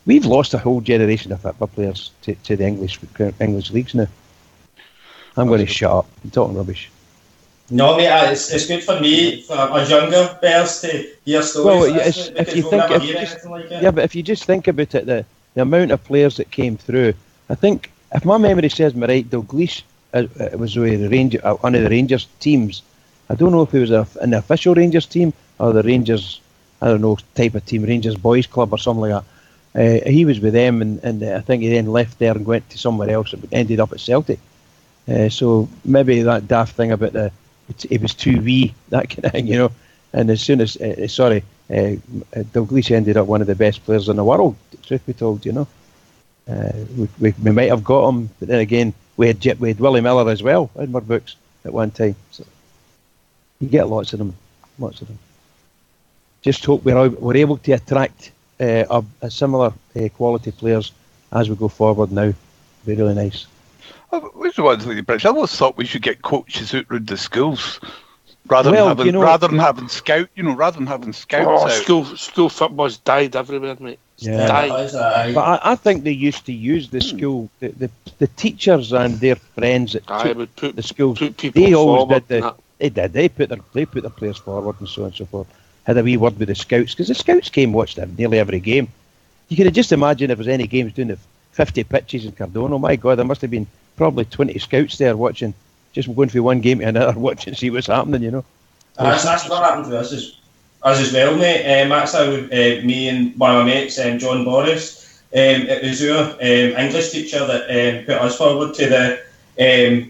H: we've lost a whole generation of football players to the English leagues now. I'm going to shut up. I'm talking rubbish.
J: No, mate, it's good for me, for us younger bears, to hear stories.
H: Well, but if you just think about it, the amount of players that came through, I think, if my memory serves me right, Dalglish was one of the Rangers teams. I don't know if it was an official Rangers team or the Rangers, I don't know, type of team, Rangers Boys Club or something like that. He was with them, and I think he then left there and went to somewhere else, but ended up at Celtic. So maybe that daft thing about it was too wee, that kind of thing, you know. And as soon as, Dalglish ended up one of the best players in the world, truth be told, you know. We might have got him, but then again, we had Willie Miller as well in our books at one time. So you get lots of them. Just hope we're able to attract a similar quality players as we go forward now. Be really nice.
L: Where's the ones with the British? I always thought we should get coaches out round the schools rather than having scouts out.
F: School football's died everywhere, mate.
H: Yeah. But I think they used to use the school, the teachers and their friends that took the schools. They always did They put their players forward and so on and so forth. Had a wee word with the scouts, because the scouts watched nearly every game. You could just imagine if there was any games doing the 50 pitches in Cardona. My God, there must have been probably 20 scouts there watching, just going from one game to another, watching, see what's happening, you know.
J: That's what happened to us as well, mate. Max, me and one of my mates, John Boris, it was our English teacher that put us forward to the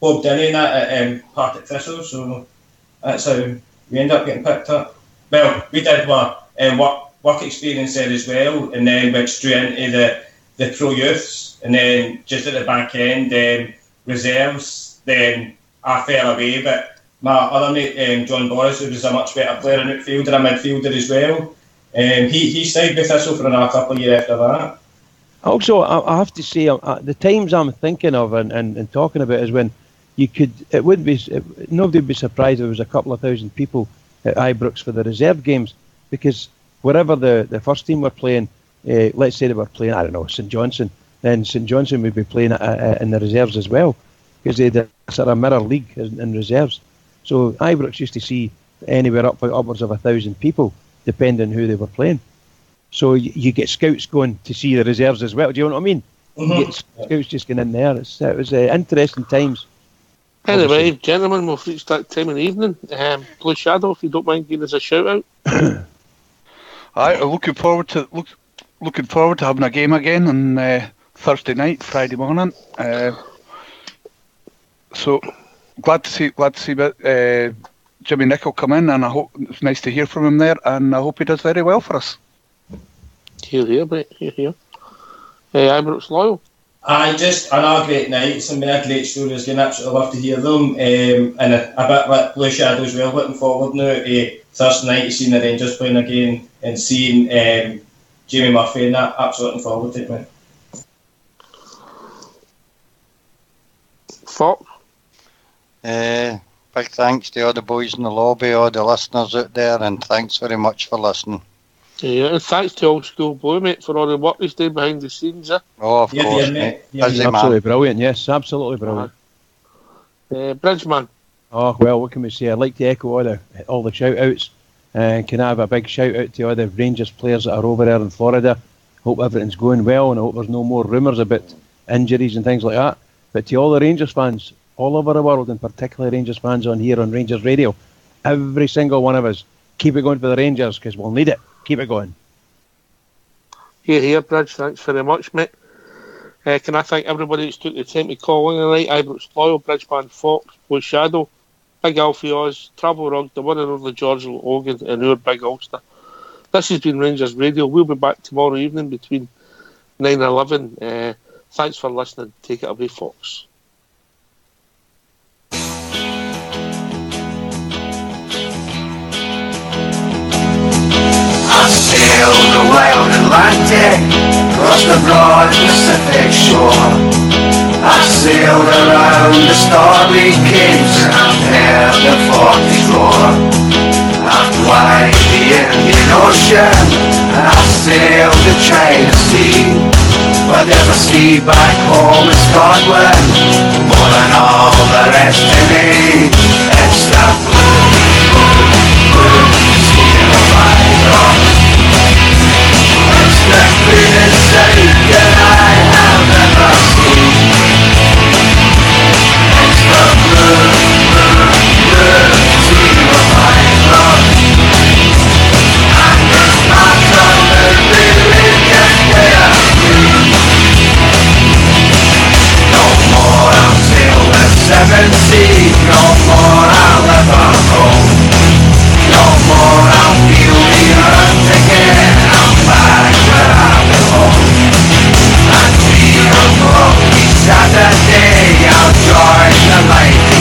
J: Bob Denny and that at Partick Thistle, so that's how we ended up getting picked up. Well, we did work experience there as well, and then went straight into the pro youths, and then just at the back end, reserves. Then I fell away, but my other mate, John Boris, who was a much better player, an outfielder, a midfielder as well, he stayed with Thistle for another couple of years after that.
H: Also, I have to say, the times I'm thinking of and talking about is when nobody would be surprised if there was a couple of thousand people at Ibrox for the reserve games, because wherever the first team were playing, let's say they were playing, I don't know, St Johnstone, then St Johnstone would be playing in the reserves as well, because they had a sort of mirror league in reserves. So Ibrox used to see anywhere upwards of 1,000 people, depending who they were playing. So you get scouts going to see the reserves as well. Do you know what I mean? You get scouts just going in there. It was interesting times.
F: Anyway, gentlemen, we've reached that time in the evening. Blue Shadow, if you don't mind giving us a shout out.
L: Looking forward to having a game again on Thursday night, Friday morning. So glad to see Jimmy Nicholl come in, and I hope it's nice to hear from him there, and I hope he does very well for us.
F: Here, mate. Here. Ibrox Loyal.
J: Just another great night, some more great stories, going absolutely love to hear them, and a bit like Blue Shadow as well, looking forward now to Thursday night, seeing the Rangers playing again, and seeing Jamie Murphy and that, absolutely looking forward to it, mate.
F: Fox?
M: Big thanks to all the boys in the lobby, all the listeners out there, and thanks very much for listening.
F: Yeah, and thanks to Old School Blue, mate, for all the work he's doing behind the scenes.
M: Oh, of course, mate.
H: Absolutely brilliant, yes, absolutely brilliant.
F: Bridgeman.
H: Oh, well, what can we say? I'd like to echo all the shout-outs. Can I have a big shout-out to all the Rangers players that are over there in Florida? Hope everything's going well, and I hope there's no more rumours about injuries and things like that. But to all the Rangers fans all over the world, and particularly Rangers fans on here on Rangers Radio, every single one of us, keep it going for the Rangers, because we'll need it. Keep it going.
F: Here, Bridge. Thanks very much, mate. Can I thank everybody that's took the time to call in tonight? Ibrox Loyal, Bridgeman, Fox, Blue Shadow, Big Alfie Oz, Travel Rug, the one and only George Logan, and our Big Ulster. This has been Rangers Radio. We'll be back tomorrow evening between 9 and 11. Thanks for listening. Take it away, Fox.
O: I sailed the wild Atlantic, crossed the broad Pacific shore. I sailed around the stormy capes, and I've heard the 40s roar. I've climbed the Indian Ocean, and I've sailed the China Sea. But there's a sea back home in Scotland, more than all the rest of me. It's the blue sea of Ibrox. It's the cleanest sight that I have ever seen. It's the blue sea of Ibrox. And it's not on the religion they are free. No more I'll sail the seven seas, no more I'll ever roam. No more I'll feel the earth again, I'm back where I belong. And 3 o'clock each Saturday I'll join the light